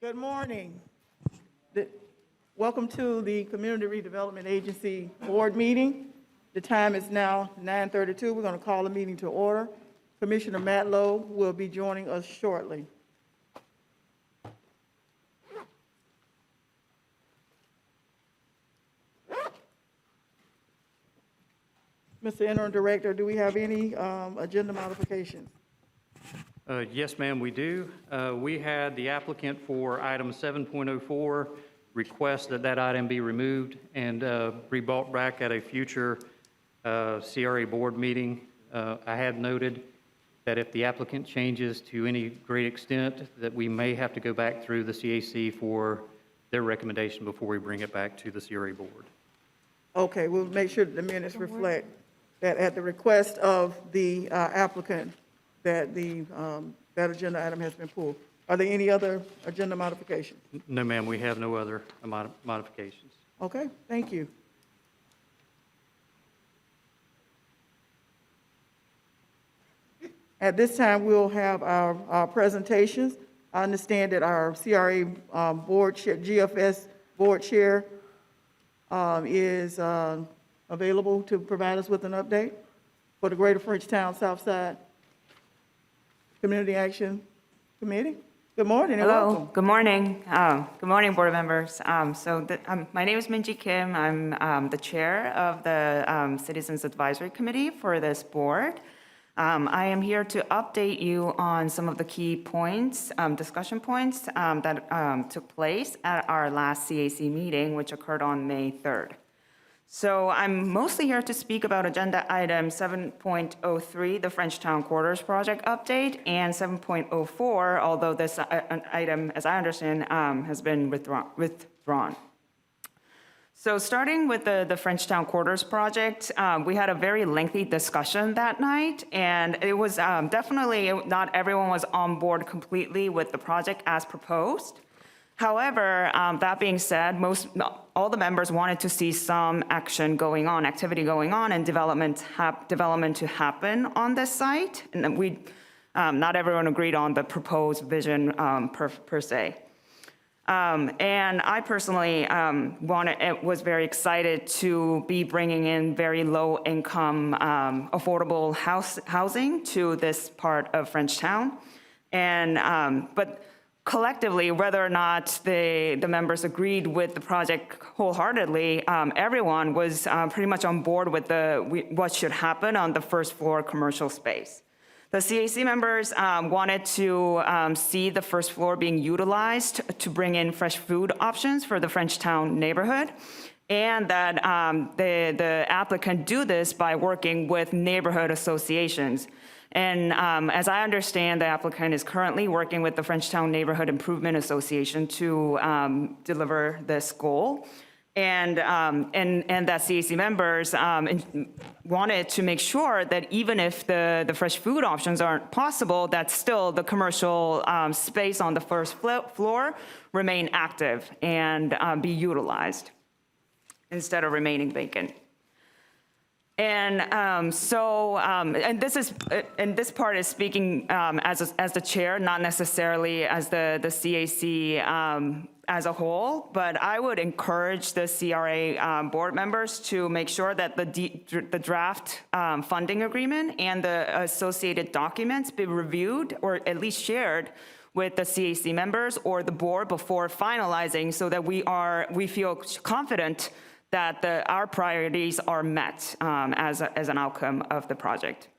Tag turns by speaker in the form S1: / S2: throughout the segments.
S1: Good morning. Welcome to the Community Redevelopment Agency Board meeting. The time is now 9:32. We're going to call the meeting to order. Commissioner Matlow will be joining us shortly. Mr. Interim Director, do we have any agenda modifications?
S2: Yes, ma'am, we do. We had the applicant for item 7.04 request that that item be removed and be brought back at a future CRA board meeting. I had noted that if the applicant changes to any great extent, that we may have to go back through the CAC for their recommendation before we bring it back to the CRA board.
S1: Okay, we'll make sure that the minutes reflect that at the request of the applicant, that that agenda item has been pulled. Are there any other agenda modifications?
S2: No, ma'am, we have no other modifications.
S1: Okay, thank you. At this time, we'll have our presentations. I understand that our CRA board chair, GFS board chair is available to provide us with an update for the Greater Frenchtown Southside Community Action Committee. Good morning and
S3: Hello.
S1: welcome.
S3: Good morning. Good morning, board members. My name is Minji Kim. I'm the chair of the Citizens Advisory Committee for this board. I am here to update you on some of the key points, discussion points that took place at our last CAC meeting, which occurred on May 3rd. So I'm mostly here to speak about agenda item 7.03, the Frenchtown Quarters project update, and 7.04, although this item, as I understand, has been withdrawn. So starting with the Frenchtown Quarters project, we had a very lengthy discussion that night, and it was definitely not everyone was on board completely with the project as proposed. However, that being said, all the members wanted to see some action going on, activity going on, and development to happen on this site. And not everyone agreed on the proposed vision per se. And I personally was very excited to be bringing in very low-income, affordable housing to this part of Frenchtown. And but collectively, whether or not the members agreed with the project wholeheartedly, everyone was pretty much on board with what should happen on the first floor commercial space. The CAC members wanted to see the first floor being utilized to bring in fresh food options for the Frenchtown neighborhood, and that the applicant do this by working with neighborhood associations. And as I understand, the applicant is currently working with the Frenchtown Neighborhood Improvement Association to deliver this goal. And that CAC members wanted to make sure that even if the fresh food options aren't possible, that still the commercial space on the first floor remain active and be utilized instead of remaining vacant. And and this part is speaking as the chair, not necessarily as the CAC as a whole, but I would encourage the CRA board members to make sure that the draft funding agreement and the associated documents be reviewed or at least shared with the CAC members or the board before finalizing, so that we feel confident that our priorities are met as an outcome of the project.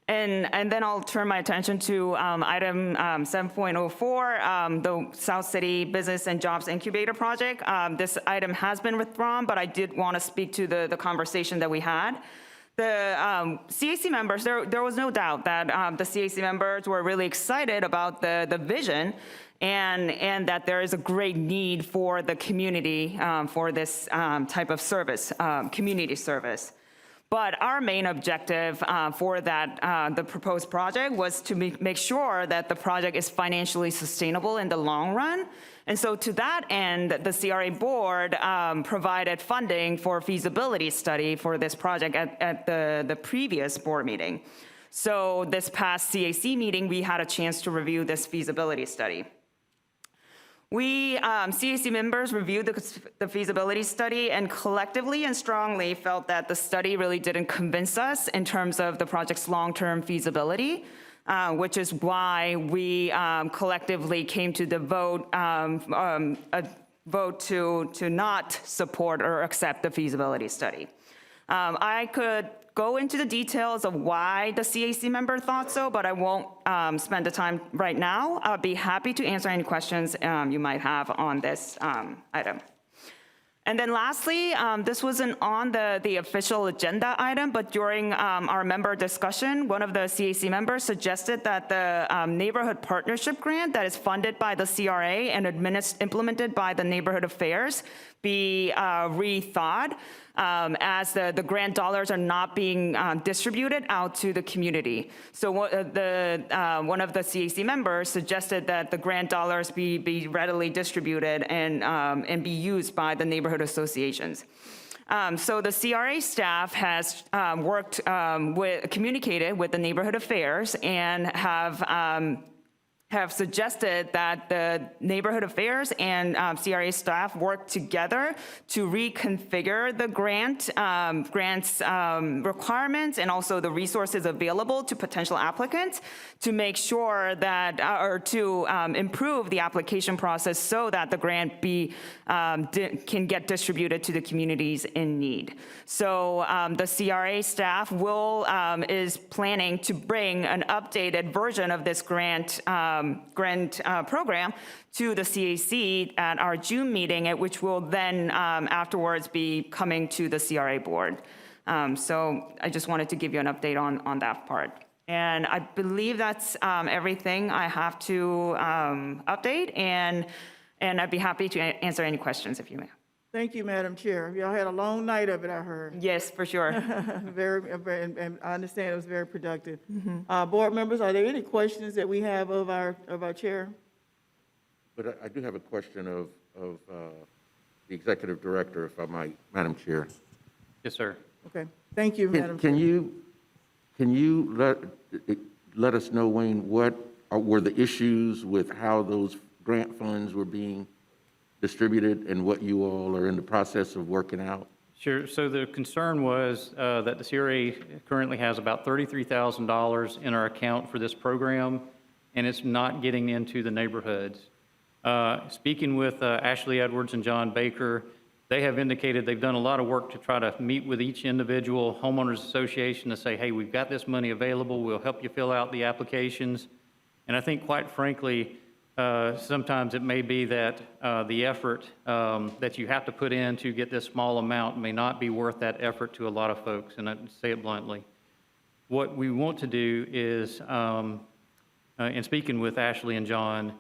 S3: And then I'll turn my attention to item 7.04, the South City Business and Jobs Incubator Project. This item has been withdrawn, but I did want to speak to the conversation that we had. The CAC members, there was no doubt that the CAC members were really excited about the vision, and that there is a great need for the community for this type of service, community service. But our main objective for the proposed project was to make sure that the project is financially sustainable in the long run. And so to that end, the CRA board provided funding for feasibility study for this project at the previous board meeting. So this past CAC meeting, we had a chance to review this feasibility study. We, CAC members, reviewed the feasibility study and collectively and strongly felt that the study really didn't convince us in terms of the project's long-term feasibility, which is why we collectively came to the vote, a vote to not support or accept the feasibility study. I could go into the details of why the CAC member thought so, but I won't spend the time right now. I'll be happy to answer any questions you might have on this item. And then lastly, this wasn't on the official agenda item, but during our member discussion, one of the CAC members suggested that the neighborhood partnership grant that is funded by the CRA and implemented by the Neighborhood Affairs be rethought, as the grant dollars are not being distributed out to the community. So one of the CAC members suggested that the grant dollars be readily distributed and be used by the neighborhood associations. So the CRA staff has communicated with the Neighborhood Affairs and have suggested that the Neighborhood Affairs and CRA staff work together to reconfigure the grants requirements and also the resources available to potential applicants to make sure that, or to improve the application process so that the grant can get distributed to the communities in need. So the CRA staff is planning to bring an updated version of this grant program to the CAC at our June meeting, at which will then afterwards be coming to the CRA board. So I just wanted to give you an update on that part. And I believe that's everything I have to update, and I'd be happy to answer any questions if you may.
S1: Thank you, Madam Chair. Y'all had a long night of it, I heard.
S3: Yes, for sure.
S1: And I understand it was very productive. Board members, are there any questions that we have of our chair?
S4: But I do have a question of the executive director, if I might, Madam Chair.
S2: Yes, sir.
S1: Okay, thank you, Madam Chair.
S4: Can you let us know, Wayne, what were the issues with how those grant funds were being distributed and what you all are in the process of working out?
S2: Sure. So the concern was that the CRA currently has about $33,000 in our account for this program, and it's not getting into the neighborhoods. Speaking with Ashley Edwards and John Baker, they have indicated they've done a lot of work to try to meet with each individual homeowners association to say, hey, we've got this money available, we'll help you fill out the applications. And I think, quite frankly, sometimes it may be that the effort that you have to put in to get this small amount may not be worth that effort to a lot of folks, and I say it bluntly. What we want to do is, in speaking with Ashley and John,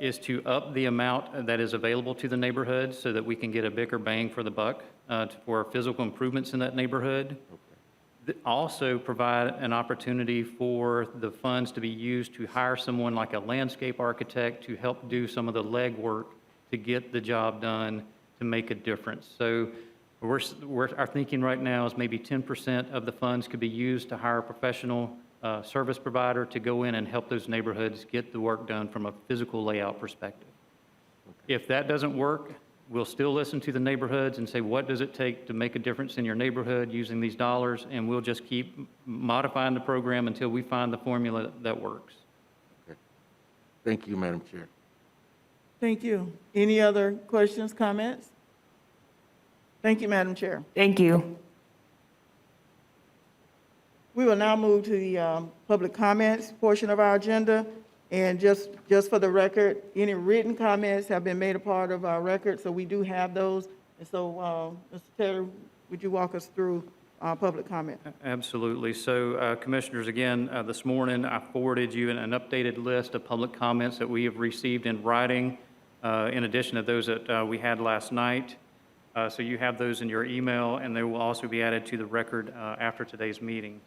S2: is to up the amount that is available to the neighborhood so that we can get a bigger bang for the buck for physical improvements in that neighborhood. Also provide an opportunity for the funds to be used to hire someone like a landscape architect to help do some of the legwork to get the job done to make a difference. So our thinking right now is maybe 10% of the funds could be used to hire a professional service provider to go in and help those neighborhoods get the work done from a physical layout perspective. If that doesn't work, we'll still listen to the neighborhoods and say, what does it take to make a difference in your neighborhood using these dollars? And we'll just keep modifying the program until we find the formula that works.
S4: Okay. Thank you, Madam Chair.
S1: Thank you. Any other questions, comments? Thank you, Madam Chair.
S3: Thank you.
S1: We will now move to the public comments portion of our agenda. And just for the record, any written comments have been made a part of our record, so we do have those. And so, Mr. Taylor, would you walk us through public comment?
S2: Absolutely. So, Commissioners, again, this morning I forwarded you an updated list of public comments that we have received in writing, in addition to those that we had last night. So you have those in your email, and they will also be added to the record after today's meeting.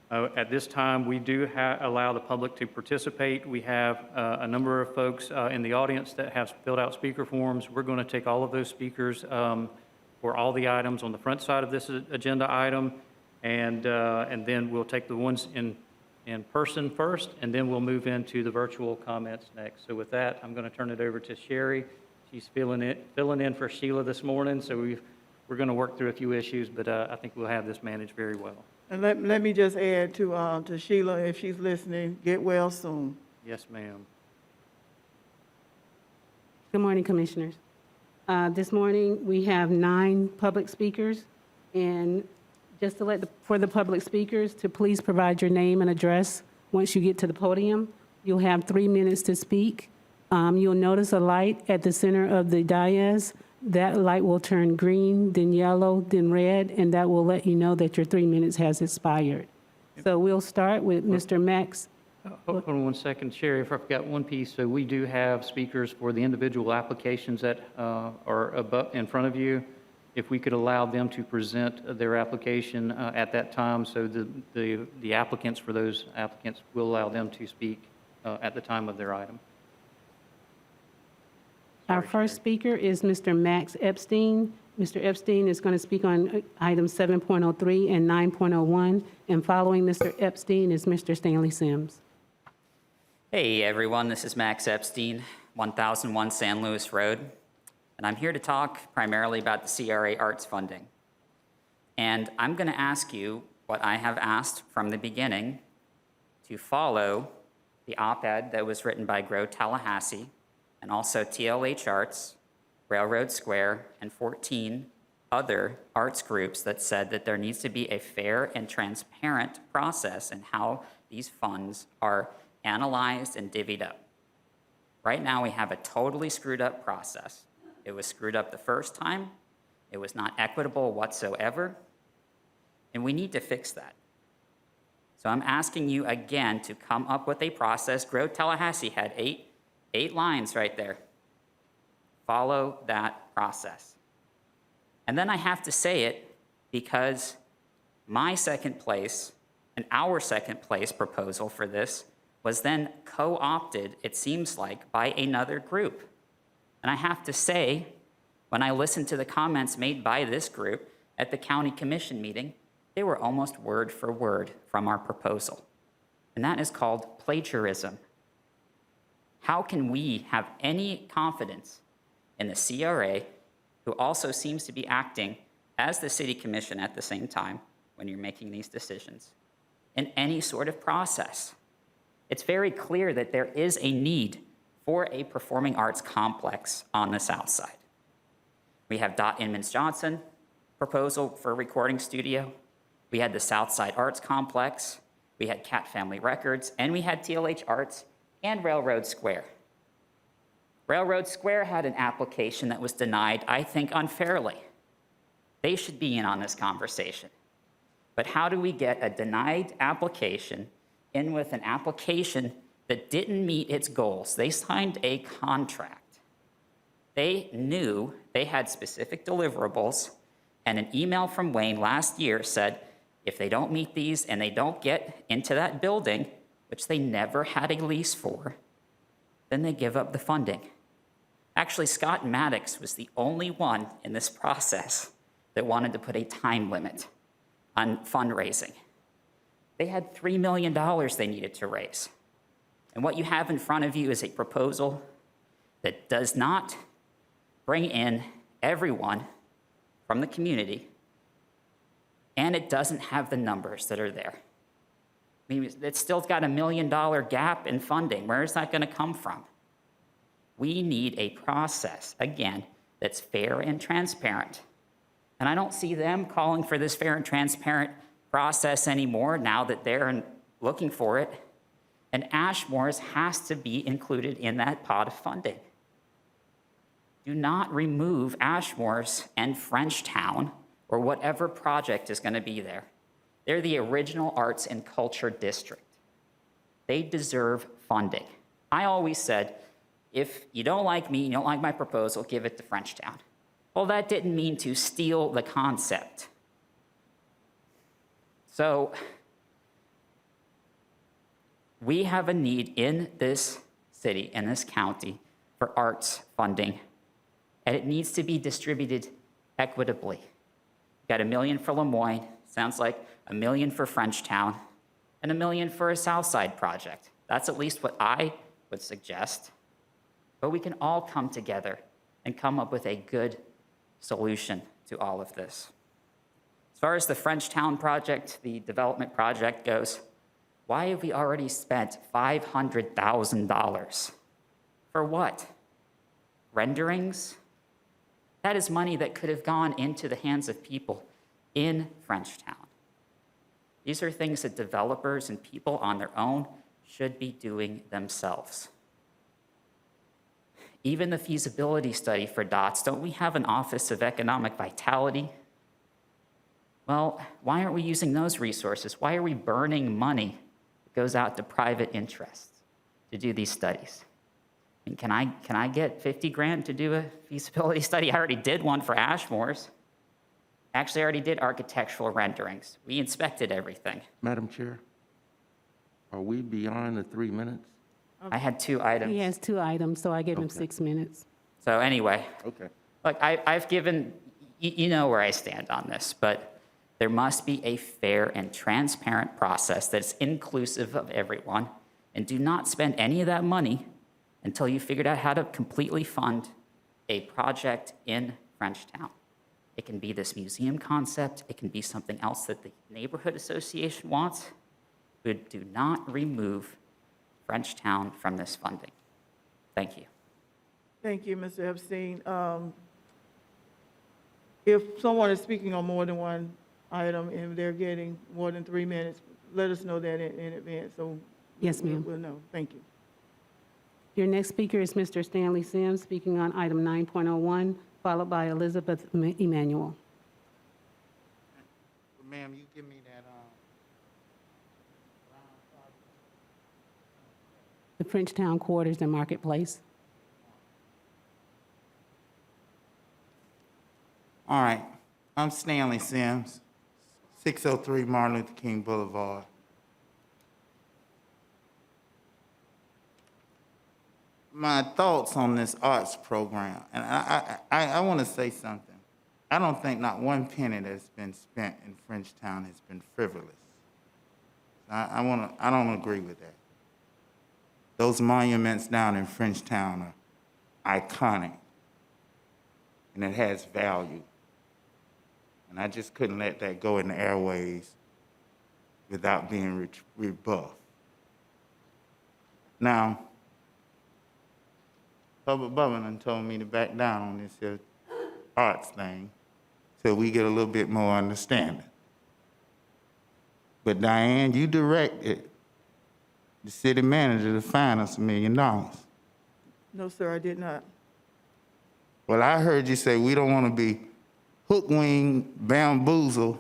S2: At this time, we do allow the public to participate. We have a number of folks in the audience that have filled out speaker forms. We're going to take all of those speakers for all the items on the front side of this agenda item, and then we'll take the ones in in person first, and then we'll move into the virtual comments next. So with that, I'm going to turn it over to Sherry. She's filling in for Sheila this morning, so we're going to work through a few issues, but I think we'll have this managed very well.
S1: And let me just add to Sheila, if she's listening, get well soon.
S2: Yes, ma'am.
S5: Good morning, Commissioners. This morning, we have 9 public speakers, and just to for the public speakers to please provide your name and address once you get to the podium. You'll have 3 minutes to speak. You'll notice a light at the center of the dais. That light will turn green, then yellow, then red, and that will let you know that your 3 minutes has expired. So we'll start with Mr. Max.
S2: Hold on one second, Sherry, if I forgot one piece. So we do have speakers for the individual applications that are above, in front of you. If we could allow them to present their application at that time, so the applicants for those applicants will allow them to speak at the time of their item.
S5: Our first speaker is Mr. Max Epstein. Mr. Epstein is going to speak on items 7.03 and 9.01, and following Mr. Epstein is Mr. Stanley Sims.
S6: Hey everyone, this is Max Epstein, 1001 San Luis Road, and I'm here to talk primarily about the CRA arts funding. And I'm going to ask you what I have asked from the beginning, to follow the op-ed that was written by Grow Tallahassee and also TLH Arts, Railroad Square, and 14 other arts groups that said that there needs to be a fair and transparent process in how these funds are analyzed and divvied up. Right now, we have a totally screwed up process. It was screwed up the first time. It was not equitable whatsoever. And we need to fix that. So I'm asking you again to come up with a process. Grow Tallahassee had eight lines right there. Follow that process. And then I have to say it because my second place and our second place proposal for this was then co-opted, it seems like, by another group. And I have to say, when I listened to the comments made by this group at the county commission meeting, they were almost word for word from our proposal. And that is called plagiarism. How can we have any confidence in the CRA, who also seems to be acting as the city commission at the same time when you're making these decisions, in any sort of process? It's very clear that there is a need for a performing arts complex on the south side. We have Dot Inmans Johnson proposal for a recording studio. We had the Southside Arts Complex. We had Cat Family Records, and we had TLH Arts and Railroad Square. Railroad Square had an application that was denied, I think, unfairly. They should be in on this conversation. But how do we get a denied application in with an application that didn't meet its goals? They signed a contract. They knew they had specific deliverables, and an email from Wayne last year said, if they don't meet these and they don't get into that building, which they never had a lease for, then they give up the funding. Actually, Scott Maddox was the only one in this process that wanted to put a time limit on fundraising. They had $3 million they needed to raise. And what you have in front of you is a proposal that does not bring in everyone from the community, and it doesn't have the numbers that are there. I mean, it's still got $1 million gap in funding. Where is that going to come from? We need a process, again, that's fair and transparent. And I don't see them calling for this fair and transparent process anymore now that they're looking for it. And Ashmore's has to be included in that pot of funding. Do not remove Ashmore's and Frenchtown or whatever project is going to be there. They're the original arts and culture district. They deserve funding. I always said, if you don't like me, you don't like my proposal, give it to Frenchtown. Well, that didn't mean to steal the concept. So we have a need in this city, in this county, for arts funding, and it needs to be distributed equitably. Got $1 million for Lemoyne, sounds like $1 million for Frenchtown, and $1 million for a South Side project. That's at least what I would suggest. But we can all come together and come up with a good solution to all of this. As far as the Frenchtown project, the development project goes, why have we already spent $500,000? For what? Renderings? That is money that could have gone into the hands of people in Frenchtown. These are things that developers and people on their own should be doing themselves. Even the feasibility study for DOTS, don't we have an Office of Economic Vitality? Well, why aren't we using those resources? Why are we burning money that goes out to private interests to do these studies? And can I get 50 grand to do a feasibility study? I already did one for Ashmore's. Actually, I already did architectural renderings. We inspected everything.
S4: Madam Chair, are we beyond the 3 minutes?
S6: I had 2 items.
S5: He has 2 items, so I gave him
S4: Okay.
S5: 6 minutes.
S6: So anyway,
S4: Okay.
S6: look, I've given, you know where I stand on this, but there must be a fair and transparent process that's inclusive of everyone, and do not spend any of that money until you figured out how to completely fund a project in Frenchtown. It can be this museum concept, it can be something else that the neighborhood association wants, but do not remove Frenchtown from this funding. Thank you.
S1: Thank you, Mr. Epstein. If someone is speaking on more than one item and they're getting more than 3 minutes, let us know that in advance, so.
S5: Yes, ma'am.
S1: We'll know. Thank you.
S5: Your next speaker is Mr. Stanley Sims, speaking on item 9.01, followed by Elizabeth Emanuel.
S7: Ma'am, you give me that,
S5: The Frenchtown Quarters and Marketplace.
S7: all right. I'm Stanley Sims, 603 Martin Luther King Boulevard. My thoughts on this arts program, and I want to say something. I don't think not one penny that's been spent in Frenchtown has been frivolous. I don't agree with that. Those monuments down in Frenchtown are iconic, and it has value. And I just couldn't let that go in the airways without being rebuffed. Now, Bubba done told me to back down on this here arts thing till we get a little bit more understanding. But Diane, you directed the city manager to find us $1 million.
S1: No, sir, I did not.
S7: Well, I heard you say we don't want to be hook-wing, bamboozled.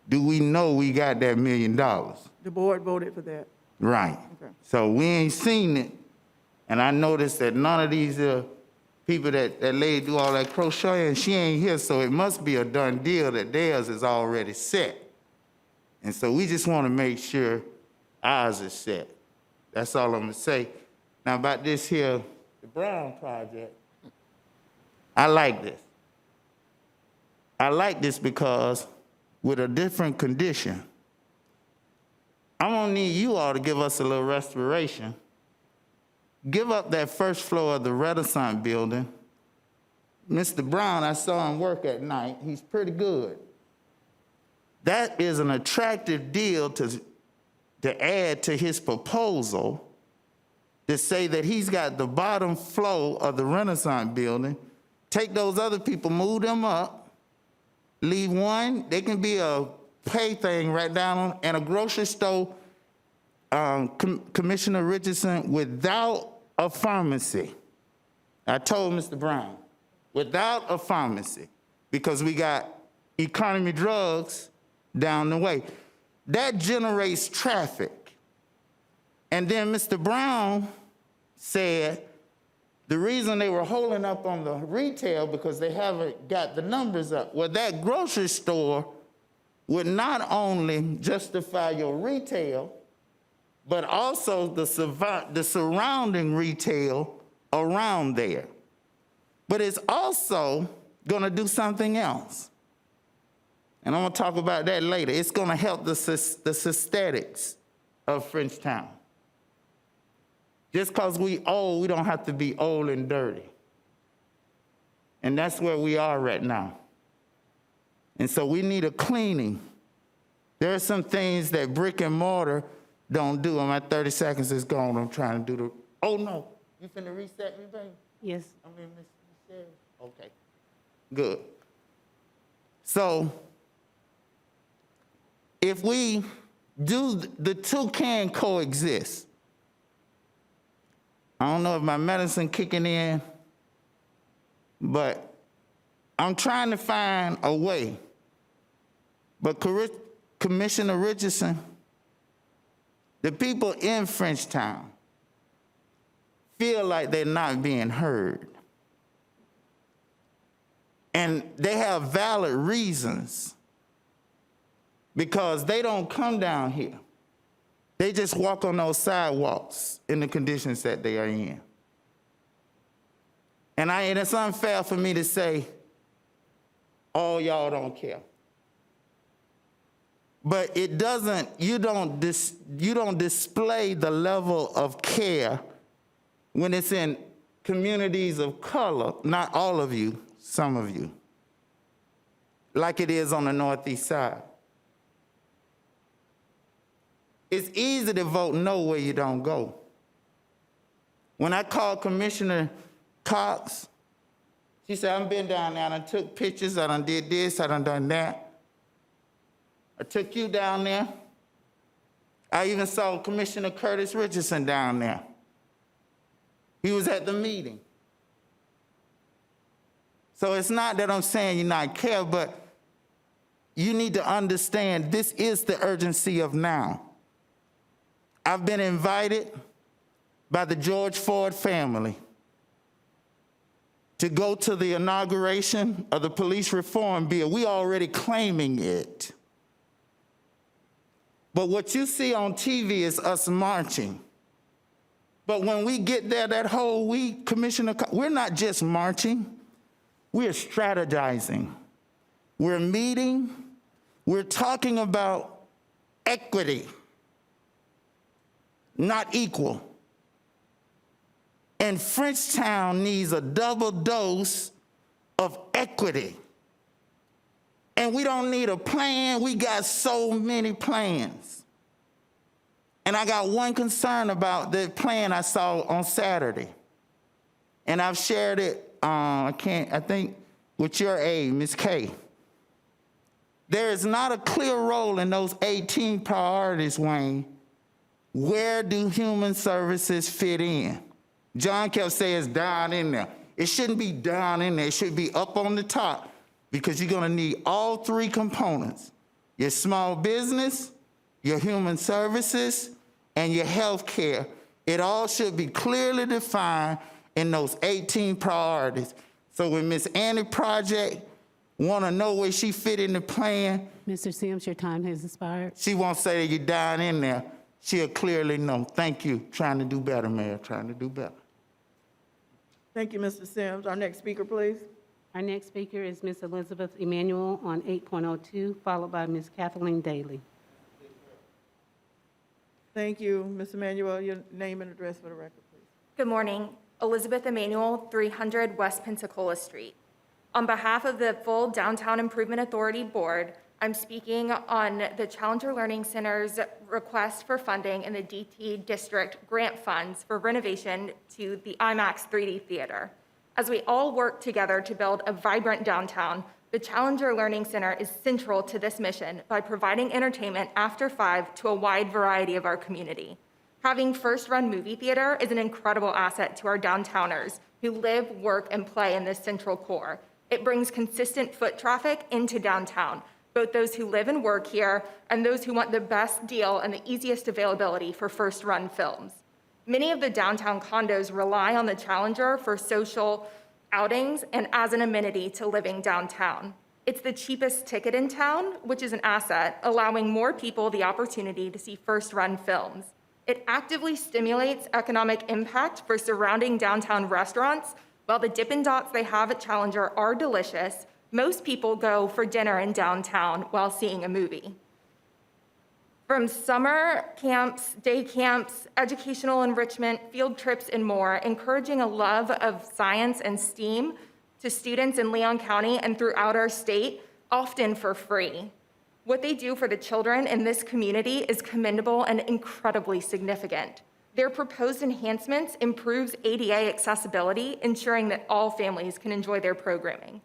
S7: Do we know we got that $1 million?
S1: The board voted for that.
S7: Right.
S1: Okay.
S7: So we ain't seen it. And I noticed that none of these people that lady do all that crocheting, she ain't here, so it must be a done deal that theirs is already set. And so we just want to make sure ours is set. That's all I'm gonna say. Now about this here, the Brown project, I like this. I like this because with a different condition, I'm gonna need you all to give us a little restoration. Give up that first floor of the Renaissance building. Mr. Brown, I saw him work at night. He's pretty good. That is an attractive deal to add to his proposal to say that he's got the bottom floor of the Renaissance building. Take those other people, move them up, leave one. They can be a pay thing right down on, and a grocery store, Commissioner Richardson, without a pharmacy. I told Mr. Brown, without a pharmacy, because we got economy drugs down the way. That generates traffic. And then Mr. Brown said the reason they were holding up on the retail because they haven't got the numbers up. Well, that grocery store would not only justify your retail, but also the surrounding retail around there. But it's also gonna do something else. And I'm gonna talk about that later. It's gonna help the aesthetics of Frenchtown. Just because we old, we don't have to be old and dirty. And that's where we are right now. And so we need a cleaning. There are some things that brick and mortar don't do. And my 30 seconds is gone. I'm trying to do the, oh no, you finna reset me, baby?
S5: Yes.
S7: I mean, Miss Cheryl. Okay, good. So if we do, the two can coexist. I don't know if my medicine kicking in, but I'm trying to find a way. But Commissioner Richardson, the people in Frenchtown feel like they're not being heard. And they have valid reasons because they don't come down here. They just walk on those sidewalks in the conditions that they are in. And it's unfair for me to say, oh, y'all don't care. But it doesn't, you don't display the level of care when it's in communities of color, not all of you, some of you, like it is on the Northeast side. It's easy to vote no where you don't go. When I called Commissioner Cox, she said, I've been down there, I done took pictures, I done did this, I done that. I took you down there. I even saw Commissioner Curtis Richardson down there. He was at the meeting. So it's not that I'm saying you not care, but you need to understand this is the urgency of now. I've been invited by the George Ford family to go to the inauguration of the police reform bill. We already claiming it. But what you see on TV is us marching. But when we get there that whole week, Commissioner, we're not just marching, we're strategizing. We're meeting, we're talking about equity, not equal. And Frenchtown needs a double dose of equity. And we don't need a plan, we got so many plans. And I got one concern about the plan I saw on Saturday. And I've shared it, I think, with your aide, Ms. Kay. There is not a clear role in those 18 priorities, Wayne. Where do human services fit in? John kept saying it's down in there. It shouldn't be down in there, it should be up on the top, because you're gonna need all three components: your small business, your human services, and your health care. It all should be clearly defined in those 18 priorities. So when Ms. Annie Project wanna know where she fit in the plan,
S5: Mr. Sims, your time has expired.
S7: she won't say that you're down in there. She'll clearly know. Thank you. Trying to do better, Mayor, trying to do better.
S1: Thank you, Mr. Sims. Our next speaker, please.
S5: Our next speaker is Ms. Elizabeth Emanuel on 8.02, followed by Ms. Kathleen Daly.
S1: Thank you, Ms. Emmanuel. Your name and address for the record, please.
S8: Good morning. Elizabeth Emanuel, 300 West Pensacola Street. On behalf of the full Downtown Improvement Authority Board, I'm speaking on the Challenger Learning Center's request for funding in the DT District grant funds for renovation to the IMAX 3D Theater. As we all work together to build a vibrant downtown, the Challenger Learning Center is central to this mission by providing entertainment after 5 to a wide variety of our community. Having First Run Movie Theater is an incredible asset to our downtowners who live, work, and play in this central core. It brings consistent foot traffic into downtown, both those who live and work here and those who want the best deal and the easiest availability for first-run films. Many of the downtown condos rely on the Challenger for social outings and as an amenity to living downtown. It's the cheapest ticket in town, which is an asset, allowing more people the opportunity to see first-run films. It actively stimulates economic impact for surrounding downtown restaurants. While the Dippin' Dots they have at Challenger are delicious, Most people go for dinner in downtown while seeing a movie. From summer camps, day camps, educational enrichment, field trips, and more, encouraging a love of science and STEAM to students in Leon County and throughout our state, often for free. What they do for the children in this community is commendable and incredibly significant. Their proposed enhancements improves ADA accessibility, ensuring that all families can enjoy their programming.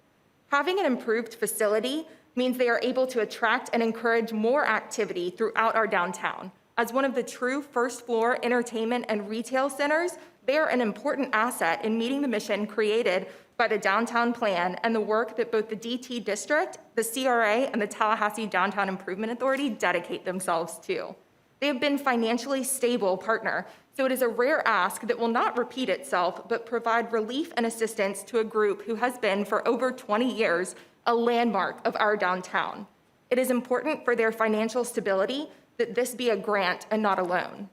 S8: Having an improved facility means they are able to attract and encourage more activity throughout our downtown. As one of the true first-floor entertainment and retail centers, they are an important asset in meeting the mission created by the downtown plan and the work that both the DT District, the CRA, and the Tallahassee Downtown Improvement Authority dedicate themselves to. They have been financially stable partner, so it is a rare ask that will not repeat itself, but provide relief and assistance to a group who has been, for over 20 years, a landmark of our downtown. It is important for their financial stability that this be a grant and not a loan.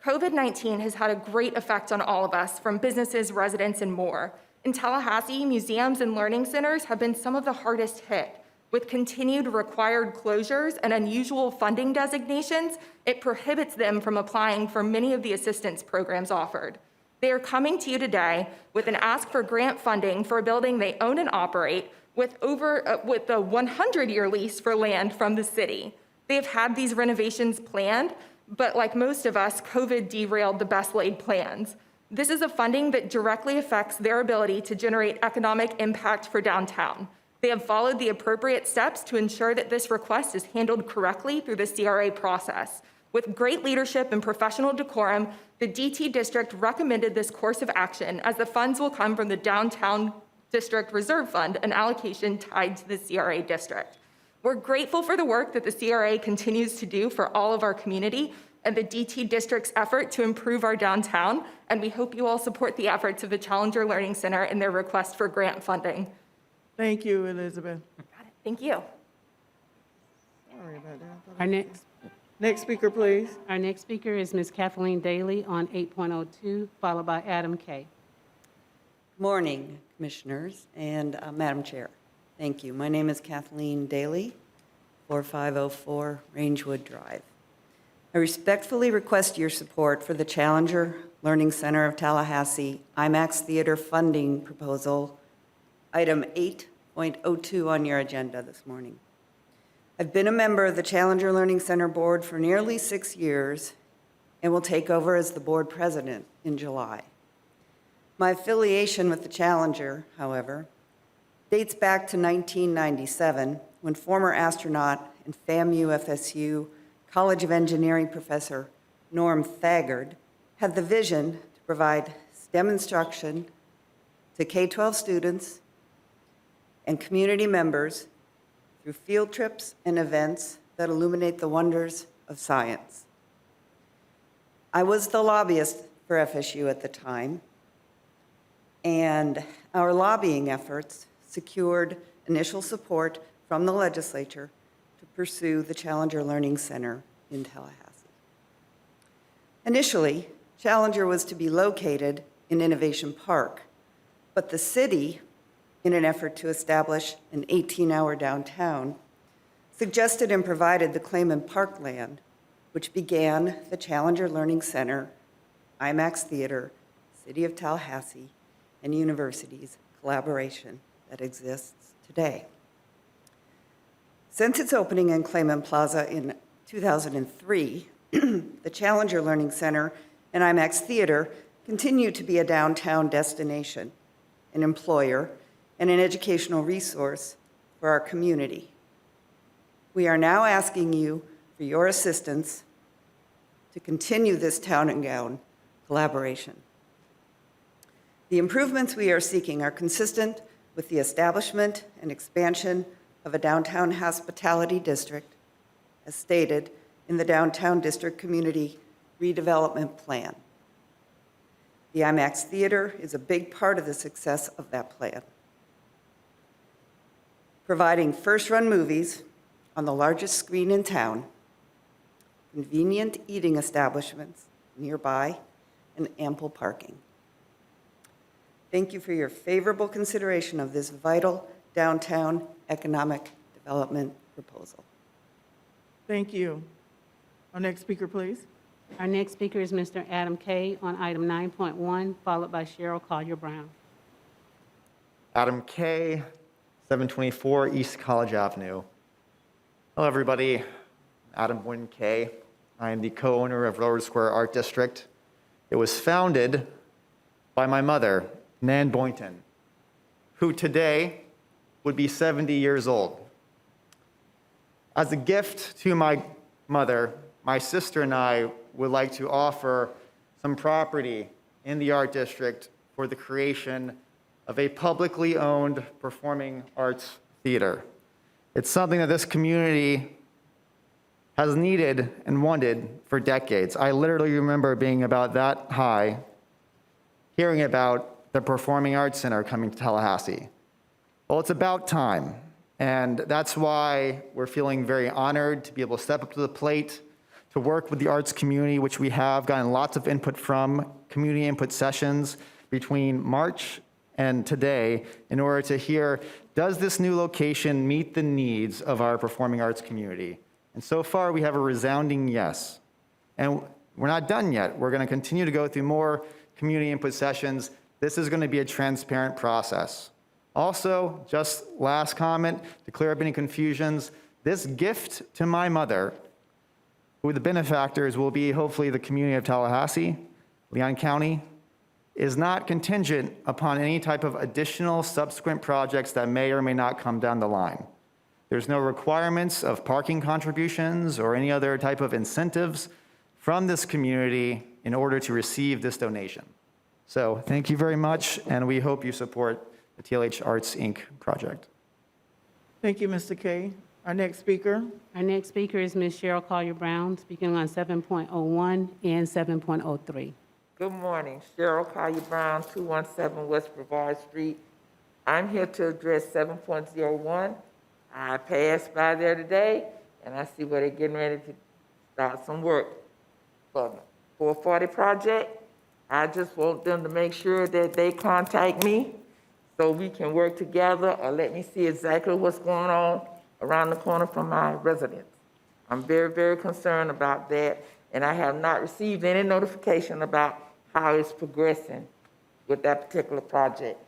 S8: COVID-19 has had a great effect on all of us, from businesses, residents, and more. In Tallahassee, museums and learning centers have been some of the hardest hit. With continued required closures and unusual funding designations, it prohibits them from applying for many of the assistance programs offered. They are coming to you today with an ask for grant funding for a building they own and operate with a 100-year lease for land from the city. They have had these renovations planned, but like most of us, COVID derailed the best laid plans. This is a funding that directly affects their ability to generate economic impact for downtown. They have followed the appropriate steps to ensure that this request is handled correctly through the CRA process. With great leadership and professional decorum, the DT District recommended this course of action, as the funds will come from the Downtown District Reserve Fund, an allocation tied to the CRA district. We're grateful for the work that the CRA continues to do for all of our community and the DT District's effort to improve our downtown, and we hope you all support the efforts of the Challenger Learning Center in their request for grant funding.
S1: Thank you, Elizabeth.
S8: Got it. Thank you.
S1: Sorry about that.
S5: Our
S1: Next speaker, please.
S5: next speaker is Ms. Kathleen Daly on 8.02, followed by Adam Kay.
S9: Morning, Commissioners and Madam Chair. Thank you. My name is Kathleen Daly, 4504 Rangewood Drive. I respectfully request your support for the Challenger Learning Center of Tallahassee IMAX Theater funding proposal, item 8.02 on your agenda this morning. I've been a member of the Challenger Learning Center board for nearly 6 years and will take over as the board president in July. My affiliation with the Challenger, however, dates back to 1997, when former astronaut and FAMU FSU College of Engineering professor Norm Thagard had the vision to provide STEM instruction to K-12 students and community members through field trips and events that illuminate the wonders of science. I was the lobbyist for FSU at the time, and our lobbying efforts secured initial support from the legislature to pursue the Challenger Learning Center in Tallahassee. Initially, Challenger was to be located in Innovation Park, but the city, in an effort to establish an 18-hour downtown, suggested and provided the claimant parkland, which began the Challenger Learning Center, IMAX Theater, City of Tallahassee, and universities' collaboration that exists today. Since its opening in Clayman Plaza in 2003, the Challenger Learning Center and IMAX Theater continue to be a downtown destination, an employer, and an educational resource for our community. We are now asking you for your assistance to continue this town and gown collaboration. The improvements we are seeking are consistent with the establishment and expansion of a downtown hospitality district, as stated in the Downtown District Community Redevelopment Plan. The IMAX Theater is a big part of the success of that plan, providing first-run movies on the largest screen in town, convenient eating establishments nearby, and ample parking. Thank you for your favorable consideration of this vital downtown economic development proposal.
S1: Thank you. Our next speaker, please.
S5: Our next speaker is Mr. Adam Kay on item 9.1, followed by Cheryl Collier-Brown.
S10: Adam Kay, 724 East College Avenue. Hello, everybody. Adam Wynn Kay. I am the co-owner of Railroad Square Art District. It was founded by my mother, Nan Boynton, who today would be 70 years old. As a gift to my mother, my sister and I would like to offer some property in the art district for the creation of a publicly owned performing arts theater. It's something that this community has needed and wanted for decades. I literally remember being about that high, hearing about the Performing Arts Center coming to Tallahassee. Well, it's about time. And that's why we're feeling very honored to be able to step up to the plate, to work with the arts community, which we have gotten lots of input from, community input sessions between March and today, in order to hear, does this new location meet the needs of our performing arts community? And so far, we have a resounding yes. And we're not done yet. We're going to continue to go through more community input sessions. This is going to be a transparent process. Also, just last comment, to clear up any confusions, this gift to my mother, who the benefactors will be hopefully the community of Tallahassee, Leon County, is not contingent upon any type of additional subsequent projects that may or may not come down the line. There's no requirements of parking contributions or any other type of incentives from this community in order to receive this donation. So thank you very much, and we hope you support the TLH Arts, Inc. project.
S1: Thank you, Mr. Kay. Our next speaker.
S5: Our next speaker is Ms. Cheryl Collier-Brown, speaking on 7.01 and 7.03.
S11: Good morning, Cheryl Collier-Brown, 217 West Brevard Street. I'm here to address 7.01. I passed by there today, and I see where they're getting ready to start some work for the 440 project. I just want them to make sure that they contact me so we can work together, or let me see exactly what's going on around the corner from my residence. I'm very, very concerned about that, and I have not received any notification about how it's progressing with that particular project.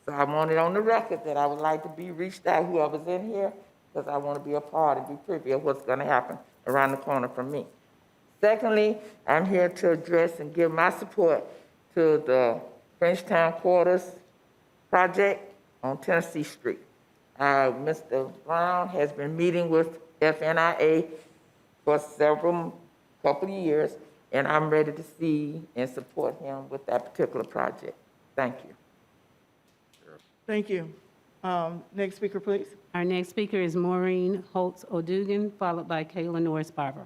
S11: So I want it on the record that I would like to be reached out, whoever's in here, because I want to be a part and be privy of what's going to happen around the corner from me. Secondly, I'm here to address and give my support to the Frenchtown Quarters project on Tennessee Street. Mr. Brown has been meeting with FNIA for couple of years, and I'm ready to see and support him with that particular project. Thank you.
S1: Thank you. Next speaker, please.
S5: Our next speaker is Maureen Holtz-O'Dugan, followed by Kayla Norris-Barber.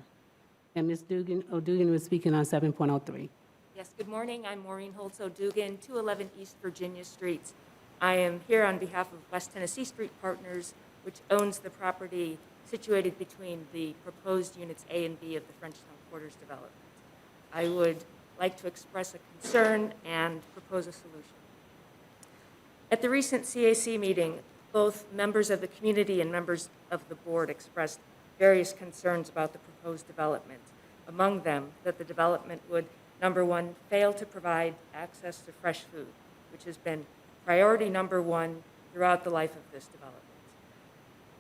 S5: And Ms. O'Dugan was speaking on 7.03.
S12: Yes, good morning. I'm Maureen Holtz-O'Dugan, 211 East Virginia Street. I am here on behalf of West Tennessee Street Partners, which owns the property situated between the proposed units A and B of the Frenchtown Quarters development. I would like to express a concern and propose a solution. At the recent CAC meeting, both members of the community and members of the board expressed various concerns about the proposed development. Among them, that the development would, number one, fail to provide access to fresh food, which has been priority number one throughout the life of this development.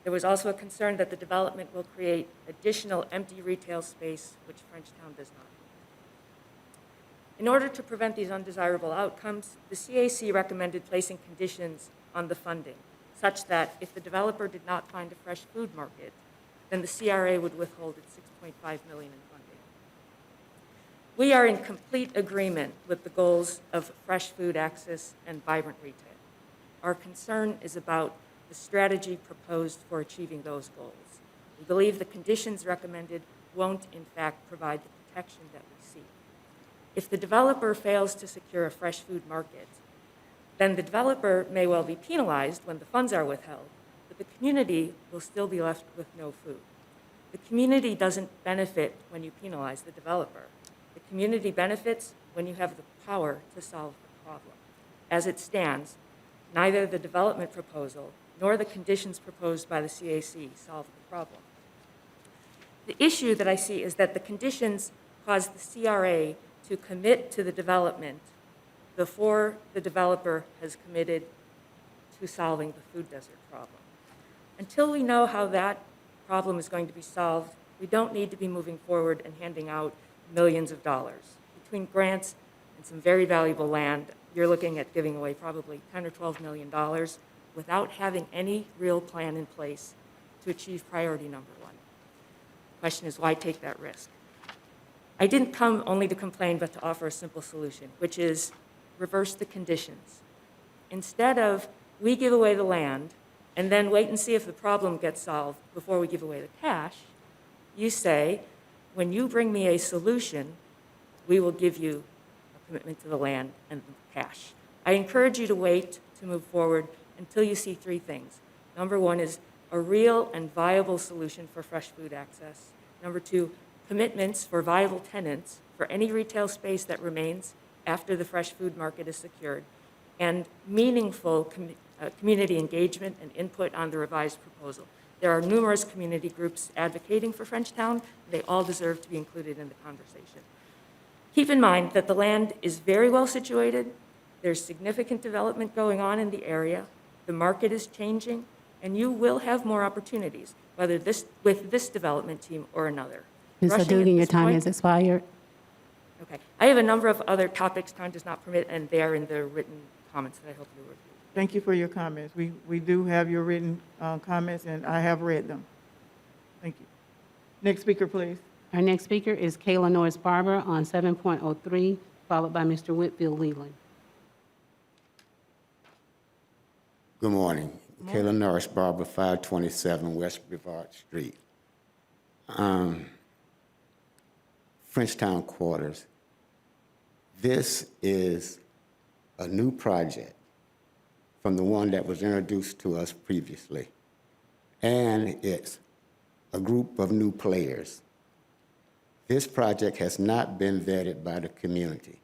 S12: There was also a concern that the development will create additional empty retail space, which Frenchtown does not. In order to prevent these undesirable outcomes, the CAC recommended placing conditions on the funding, such that if the developer did not find a fresh food market, then the CRA would withhold its $6.5 million in funding. We are in complete agreement with the goals of fresh food access and vibrant retail. Our concern is about the strategy proposed for achieving those goals. We believe the conditions recommended won't, in fact, provide the protection that we seek. If the developer fails to secure a fresh food market, then the developer may well be penalized when the funds are withheld, but the community will still be left with no food. The community doesn't benefit when you penalize the developer. The community benefits when you have the power to solve the problem. As it stands, neither the development proposal nor the conditions proposed by the CAC solve the problem. The issue that I see is that the conditions cause the CRA to commit to the development before the developer has committed to solving the food desert problem. Until we know how that problem is going to be solved, we don't need to be moving forward and handing out millions of dollars. Between grants and some very valuable land, you're looking at giving away probably $10 or $12 million without having any real plan in place to achieve priority number one. The question is, why take that risk? I didn't come only to complain, but to offer a simple solution, which is reverse the conditions. Instead of we give away the land and then wait and see if the problem gets solved before we give away the cash, you say, when you bring me a solution, we will give you a commitment to the land and the cash. I encourage you to wait to move forward until you see three things. Number one is a real and viable solution for fresh food access. Number two, commitments for viable tenants for any retail space that remains after the fresh food market is secured, and meaningful community engagement and input on the revised proposal. There are numerous community groups advocating for Frenchtown. They all deserve to be included in the conversation. Keep in mind that the land is very well situated. There's significant development going on in the area. The market is changing, and you will have more opportunities, whether with this development team or another.
S5: Ms.
S12: Rushing at
S5: Dugan, your
S12: this
S5: time
S12: point-
S5: has expired.
S12: Okay. I have a number of other topics time does not permit, and they are in the written comments that I hope you review.
S1: Thank you for your comments. We do have your written comments, and I have read them. Thank you. Next speaker, please.
S5: Our next speaker is Kayla Norris Barber on 7.03, followed by Mr. Whitfield Leland.
S13: Good morning. Kayla Norris Barber, 527 West Brevard Street. Frenchtown Quarters. This is a new project from the one that was introduced to us previously. And it's a group of new players. This project has not been vetted by the community.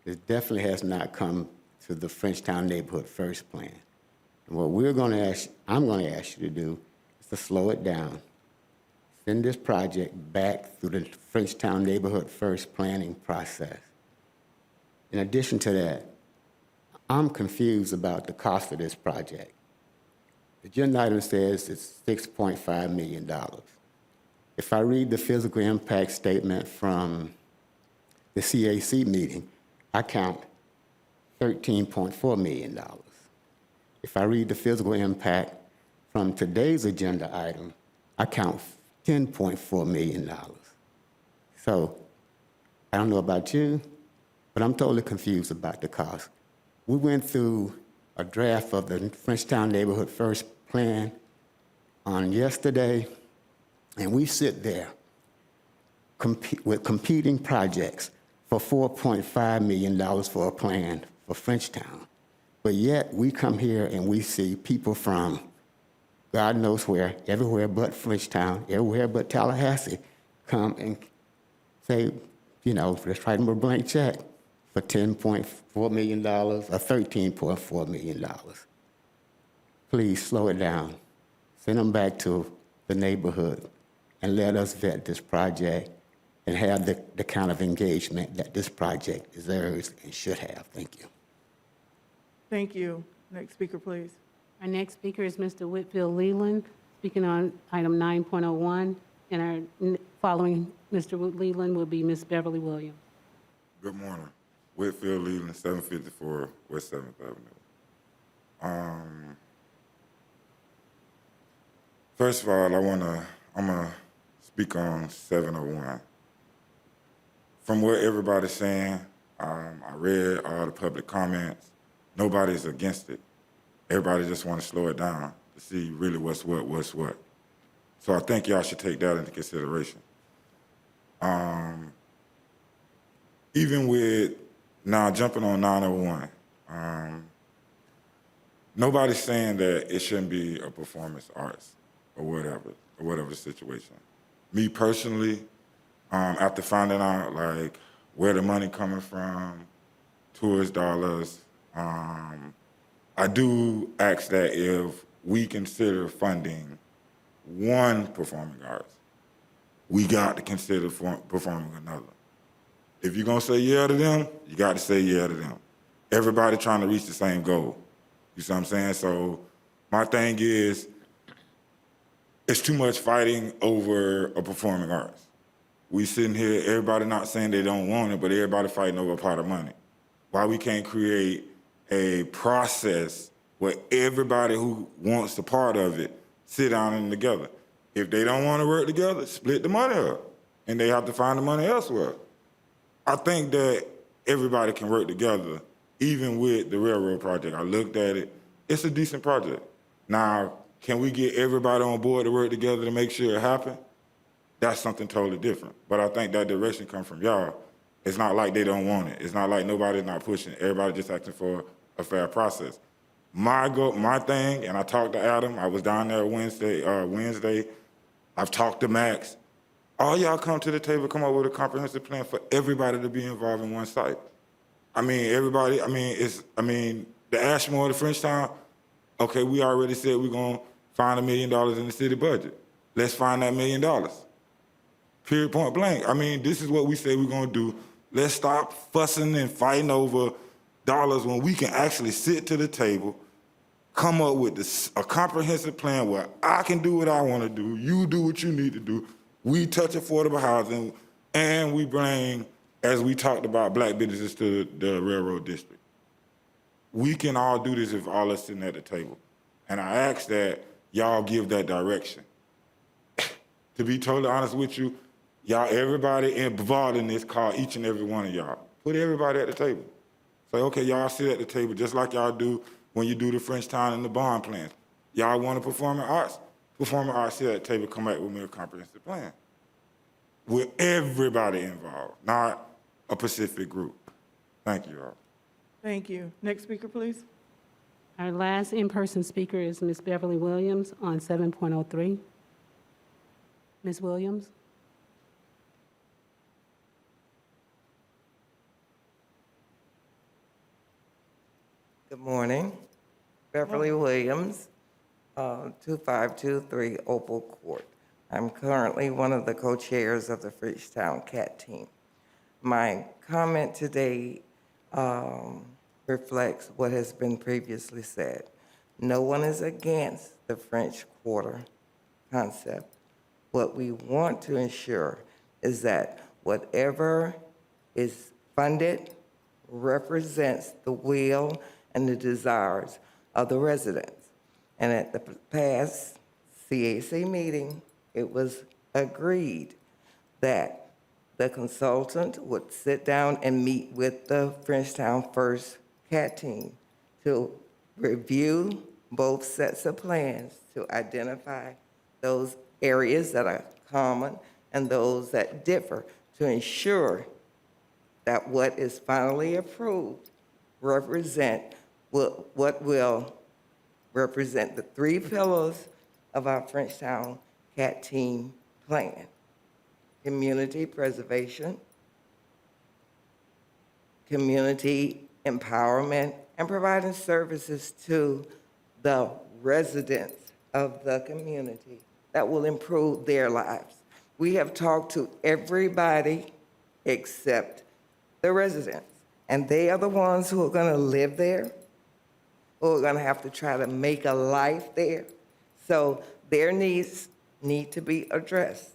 S13: It definitely has not come to the Frenchtown Neighborhood First Plan. And what I'm going to ask you to do is to slow it down. Send this project back through the Frenchtown Neighborhood First planning process. In addition to that, I'm confused about the cost of this project. The agenda item says it's $6.5 million. If I read the physical impact statement from the CAC meeting, I count $13.4 million. If I read the physical impact from today's agenda item, I count $10.4 million. So I don't know about you, but I'm totally confused about the cost. We went through a draft of the Frenchtown Neighborhood First Plan on yesterday, and we sit there with competing projects for $4.5 million for a plan for Frenchtown. But yet we come here and we see people from God knows where, everywhere but Frenchtown, everywhere but Tallahassee, come and say, let's write them a blank check for $10.4 million or $13.4 million. Please slow it down. Send them back to the neighborhood and let us vet this project and have the kind of engagement that this project deserves and should have. Thank you.
S1: Thank you. Next speaker, please.
S5: Our next speaker is Mr. Whitfield Leland, speaking on item 9.01, and following Mr. Leland will be Ms. Beverly Williams.
S14: Good morning. Whitfield Leland, 754 West 7th Avenue. First of all, I'm gonna speak on 701. From what everybody's saying, I read all the public comments. Nobody's against it. Everybody just want to slow it down to see really what's what. So I think y'all should take that into consideration. Even with now jumping on 901, nobody's saying that it shouldn't be a performance arts or whatever the situation. Me personally, after finding out like where the money coming from, tourist dollars, I do ask that if we consider funding one performing arts, we got to consider performing another. If you're gonna say yeah to them, you got to say yeah to them. Everybody trying to reach the same goal. You see what I'm saying? So my thing is, it's too much fighting over a performing arts. We sitting here, everybody not saying they don't want it, but everybody fighting over a pot of money. Why we can't create a process where everybody who wants the part of it sit down and together. If they don't want to work together, split the money up, and they have to find the money elsewhere. I think that everybody can work together, even with the railroad project. I looked at it, it's a decent project. Now, can we get everybody on board to work together to make sure it happens? That's something totally different. But I think that direction comes from y'all. It's not like they don't want it. It's not like nobody's not pushing. Everybody just asking for a fair process. My thing, and I talked to Adam, I was down there Wednesday. I've talked to Max. All y'all come to the table, come up with a comprehensive plan for everybody to be involved in one site. I mean, everybody, the Ashmore, the Frenchtown, okay, we already said we're gonna find $1 million in the city budget. Let's find that $1 million. Period, point blank. I mean, this is what we say we're gonna do. Let's stop fussing and fighting over dollars when we can actually sit to the table, come up with a comprehensive plan where I can do what I wanna do, you do what you need to do, we touch affordable housing, and we bring, as we talked about, black businesses to the railroad district. We can all do this if all us sitting at the table. And I ask that y'all give that direction. To be totally honest with you, y'all, everybody involved in this, call each and every one of y'all. Put everybody at the table. Say, okay, y'all sit at the table just like y'all do when you do the Frenchtown and the bond plans. Y'all want to performing arts? Performing arts, sit at the table, come back with me a comprehensive plan. With everybody involved, not a specific group. Thank you all.
S1: Thank you. Next speaker, please.
S5: Our last in-person speaker is Ms. Beverly Williams on 7.03. Ms. Williams?
S11: Good morning. Beverly Williams, 2523 Opal Court. I'm currently one of the co-chairs of the Frenchtown CAT team. My comment today reflects what has been previously said. No one is against the French Quarter concept. What we want to ensure is that whatever is funded represents the will and the desires of the residents. And at the past CAC meeting, it was agreed that the consultant would sit down and meet with the Frenchtown First CAT team to review both sets of plans to identify those areas that are common and those that differ, to ensure that what is finally approved represent what will represent the three pillars of our Frenchtown CAT team plan: community preservation, community empowerment, and providing services to the residents of the community that will improve their lives. We have talked to everybody except the residents, and they are the ones who are going to live there, who are going to have to try to make a life there. So their needs need to be addressed.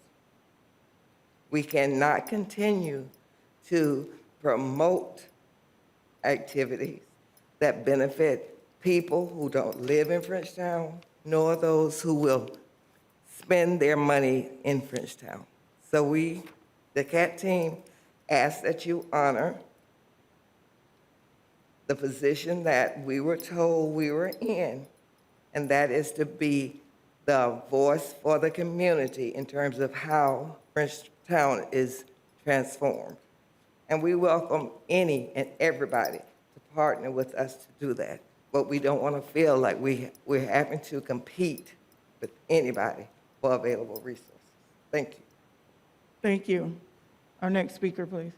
S11: We cannot continue to promote activities that benefit people who don't live in Frenchtown, nor those who will spend their money in Frenchtown. So we, the CAT team, ask that you honor the position that we were told we were in, and that is to be the voice for the community in terms of how Frenchtown is transformed. And we welcome any and everybody to partner with us to do that. But we don't want to feel like we're having to compete with anybody for available resources. Thank you.
S1: Thank you. Our next speaker, please.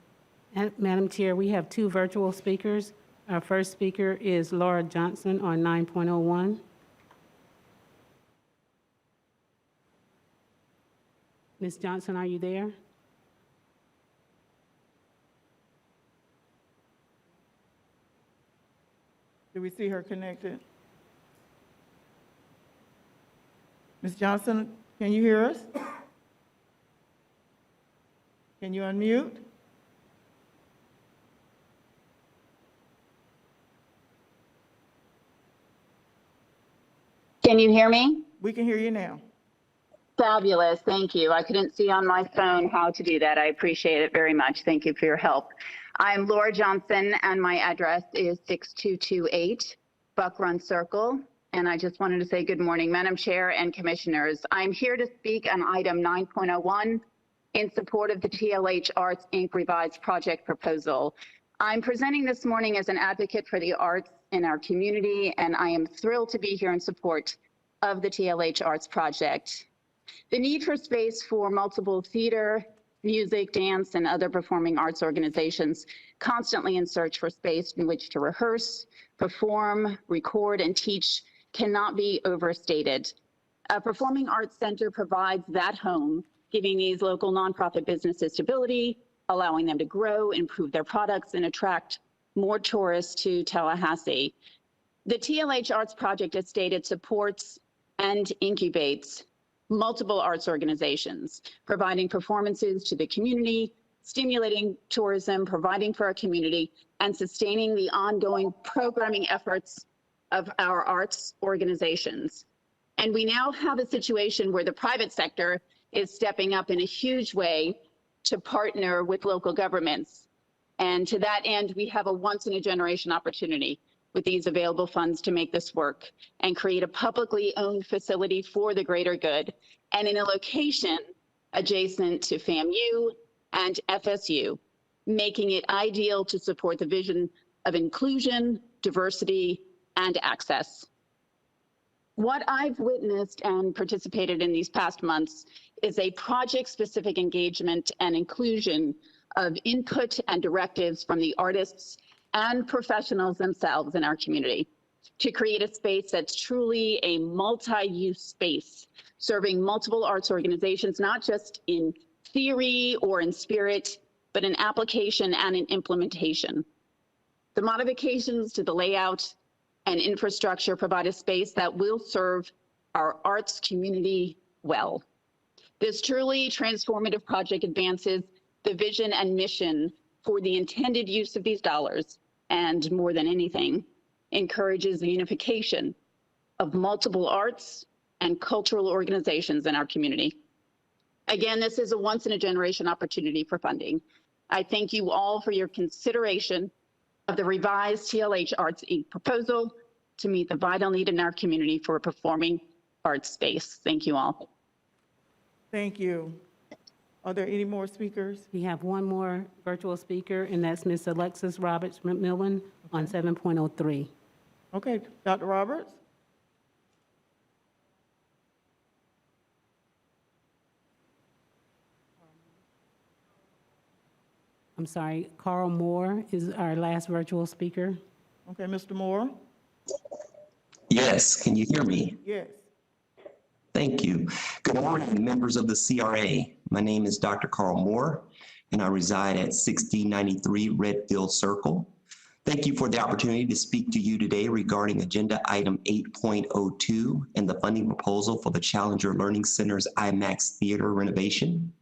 S5: Madam Chair, we have two virtual speakers. Our first speaker is Laura Johnson on 9.01. Ms. Johnson, are you there?
S1: Do we see her connected? Ms. Johnson, can you hear us? Can you unmute?
S15: Can you hear me?
S1: We can hear you now.
S15: Fabulous. Thank you. I couldn't see on my phone how to do that. I appreciate it very much. Thank you for your help. I'm Laura Johnson, and my address is 6228 Buck Run Circle. And I just wanted to say good morning, Madam Chair and Commissioners. I'm here to speak on item 9.01 in support of the TLH Arts Inc. revised project proposal. I'm presenting this morning as an advocate for the arts in our community, and I am thrilled to be here in support of the TLH Arts project. The need for space for multiple theater, music, dance, and other performing arts organizations constantly in search for space in which to rehearse, perform, record, and teach cannot be overstated. A performing arts center provides that home, giving these local nonprofit businesses stability, allowing them to grow, improve their products, and attract more tourists to Tallahassee. The TLH Arts Project, as stated, supports and incubates multiple arts organizations, providing performances to the community, stimulating tourism, providing for our community, and sustaining the ongoing programming efforts of our arts organizations. And we now have a situation where the private sector is stepping up in a huge way to partner with local governments. And to that end, we have a once-in-a-generation opportunity with these available funds to make this work and create a publicly owned facility for the greater good and in a location adjacent to FAMU and FSU, making it ideal to support the vision of inclusion, diversity, and access. What I've witnessed and participated in these past months is a project-specific engagement and inclusion of input and directives from the artists and professionals themselves in our community to create a space that's truly a multi-use space, serving multiple arts organizations, not just in theory or in spirit, but in application and in implementation. The modifications to the layout and infrastructure provide a space that will serve our arts community well. This truly transformative project advances the vision and mission for the intended use of these dollars, and more than anything, encourages the unification of multiple arts and cultural organizations in our community. Again, this is a once-in-a-generation opportunity for funding. I thank you all for your consideration of the revised TLH Arts Inc. proposal to meet the vital need in our community for a performing arts space. Thank you all.
S1: Thank you. Are there any more speakers?
S5: We have one more virtual speaker, and that's Ms. Alexis Roberts McMillan on 7.03.
S1: Okay, Dr. Roberts?
S5: I'm sorry, Carl Moore is our last virtual speaker.
S1: Okay, Mr. Moore?
S16: Yes, can you hear me?
S1: Yes.
S16: Thank you. Good morning, members of the CRA. My name is Dr. Carl Moore, and I reside at 6093 Redfield Circle. Thank you for the opportunity to speak to you today regarding Agenda Item 8.02 and the funding proposal for the Challenger Learning Center's IMAX Theater renovation.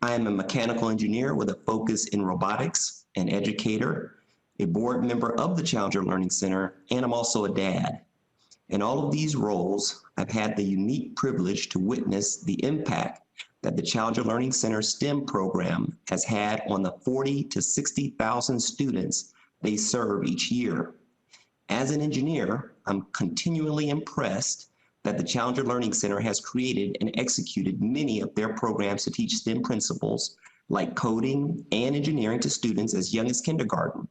S16: I am a mechanical engineer with a focus in robotics, an educator, a board member of the Challenger Learning Center, and I'm also a dad. In all of these roles, I've had the unique privilege to witness the impact that the Challenger Learning Center STEM program has had on the 40 to 60,000 students they serve each year. As an engineer, I'm continually impressed that the Challenger Learning Center has created and executed many of their programs to teach STEM principles like coding and engineering to students as young as kindergarten.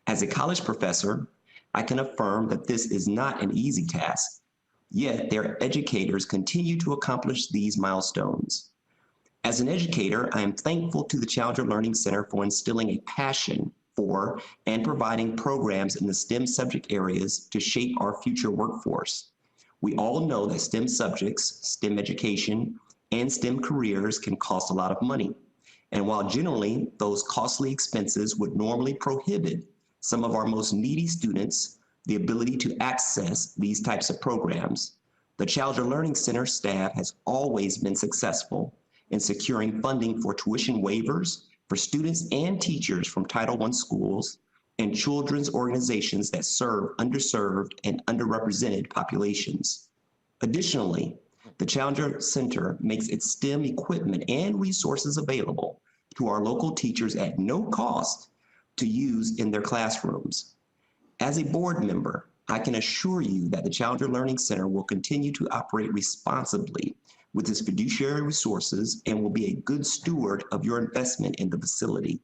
S16: As a college professor, I can affirm that this is not an easy task, yet their educators continue to accomplish these milestones. As an educator, I am thankful to the Challenger Learning Center for instilling a passion for and providing programs in the STEM subject areas to shape our future workforce. We all know that STEM subjects, STEM education, and STEM careers can cost a lot of money. And while generally those costly expenses would normally prohibit some of our most needy students the ability to access these types of programs, the Challenger Learning Center staff has always been successful in securing funding for tuition waivers for students and teachers from Title I schools and children's organizations that serve underserved and underrepresented populations. Additionally, the Challenger Center makes its STEM equipment and resources available to our local teachers at no cost to use in their classrooms. As a board member, I can assure you that the Challenger Learning Center will continue to operate responsibly with its fiduciary resources and will be a good steward of your investment in the facility.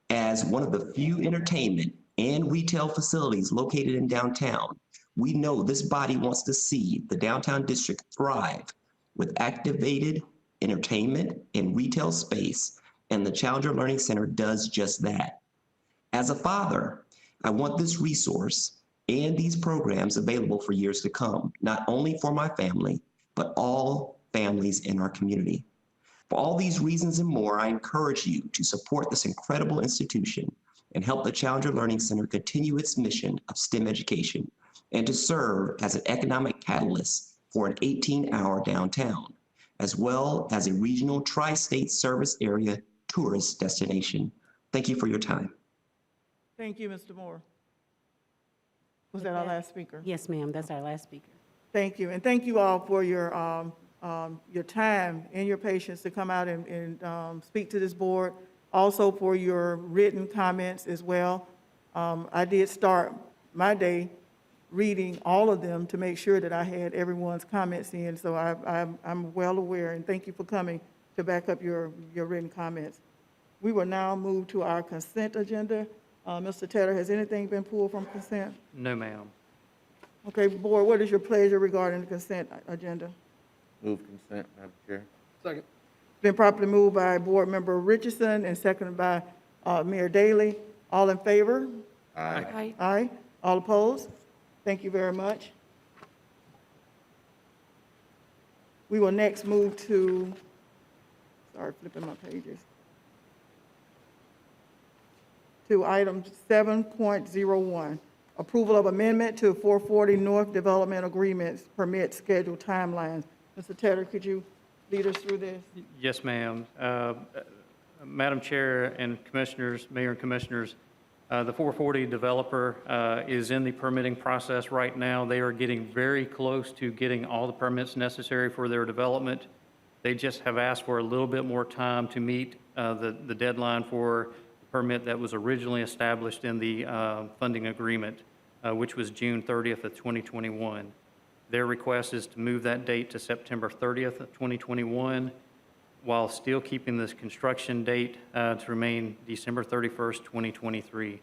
S16: As one of the few entertainment and retail facilities located in downtown, we know this body wants to see the downtown district thrive with activated entertainment and retail space, and the Challenger Learning Center does just that. As a father, I want this resource and these programs available for years to come, not only for my family, but all families in our community. For all these reasons and more, I encourage you to support this incredible institution and help the Challenger Learning Center continue its mission of STEM education and to serve as an economic catalyst for an 18-hour downtown, as well as a regional tri-state service area tourist destination. Thank you for your time.
S1: Thank you, Mr. Moore. Was that our last speaker?
S5: Yes, ma'am, that's our last speaker.
S1: Thank you, and thank you all for your time and your patience to come out and speak to this board, also for your written comments as well. I did start my day reading all of them to make sure that I had everyone's comments in, so I'm well aware, and thank you for coming to back up your written comments. We will now move to our consent agenda. Mr. Tedder, has anything been pulled from consent?
S2: No, ma'am.
S1: Okay, board, what is your pleasure regarding the consent agenda?
S4: Move consent, Madam Chair.
S10: Second.
S1: Been properly moved by Board Member Richardson and seconded by Mayor Daley. All in favor?
S4: Aye.
S1: Aye. All opposed? Thank you very much. We will next move to, sorry, flipping my pages, to item 7.01, approval of amendment to 440 North Development Agreements Permit Schedule Timelines. Mr. Tedder, could you lead us through this?
S2: Yes, ma'am. Madam Chair and Commissioners, Mayor and Commissioners, the 440 developer is in the permitting process right now. They are getting very close to getting all the permits necessary for their development. They just have asked for a little bit more time to meet the deadline for the permit that was originally established in the funding agreement, which was June 30th of 2021. Their request is to move that date to September 30th of 2021, while still keeping this construction date to remain December 31st, 2023.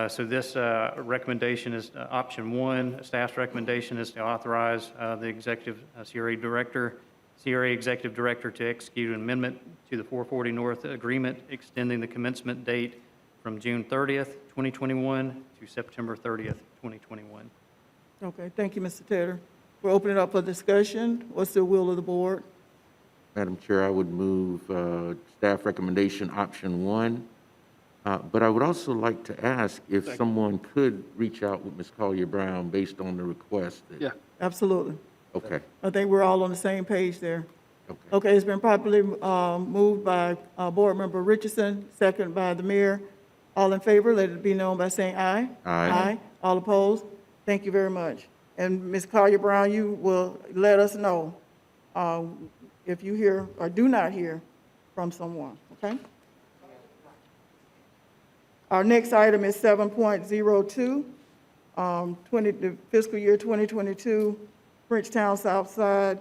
S2: So this recommendation is option one. Staff's recommendation is to authorize the executive CRA director to execute an amendment to the 440 North Agreement, extending the commencement date from June 30th, 2021 to September 30th, 2021.
S1: Okay, thank you, Mr. Tedder. We'll open it up for discussion. What's the will of the board?
S4: Madam Chair, I would move staff recommendation option one. But I would also like to ask if someone could reach out with Ms. Collier-Brown based on the request.
S10: Yeah.
S1: Absolutely.
S4: Okay.
S1: I think we're all on the same page there.
S4: Okay.
S1: Okay, it's been properly moved by Board Member Richardson, second by the mayor. All in favor, let it be known by saying aye.
S4: Aye.
S1: Aye. All opposed? Thank you very much. And Ms. Collier-Brown, you will let us know if you hear or do not hear from someone, okay? Our next item is 7.02, the fiscal year 2022 Frenchtown Southside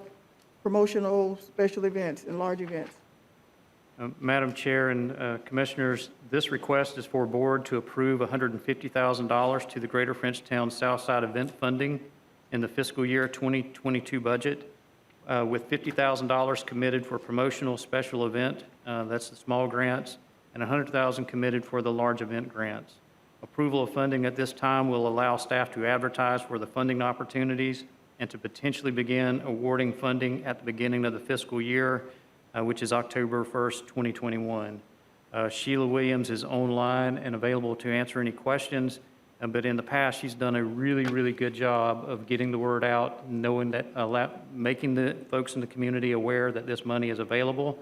S1: promotional special events and large events.
S2: Madam Chair and Commissioners, this request is for board to approve $150,000 to the Greater Frenchtown Southside event funding in the fiscal year 2022 budget, with $50,000 committed for promotional special event, that's the small grants, and $100,000 committed for the large event grants. Approval of funding at this time will allow staff to advertise for the funding opportunities and to potentially begin awarding funding at the beginning of the fiscal year, which is October 1st, 2021. Sheila Williams is online and available to answer any questions, but in the past, she's done a really, really good job of getting the word out, knowing that, making the folks in the community aware that this money is available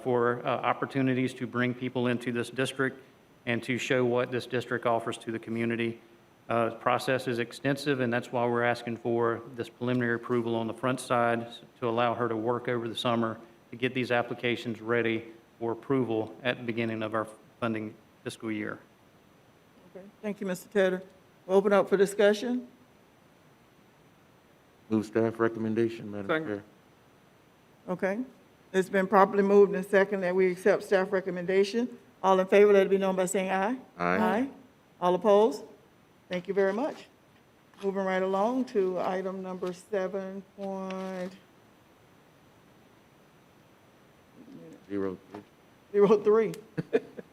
S2: for opportunities to bring people into this district and to show what this district offers to the community. The process is extensive, and that's why we're asking for this preliminary approval on the front side to allow her to work over the summer to get these applications ready for approval at the beginning of our funding fiscal year.
S1: Okay, thank you, Mr. Tedder. We'll open up for discussion.
S4: Move staff recommendation, Madam Chair.
S1: Okay. It's been properly moved and second that we accept staff recommendation. All in favor, let it be known by saying aye.
S4: Aye.
S1: All opposed? Thank you very much. Moving right along to item number 7.03.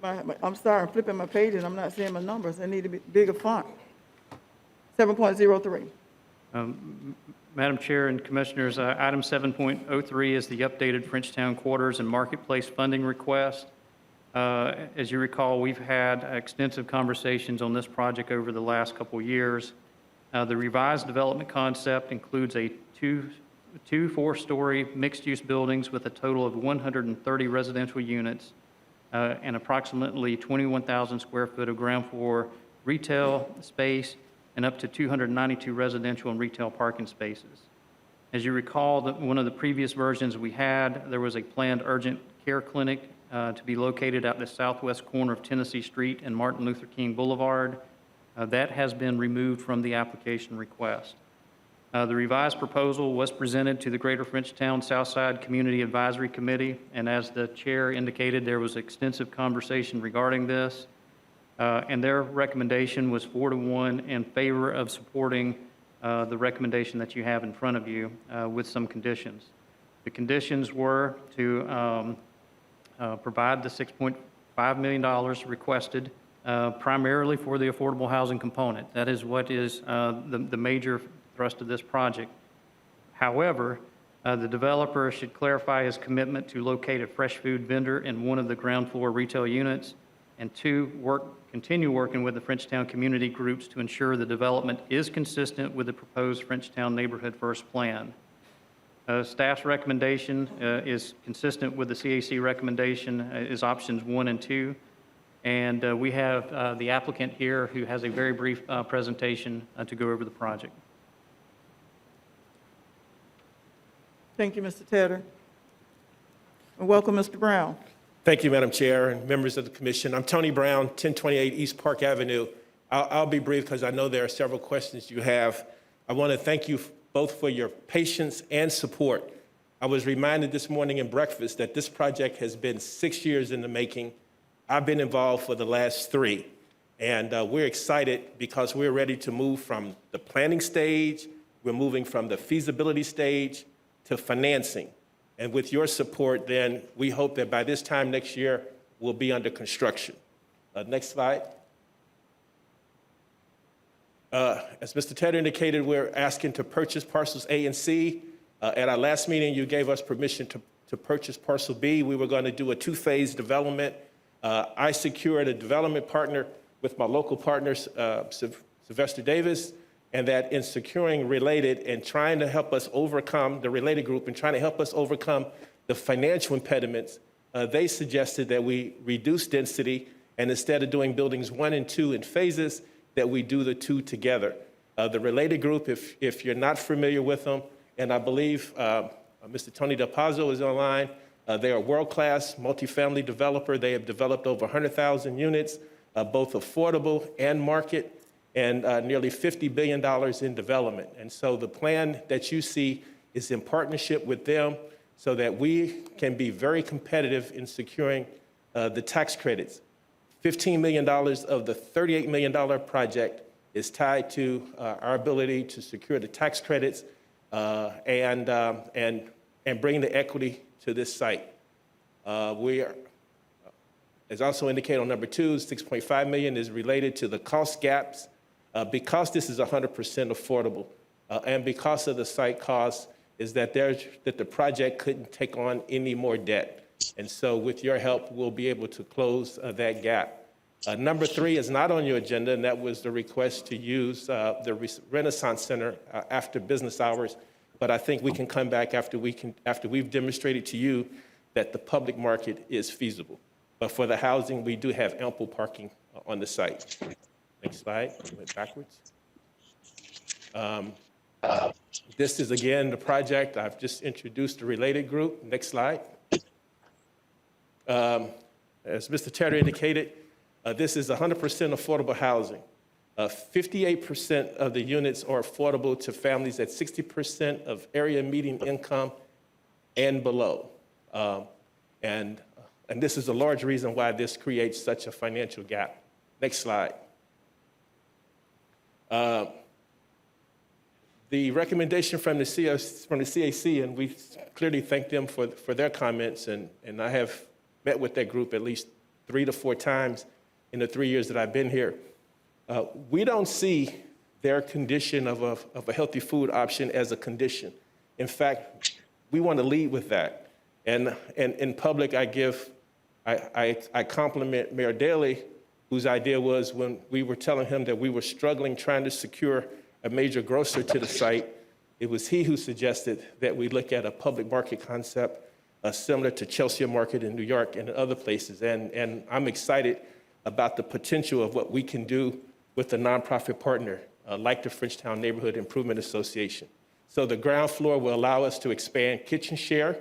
S1: I'm sorry, I'm flipping my page and I'm not seeing my numbers. They need to be bigger font. 7.03.
S2: Madam Chair and Commissioners, item 7.03 is the updated Frenchtown Quarters and Marketplace funding request. As you recall, we've had extensive conversations on this project over the last couple of years. The revised development concept includes two 4-story mixed-use buildings with a total of 130 residential units and approximately 21,000 square foot of ground floor retail space and up to 292 residential and retail parking spaces. As you recall, one of the previous versions we had, there was a planned urgent care clinic to be located at the southwest corner of Tennessee Street and Martin Luther King Boulevard. That has been removed from the application request. The revised proposal was presented to the Greater Frenchtown Southside Community Advisory Committee, and as the chair indicated, there was extensive conversation regarding this, and their recommendation was 4-1 in favor of supporting the recommendation that you have in front of you with some conditions. The conditions were to provide the $6.5 million requested primarily for the affordable housing component. That is what is the major thrust of this project. However, the developer should clarify his commitment to locate a fresh food vendor in one of the ground floor retail units, and 2, continue working with the Frenchtown community groups to ensure the development is consistent with the proposed Frenchtown Neighborhood First Plan. Staff's recommendation is consistent with the CAC recommendation, is options 1 and 2. And we have the applicant here who has a very brief presentation to go over the project.
S1: Thank you, Mr. Tedder. And welcome, Mr. Brown.
S17: Thank you, Madam Chair and members of the commission. I'm Tony Brown, 1028 East Park Avenue. I'll be brief because I know there are several questions you have. I want to thank you both for your patience and support. I was reminded this morning in breakfast that this project has been 6 years in the making. I've been involved for the last 3. And we're excited because we're ready to move from the planning stage, we're moving from the feasibility stage to financing. And with your support, then, we hope that by this time next year, we'll be under construction. Next slide. As Mr. Tedder indicated, we're asking to purchase parcels A and C. At our last meeting, you gave us permission to purchase parcel B. We were going to do a 2-phase development. I secured a development partner with my local partners, Sylvester Davis, and that in securing Related and trying to help us overcome the Related group and trying to help us overcome the financial impediments, they suggested that we reduce density, and instead of doing buildings 1 and 2 in phases, that we do the 2 together. The Related group, if you're not familiar with them, and I believe Mr. Tony Del Pazzo is online, they are a world-class multifamily developer. They have developed over 100,000 units, both affordable and market, and nearly $50 billion in development. And so the plan that you see is in partnership with them so that we can be very competitive in securing the tax credits. $15 million of the $38 million project is tied to our ability to secure the tax credits and bring the equity to this site. We are, as also indicated on number 2, $6.5 million is related to the cost gaps. Because this is 100% affordable, and because of the site costs, is that the project couldn't take on any more debt. And so with your help, we'll be able to close that gap. Number 3 is not on your agenda, and that was the request to use the Renaissance Center after business hours. But I think we can come back after we've demonstrated to you that the public market is feasible. But for the housing, we do have ample parking on the site. Next slide, went backwards. This is again the project. I've just introduced the related group. Next slide. As Mr. Tedder indicated, this is 100% affordable housing. 58% of the units are affordable to families at 60% of area median income and below. And this is a large reason why this creates such a financial gap. Next slide. The recommendation from the CAC, and we clearly thank them for their comments, and I have met with that group at least 3 to 4 times in the 3 years that I've been here. We don't see their condition of a healthy food option as a condition. In fact, we want to lead with that. And in public, I compliment Mayor Daley, whose idea was when we were telling him that we were struggling trying to secure a major grocer to the site, it was he who suggested that we look at a public market concept similar to Chelsea Market in New York and other places. And I'm excited about the potential of what we can do with a nonprofit partner like the Frenchtown Neighborhood Improvement Association. So the ground floor will allow us to expand kitchen share.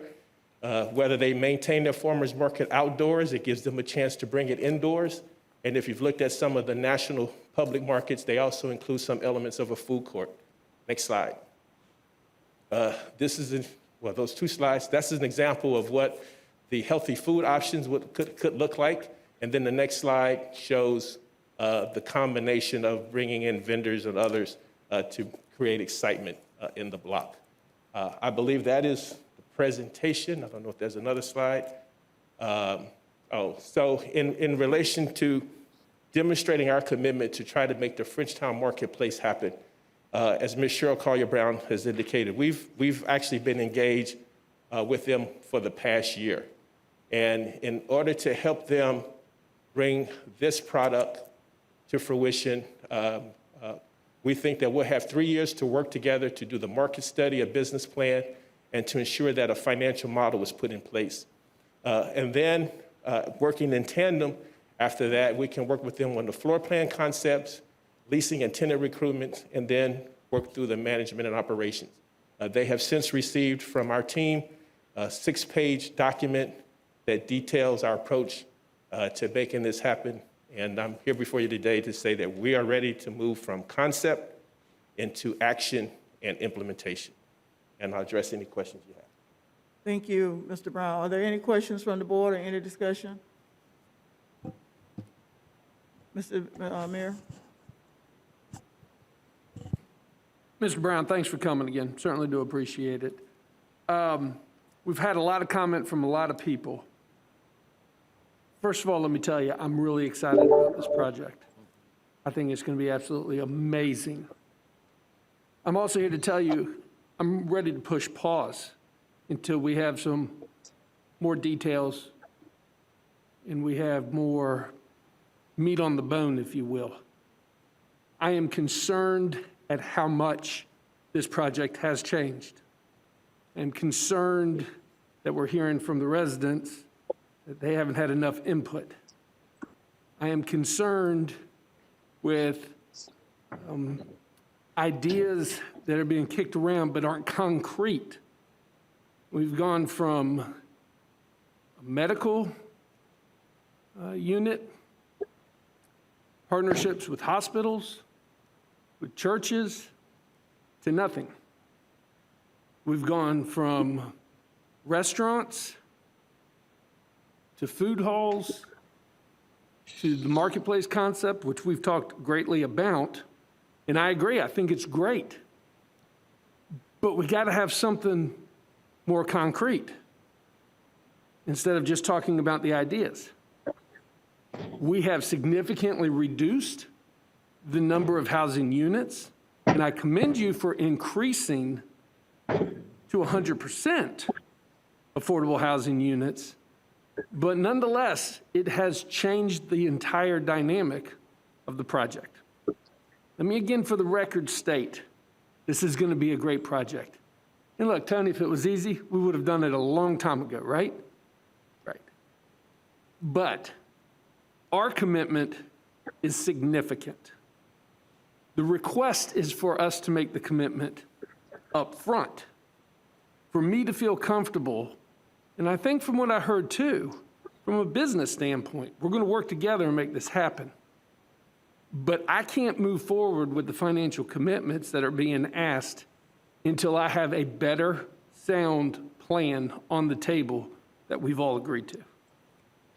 S17: Whether they maintain their farmers market outdoors, it gives them a chance to bring it indoors. And if you've looked at some of the national public markets, they also include some elements of a food court. Next slide. Those 2 slides, that's an example of what the healthy food options could look like. And then the next slide shows the combination of bringing in vendors and others to create excitement in the block. I believe that is the presentation. I don't know if there's another slide. So in relation to demonstrating our commitment to try to make the Frenchtown Marketplace happen, as Ms. Cheryl Collier-Brown has indicated, we've actually been engaged with them for the past year. And in order to help them bring this product to fruition, we think that we'll have 3 years to work together to do the market study, a business plan, and to ensure that a financial model is put in place. And then working in tandem, after that, we can work with them on the floor plan concepts, leasing and tenant recruitment, and then work through the management and operations. They have since received from our team a 6-page document that details our approach to making this happen. And I'm here before you today to say that we are ready to move from concept into action and implementation. And I'll address any questions you have.
S1: Thank you, Mr. Brown. Are there any questions from the board or any discussion? Mr. Mayor?
S18: Mr. Brown, thanks for coming again. Certainly do appreciate it. We've had a lot of comment from a lot of people. First of all, let me tell you, I'm really excited about this project. I think it's going to be absolutely amazing. I'm also here to tell you, I'm ready to push pause until we have some more details and we have more meat on the bone, if you will. I am concerned at how much this project has changed. I'm concerned that we're hearing from the residents that they haven't had enough input. I am concerned with ideas that are being kicked around but aren't concrete. We've gone from a medical unit, partnerships with hospitals, with churches, to nothing. We've gone from restaurants to food halls to the marketplace concept, which we've talked greatly about. And I agree, I think it's great. But we got to have something more concrete instead of just talking about the ideas. We have significantly reduced the number of housing units And I commend you for increasing to 100% affordable housing units, but nonetheless, it has changed the entire dynamic of the project. Let me again, for the record, state, this is going to be a great project. And look, Tony, if it was easy, we would have done it a long time ago, right? Right. But our commitment is significant. The request is for us to make the commitment up front, for me to feel comfortable. And I think from what I heard too, from a business standpoint, we're going to work together and make this happen. But I can't move forward with the financial commitments that are being asked until I have a better sound plan on the table that we've all agreed to.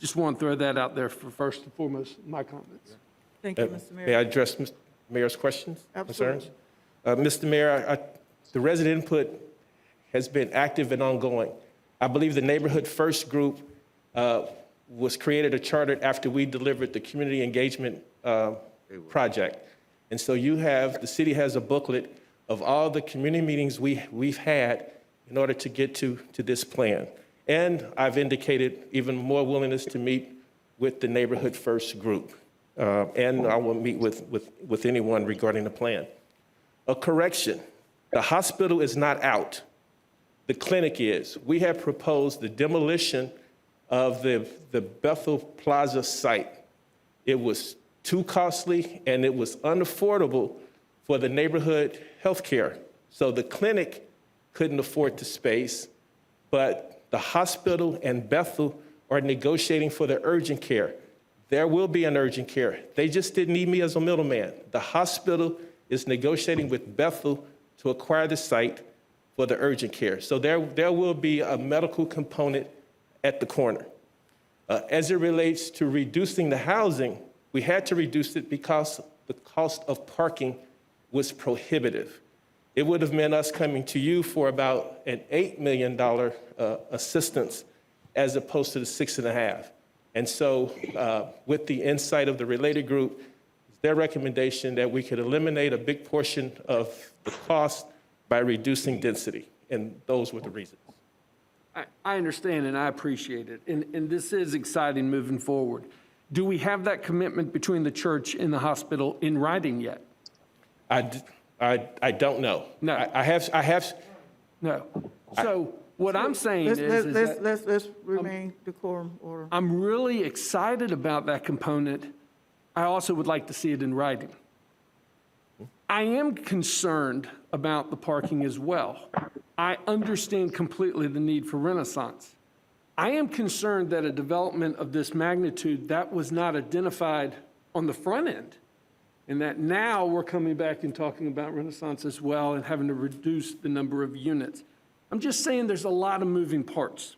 S18: Just want to throw that out there for first and foremost, my comments.
S1: Thank you, Mr. Mayor.
S17: May I address Mr. Mayor's questions,
S1: Absolutely.
S17: concerns? Mr. Mayor, the resident input has been active and ongoing. I believe the Neighborhood First group was created or chartered after we delivered the community engagement project. And so the city has a booklet of all the community meetings we've had in order to get to this plan. And I've indicated even more willingness to meet with the Neighborhood First group. And I will meet with anyone regarding the plan. A correction, the hospital is not out. The clinic is. We have proposed the demolition of the Bethel Plaza site. It was too costly and it was unaffordable for the neighborhood healthcare. So the clinic couldn't afford the space, but the hospital and Bethel are negotiating for the urgent care. There will be an urgent care. They just didn't need me as a middleman. The hospital is negotiating with Bethel to acquire the site for the urgent care. So there will be a medical component at the corner. As it relates to reducing the housing, we had to reduce it because the cost of parking was prohibitive. It would have meant us coming to you for about an $8 million assistance as opposed to the 6.5. And so with the insight of the related group, it's their recommendation that we could eliminate a big portion of the cost by reducing density. And those were the reasons.
S18: I understand and I appreciate it. And this is exciting moving forward. Do we have that commitment between the church and the hospital in writing yet?
S17: I don't know.
S18: No.
S17: I have.
S18: No. So what I'm saying is that
S1: Let's remain decorum order.
S18: I'm really excited about that component. I also would like to see it in writing. I am concerned about the parking as well. I understand completely the need for Renaissance. I am concerned that a development of this magnitude, that was not identified on the front end, and that now we're coming back and talking about Renaissance as well and having to reduce the number of units. I'm just saying there's a lot of moving parts.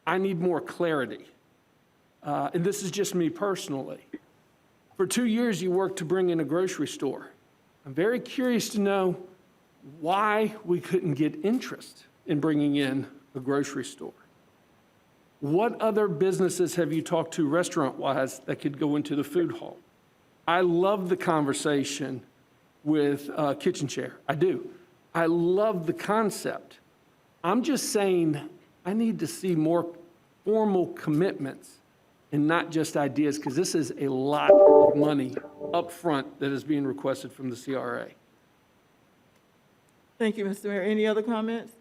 S18: I need more clarity. And this is just me personally. For 2 years, you worked to bring in a grocery store. I'm very curious to know why we couldn't get interest in bringing in a grocery store. What other businesses have you talked to restaurant-wise that could go into the food hall? I love the conversation with Kitchen Chair. I do. I love the concept. I'm just saying I need to see more formal commitments and not just ideas, because this is a lot of money up front that is being requested from the CRA.
S1: Thank you, Mr. Mayor. Any other comments?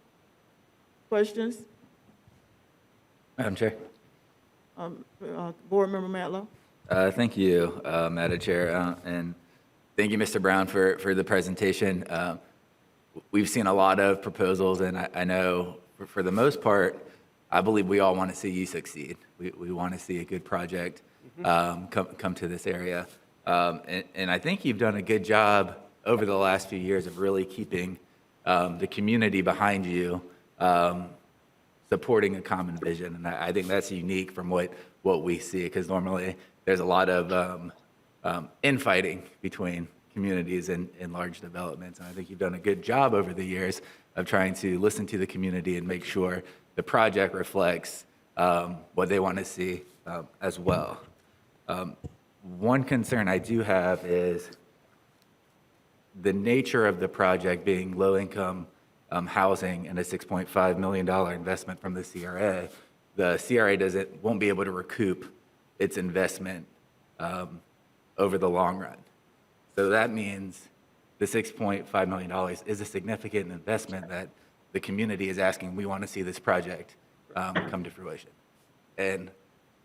S1: Questions?
S19: Madam Chair.
S1: Board Member Matlow?
S19: Thank you, Madam Chair, and thank you, Mr. Brown, for the presentation. We've seen a lot of proposals, and I know for the most part, I believe we all want to see you succeed. We want to see a good project come to this area. And I think you've done a good job over the last few years of really keeping the community behind you, supporting a common vision. And I think that's unique from what we see, because normally there's a lot of infighting between communities in large developments. And I think you've done a good job over the years of trying to listen to the community and make sure the project reflects what they want to see as well. One concern I do have is the nature of the project being low-income housing and a $6.5 million investment from the CRA won't be able to recoup its investment over the long run. So that means the $6.5 million is a significant investment that the community is asking, we want to see this project come to fruition. And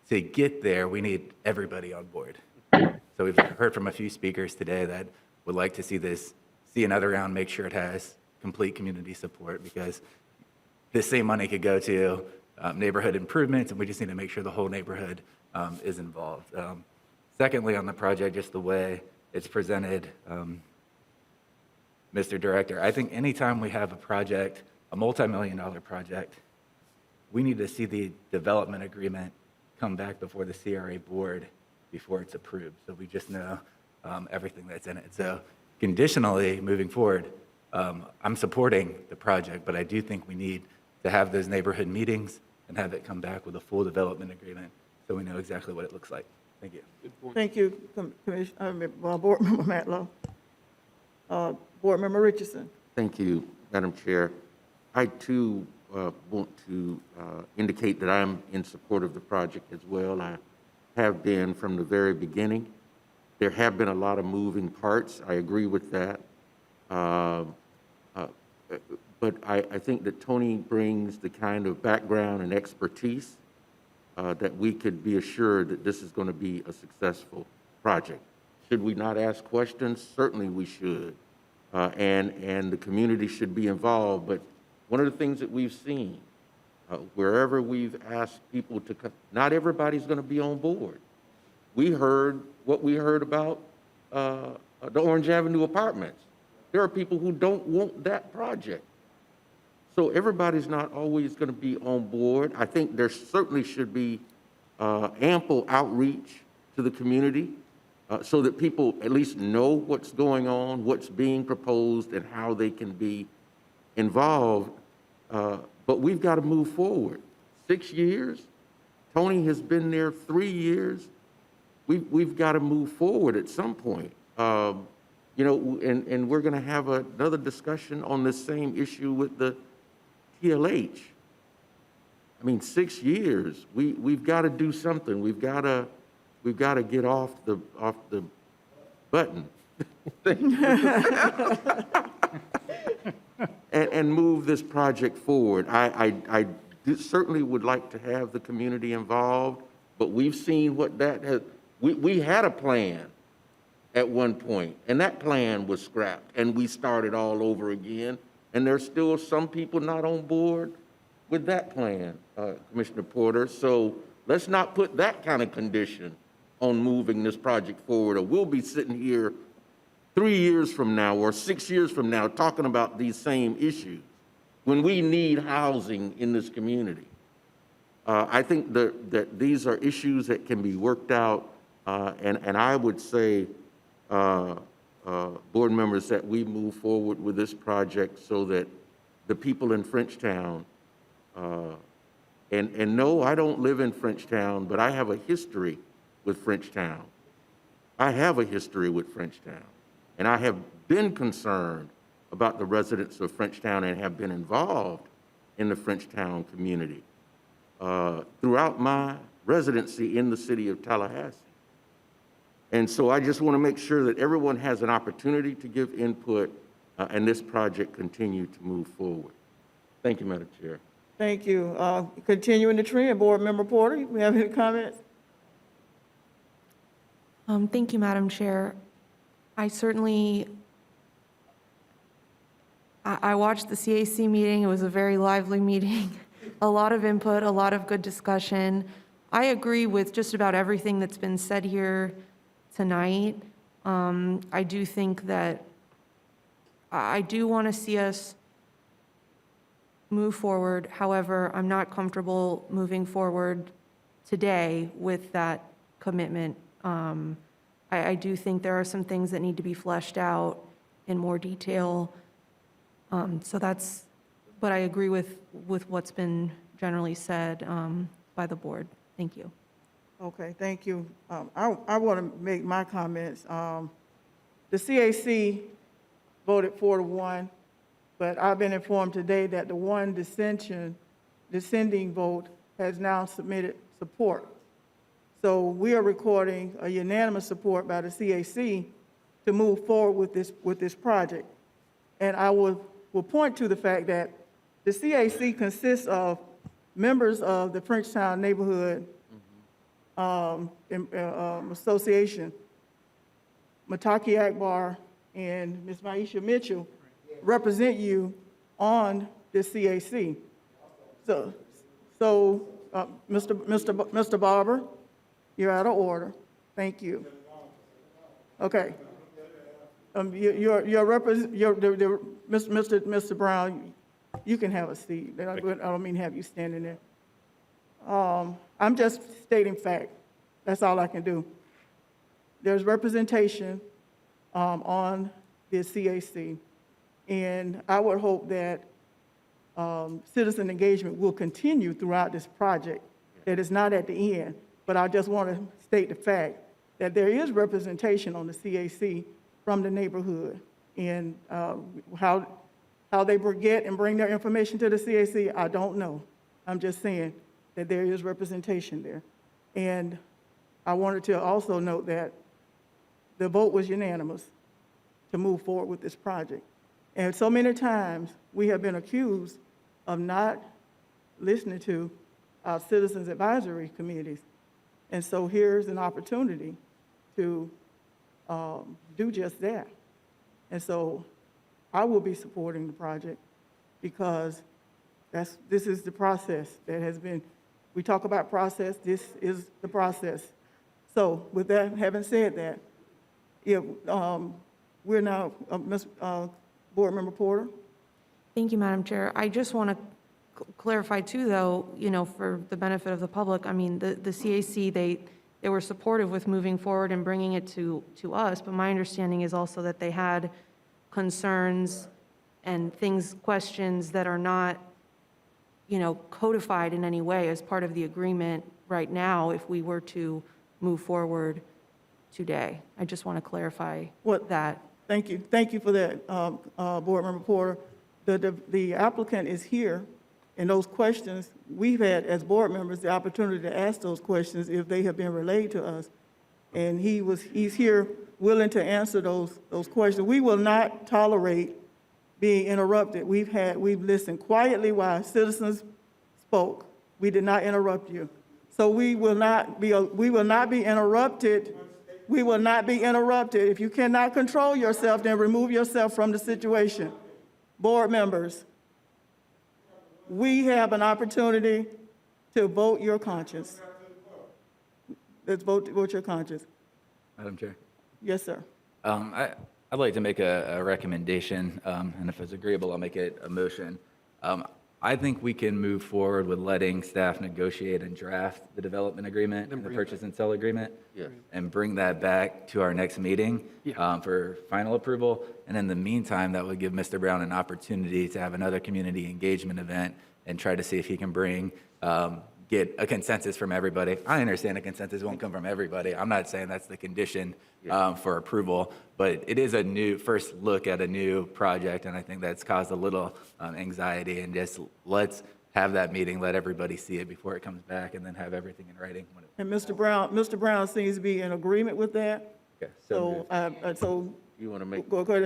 S19: to get there, we need everybody on board. So we've heard from a few speakers today that would like to see another round, make sure it has complete community support, because this same money could go to neighborhood improvements, and we just need to make sure the whole neighborhood is involved. Secondly, on the project, just the way it's presented, Mr. Director, I think anytime we have a project, a multi-million-dollar project, we need to see the development agreement come back before the CRA board before it's approved, so we just know everything that's in it. So conditionally, moving forward, I'm supporting the project, but I do think we need to have those neighborhood meetings and have it come back with a full development agreement so we know exactly what it looks like. Thank you.
S1: Thank you, Board Member Matlow. Board Member Richardson.
S4: Thank you, Madam Chair. I too want to indicate that I'm in support of the project as well. I have been from the very beginning. There have been a lot of moving parts. I agree with that. But I think that Tony brings the kind of background and expertise that we could be assured that this is going to be a successful project. Should we not ask questions? Certainly we should. And the community should be involved. But one of the things that we've seen, wherever we've asked people to come, not everybody's going to be on board. We heard what we heard about the Orange Avenue apartments. There are people who don't want that project. So everybody's not always going to be on board. I think there certainly should be ample outreach to the community so that people at least know what's going on, what's being proposed, and how they can be involved. But we've got to move forward. 6 years? Tony has been there 3 years. We've got to move forward at some point. You know, and we're going to have another discussion on this same issue with the TLH. I mean, 6 years. We've got to do something. We've got to get off the button and move this project forward. I certainly would like to have the community involved, but we've seen what that has. We had a plan at one point, and that plan was scrapped, and we started all over again, and there's still some people not on board with that plan, Commissioner Porter. So let's not put that kind of condition on moving this project forward, or we'll be sitting here 3 years from now or 6 years from now talking about these same issues when we need housing in this community. I think that these are issues that can be worked out, and I would say, board members, that we move forward with this project so that the people in Frenchtown, and no, I don't live in Frenchtown, but I have a history with Frenchtown. I have a history with Frenchtown, and I have been concerned about the residents of Frenchtown and have been involved in the Frenchtown community throughout my residency in the city of Tallahassee. And so I just want to make sure that everyone has an opportunity to give input and this project continue to move forward. Thank you, Madam Chair.
S1: Thank you. Continuing the trend, Board Member Porter, we have any comments?
S20: Thank you, Madam Chair. I certainly, I watched the CAC meeting. It was a very lively meeting. A lot of input, a lot of good discussion. I agree with just about everything that's been said here tonight. I do think that I do want to see us move forward. However, I'm not comfortable moving forward today with that commitment. I do think there are some things that need to be fleshed out in more detail. So that's, but I agree with what's been generally said by the board. Thank you.
S1: Okay, thank you. I want to make my comments. The CAC voted 4-1, but I've been informed today that the one dissenting vote has now submitted support. So we are recording a unanimous support by the CAC to move forward with this project. And I will point to the fact that the CAC consists of members of the Frenchtown Neighborhood Association. Mataki Akbar and Ms. Maisha Mitchell represent you on the CAC. So, Mr. Barber, you're out of order. Thank you. Okay. Mr. Brown, you can have a seat. I don't mean to have you standing there. I'm just stating fact. That's all I can do. There's representation on the CAC, and I would hope that citizen engagement will continue throughout this project, that it's not at the end. But I just want to state the fact that there is representation on the CAC from the neighborhood, and how they get and bring their information to the CAC, I don't know. I'm just saying that there is representation there. And I wanted to also note that the vote was unanimous to move forward with this project. And so many times we have been accused of not listening to our citizens advisory committees. And so here's an opportunity to do just that. And so I will be supporting the project because this is the process that has been, we talk about process, this is the process. So with that, having said that, we're now, Board Member Porter.
S20: Thank you, Madam Chair. I just want to clarify too, though, for the benefit of the public, I mean, the CAC, they were supportive with moving forward and bringing it to us, but my understanding is also that they had concerns and questions that are not, codified in any way as part of the agreement right now if we were to move forward today. I just want to clarify that.
S1: Thank you. Thank you for that, Board Member Porter. The applicant is here, and those questions, we've had, as board members, the opportunity to ask those questions if they have been relayed to us. And he's here willing to answer those questions. We will not tolerate being interrupted. We've listened quietly while citizens spoke. We did not interrupt you. So we will not be interrupted. We will not be interrupted. If you cannot control yourself, then remove yourself from the situation. Board members, we have an opportunity to vote your conscience. Let's vote your conscience.
S19: Madam Chair.
S1: Yes, sir.
S19: I'd like to make a recommendation, and if it's agreeable, I'll make it a motion. I think we can move forward with letting staff negotiate and draft the development agreement and the purchase and sell agreement, and bring that back to our next meeting for final approval. And in the meantime, that would give Mr. Brown an opportunity to have another community engagement event and try to see if he can get a consensus from everybody. I understand a consensus won't come from everybody. I'm not saying that's the condition for approval, but it is a new first look at a new project, and I think that's caused a little anxiety. And just let's have that meeting, let everybody see it before it comes back, and then have everything in writing.
S1: And Mr. Brown seems to be in agreement with that.
S19: Okay,
S1: So
S4: You want to make?
S1: go ahead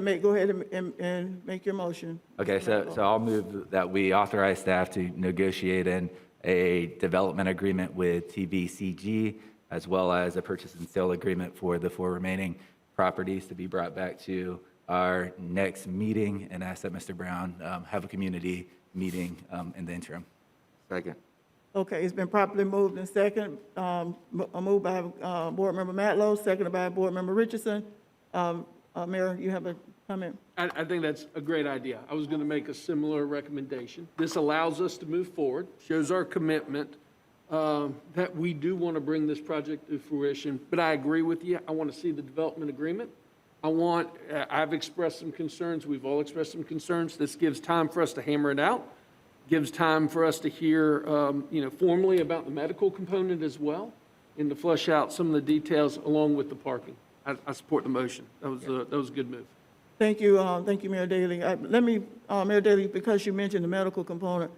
S1: and make your motion.
S19: Okay, so I'll move that we authorize staff to negotiate a development agreement with TVCG, as well as a purchase and sale agreement for the 4 remaining properties to be brought back to our next meeting, and ask that Mr. Brown have a community meeting in the interim.
S4: Second.
S1: Okay, it's been properly moved and second, moved by Board Member Matlow, seconded by Board Member Richardson. Mayor, you have a comment?
S18: I think that's a great idea. I was going to make a similar recommendation. This allows us to move forward, shows our commitment that we do want to bring this project to fruition. But I agree with you. I want to see the development agreement. I've expressed some concerns. We've all expressed some concerns. This gives time for us to hammer it out, gives time for us to hear, formally about the medical component as well, and to flesh out some of the details along with the parking. I support the motion. That was a good move.
S1: Thank you, Mayor Daley. Mayor Daley, because you mentioned the medical component,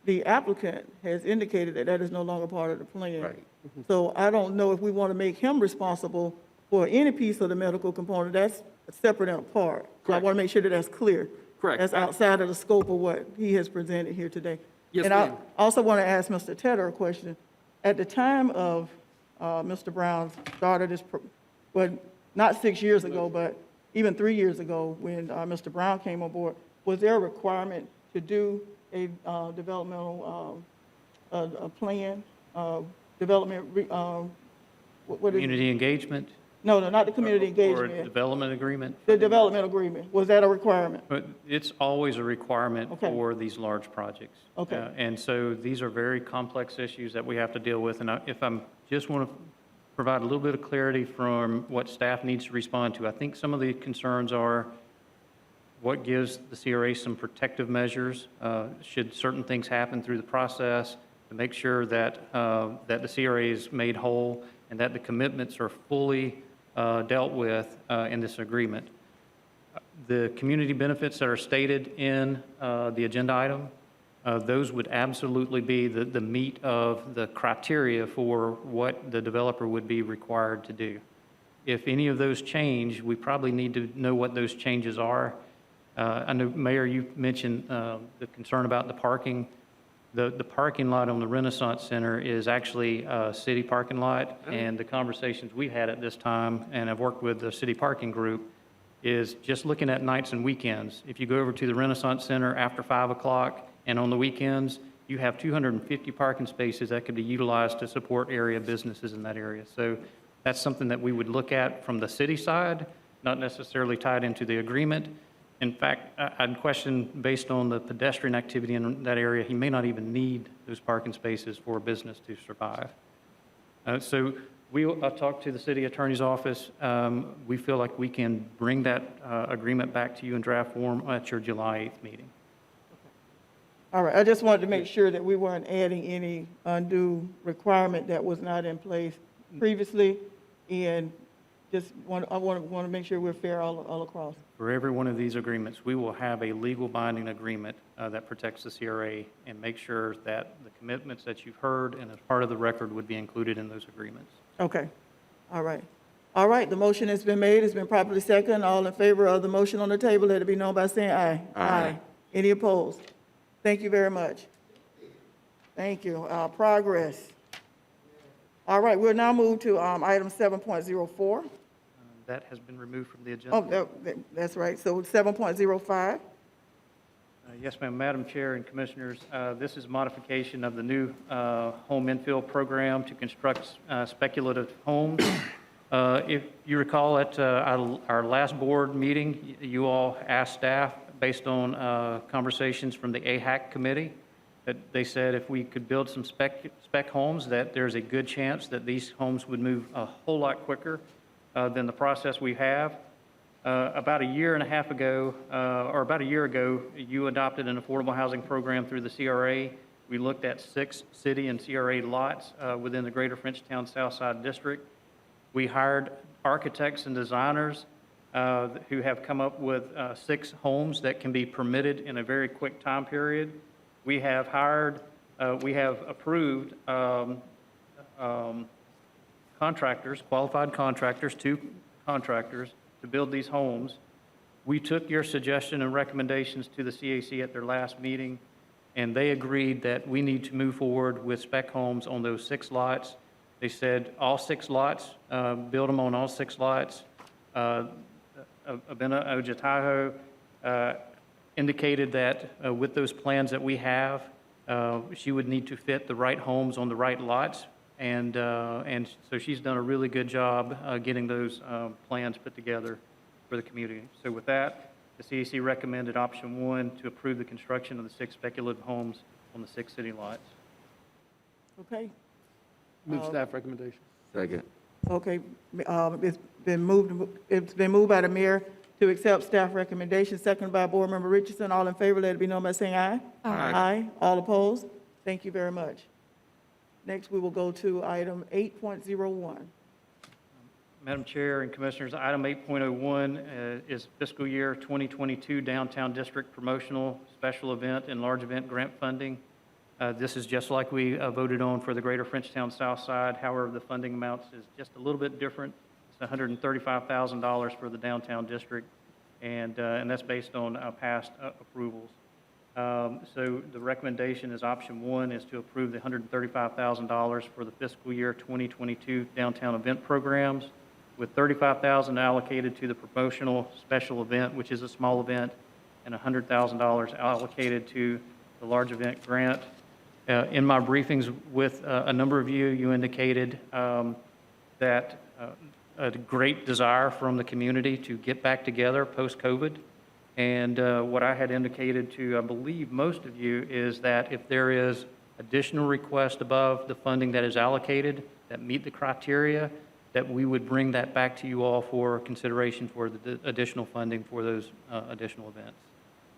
S1: the applicant has indicated that that is no longer part of the plan.
S4: Right.
S1: So I don't know if we want to make him responsible for any piece of the medical component. That's separate and apart. So I
S18: Correct.
S1: want to make sure that that's clear.
S18: Correct.
S1: That's outside of the scope of what he has presented here today.
S18: Yes,
S1: And I
S18: ma'am.
S1: also want to ask Mr. Tedder a question. At the time of Mr. Brown started this, well, not 6 years ago, but even 3 years ago, when Mr. Brown came on board, was there a requirement to do a developmental a plan, development, what is it?
S2: Community engagement?
S1: No, not the community
S2: Or a
S1: engagement,
S2: development agreement?
S1: the development agreement. Was that a requirement?
S2: But it's always a requirement
S1: Okay.
S2: for these large projects.
S1: Okay.
S2: And so these are very complex issues that we have to deal with. And if I'm, just want to provide a little bit of clarity from what staff needs to respond to. I think some of the concerns are what gives the CRA some protective measures, should certain things happen through the process, to make sure that, that the CRA is made whole and that the commitments are fully dealt with in this agreement. The community benefits that are stated in the agenda item, those would absolutely be the meat of the criteria for what the developer would be required to do. If any of those change, we probably need to know what those changes are. I know, Mayor, you mentioned the concern about the parking. The parking lot on the Renaissance Center is actually a city parking lot, and the conversations we had at this time, and I've worked with the city parking group, is just looking at nights and weekends. If you go over to the Renaissance Center after 5 o'clock and on the weekends, you have 250 parking spaces that could be utilized to support area businesses in that area. So that's something that we would look at from the city side, not necessarily tied into the agreement. In fact, I'd question, based on the pedestrian activity in that area, he may not even need those parking spaces for a business to survive. So we'll talk to the city attorney's office. We feel like we can bring that agreement back to you in draft form at your July 8th meeting.
S1: All right, I just wanted to make sure that we weren't adding any undue requirement that was not in place previously, and I want to make sure we're fair all across.
S2: For every one of these agreements, we will have a legal binding agreement that protects the CRA and make sure that the commitments that you've heard and as part of the record would be included in those agreements.
S1: Okay, all right. All right, the motion has been made, it's been properly seconded. All in favor of the motion on the table, let it be known by saying aye.
S4: Aye.
S1: Any opposed? Thank you very much. Thank you. Progress. All right, we'll now move to item 7.04.
S2: That has been removed from the agenda.
S1: Oh, that's right. So 7.05.
S2: Yes, ma'am. Madam Chair and Commissioners, this is a modification of the new home infill program to construct speculative homes. If you recall, at our last board meeting, you all asked staff, based on conversations from the AHAC committee, that they said if we could build some spec homes, that there's a good chance that these homes would move a whole lot quicker than the process we have. About a year and a half ago, or about a year ago, you adopted an affordable housing program through the CRA. We looked at 6 city and CRA lots within the greater Frenchtown Southside District. We hired architects and designers who have come up with 6 homes that can be permitted in a very quick time period. We have approved contractors, qualified contractors, 2 contractors, to build these homes. We took your suggestion and recommendations to the CAC at their last meeting, and they agreed that we need to move forward with spec homes on those 6 lots. They said all 6 lots, build them on all 6 lots. Abena Ojataho indicated that with those plans that we have, she would need to fit the right homes on the right lots. And so she's done a really good job getting those plans put together for the community. So with that, the CAC recommended option 1 to approve the construction of the 6 speculative homes on the 6 city lots.
S1: Okay.
S18: Move staff recommendation.
S4: Second.
S1: Okay, it's been moved by the mayor to accept staff recommendation, seconded by Board Member Richardson. All in favor, let it be known by saying aye.
S20: Aye.
S1: Aye. All opposed? Thank you very much. Next, we will go to item 8.01.
S2: Madam Chair and Commissioners, item 8.01 is fiscal year 2022 Downtown District Promotional Special Event and Large Event Grant Funding. This is just like we voted on for the Greater Frenchtown South Side. However, the funding amounts is just a little bit different. It's $135,000 for the downtown district, and that's based on past approvals. So the recommendation is option 1 is to approve the $135,000 for the fiscal year 2022 downtown event programs, with $35,000 allocated to the promotional special event, which is a small event, and $100,000 allocated to the large event grant. In my briefings with a number of you, you indicated that a great desire from the community to get back together post-COVID. And what I had indicated to, I believe, most of you is that if there is additional requests above the funding that is allocated that meet the criteria, that we would bring that back to you all for consideration for the additional funding for those additional events.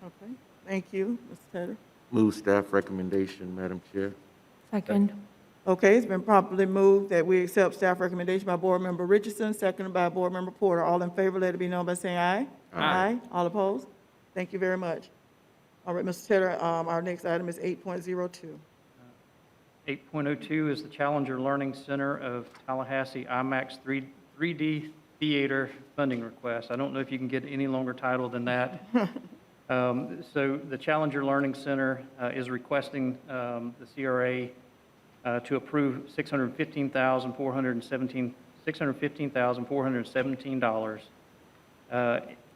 S1: Okay, thank you, Mr. Tedder.
S4: Move staff recommendation, Madam Chair.
S20: Second.
S1: Okay, it's been properly moved that we accept staff recommendation by Board Member Richardson, seconded by Board Member Porter. All in favor, let it be known by saying aye. Aye. All opposed? Thank you very much. All right, Mr. Tedder, our next item is 8.02.
S2: 8.02 is the Challenger Learning Center of Tallahassee IMAX 3D Theater funding request. I don't know if you can get any longer title than that. So the Challenger Learning Center is requesting the CRA to approve $615,417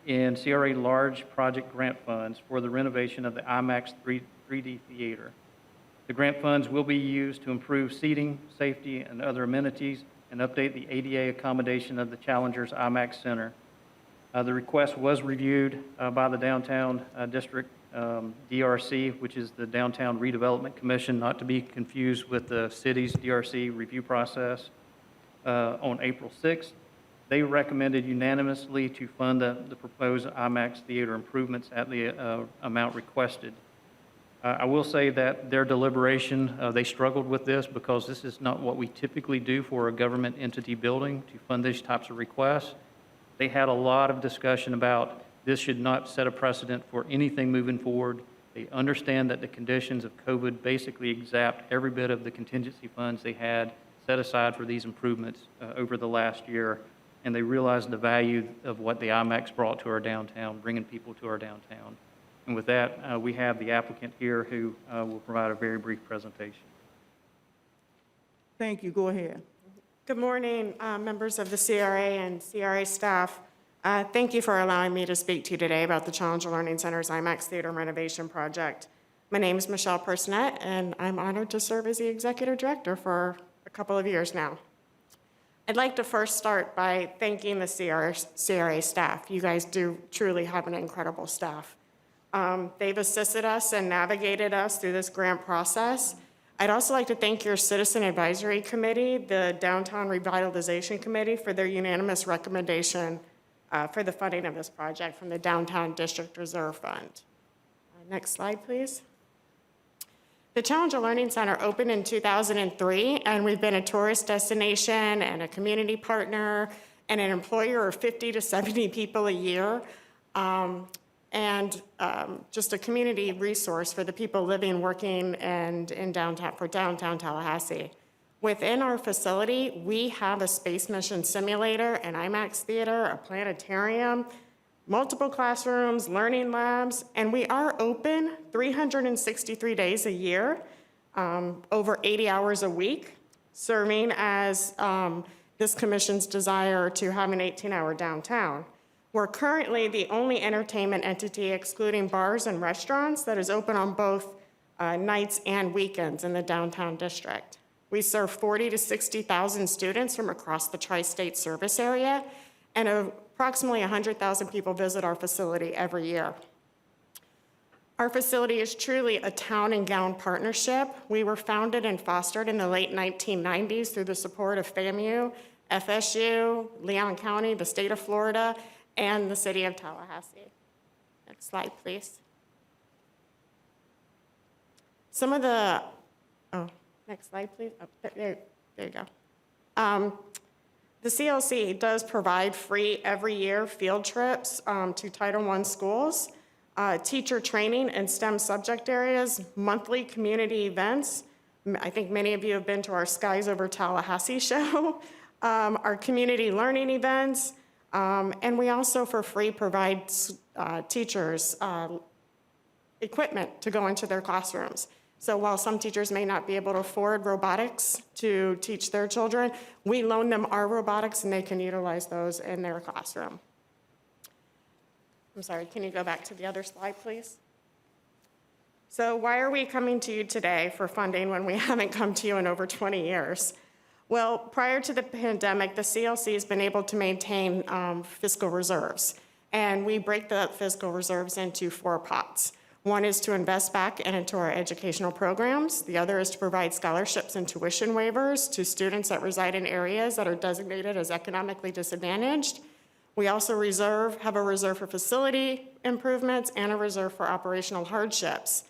S2: in CRA large project grant funds for the renovation of the IMAX 3D Theater. The grant funds will be used to improve seating, safety, and other amenities, and update the ADA accommodation of the Challenger's IMAX Center. The request was reviewed by the Downtown District DRC, which is the Downtown Redevelopment Commission, not to be confused with the city's DRC review process, on April 6th. They recommended unanimously to fund the proposed IMAX theater improvements at the amount requested. I will say that their deliberation, they struggled with this because this is not what we typically do for a government entity building to fund these types of requests. They had a lot of discussion about this should not set a precedent for anything moving forward. They understand that the conditions of COVID basically zapped every bit of the contingency funds they had set aside for these improvements over the last year, and they realized the value of what the IMAX brought to our downtown, bringing people to our downtown. And with that, we have the applicant here who will provide a very brief presentation.
S1: Thank you. Go ahead.
S21: Good morning, members of the CRA and CRA staff. Thank you for allowing me to speak to you today about the Challenger Learning Center's IMAX Theater renovation project. My name is Michelle Personette, and I'm honored to serve as the executive director for a couple of years now. I'd like to first start by thanking the CRA staff. You guys do truly have an incredible staff. They've assisted us and navigated us through this grant process. I'd also like to thank your Citizen Advisory Committee, the Downtown Revitalization Committee, for their unanimous recommendation for the funding of this project from the Downtown District Reserve Fund. Next slide, please. The Challenger Learning Center opened in 2003, and we've been a tourist destination and a community partner and an employer of 50 to 70 people a year. Just a community resource for the people living, working, and in downtown Tallahassee. Within our facility, we have a space mission simulator, an IMAX theater, a planetarium, multiple classrooms, learning labs, and we are open 363 days a year, over 80 hours a week, serving as this commission's desire to have an 18-hour downtown. We're currently the only entertainment entity, excluding bars and restaurants, that is open on both nights and weekends in the downtown district. We serve 40 to 60,000 students from across the tri-state service area, and approximately 100,000 people visit our facility every year. Our facility is truly a town and gown partnership. We were founded and fostered in the late 1990s through the support of FAMU, FSU, Leon County, the state of Florida, and the City of Tallahassee. Next slide, please. Some of the, next slide, please. Oh, there you go. The CLC does provide free every year field trips to Title I schools, teacher training in STEM subject areas, monthly community events. I think many of you have been to our Skies Over Tallahassee show, our community learning events, and we also for free provide teachers equipment to go into their classrooms. So while some teachers may not be able to afford robotics to teach their children, we loan them our robotics and they can utilize those in their classroom. I'm sorry, can you go back to the other slide, please? So why are we coming to you today for funding when we haven't come to you in over 20 years? Well, prior to the pandemic, the CLC has been able to maintain fiscal reserves. And we break the fiscal reserves into 4 pots. One is to invest back into our educational programs. The other is to provide scholarships and tuition waivers to students that reside in areas that are designated as economically disadvantaged. We also have a reserve for facility improvements and a reserve for operational hardships.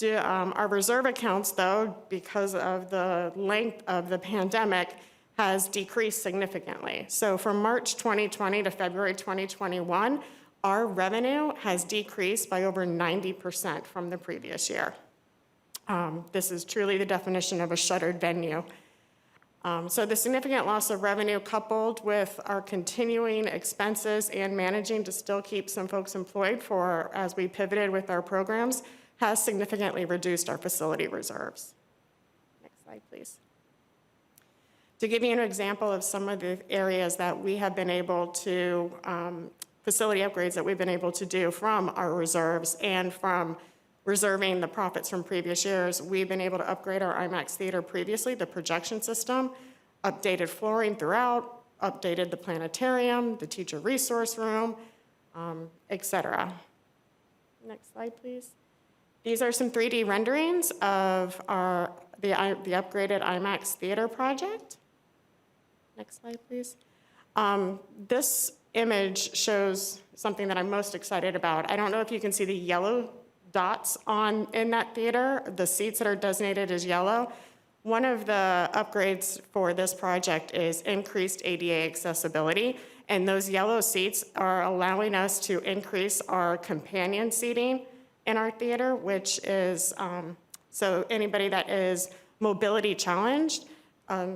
S21: Our reserve accounts, though, because of the length of the pandemic, has decreased significantly. So from March 2020 to February 2021, our revenue has decreased by over 90% from the previous year. This is truly the definition of a shuttered venue. So the significant loss of revenue coupled with our continuing expenses and managing to still keep some folks employed as we pivoted with our programs has significantly reduced our facility reserves. Next slide, please. To give you an example of some of the areas that we have been able to facility upgrades that we've been able to do from our reserves and from reserving the profits from previous years, we've been able to upgrade our IMAX theater previously, the projection system, updated flooring throughout, updated the planetarium, the teacher resource room, et cetera. Next slide, please. These are some 3D renderings of the upgraded IMAX theater project. Next slide, please. This image shows something that I'm most excited about. I don't know if you can see the yellow dots in that theater, the seats that are designated as yellow. One of the upgrades for this project is increased ADA accessibility, and those yellow seats are allowing us to increase our companion seating in our theater, which is, so anybody that is mobility challenged.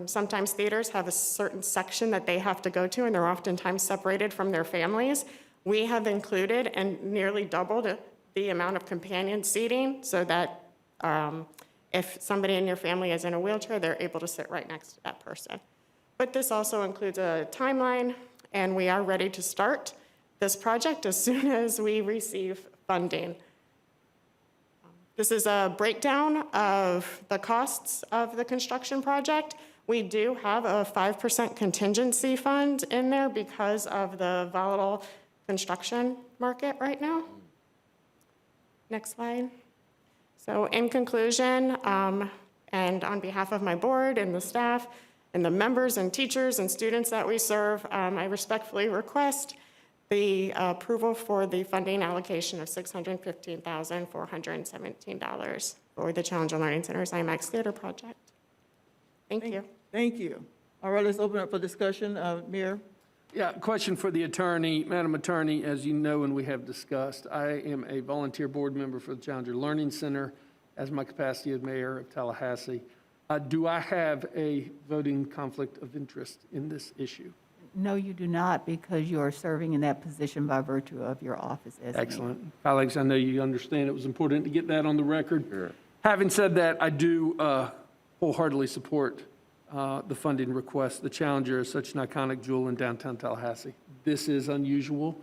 S21: Sometimes theaters have a certain section that they have to go to, and they're oftentimes separated from their families. We have included and nearly doubled the amount of companion seating so that if somebody in your family is in a wheelchair, they're able to sit right next to that person. But this also includes a timeline, and we are ready to start this project as soon as we receive funding. This is a breakdown of the costs of the construction project. We do have a 5% contingency fund in there because of the volatile construction market right now. Next slide. So in conclusion, and on behalf of my board and the staff and the members and teachers and students that we serve, I respectfully request the approval for the funding allocation of $615,417 for the Challenger Learning Center's IMAX Theater project. Thank you.
S1: Thank you. All right, let's open up for discussion. Mayor?
S18: Yeah, question for the attorney. Madam Attorney, as you know and we have discussed, I am a volunteer board member for the Challenger Learning Center as my capacity as mayor of Tallahassee. Do I have a voting conflict of interest in this issue?
S3: No, you do not, because you are serving in that position by virtue of your office as mayor.
S18: Excellent. Colleagues, I know you understand it was important to get that on the record. Sure. Having said that, I do wholeheartedly support the funding request. The Challenger is such an iconic jewel in downtown Tallahassee. This is unusual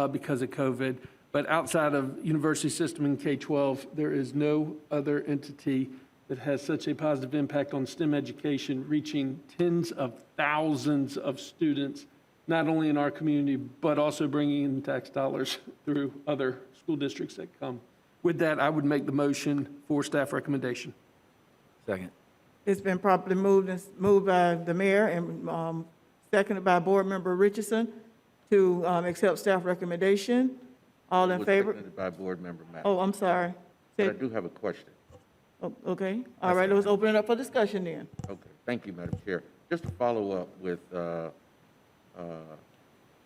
S18: because of COVID, but outside of university system in K-12, there is no other entity that has such a positive impact on STEM education, reaching tens of thousands of students, not only in our community, but also bringing in tax dollars through other school districts that come. With that, I would make the motion for staff recommendation.
S19: Second.
S1: It's been properly moved by the mayor and seconded by Board Member Richardson to accept staff recommendation. All in favor?
S4: Seconded by Board Member Matt.
S1: Oh, I'm sorry.
S4: But I do have a question.
S1: Oh, okay. All right, let's open it up for discussion then.
S4: Okay, thank you, Madam Chair. just to follow up with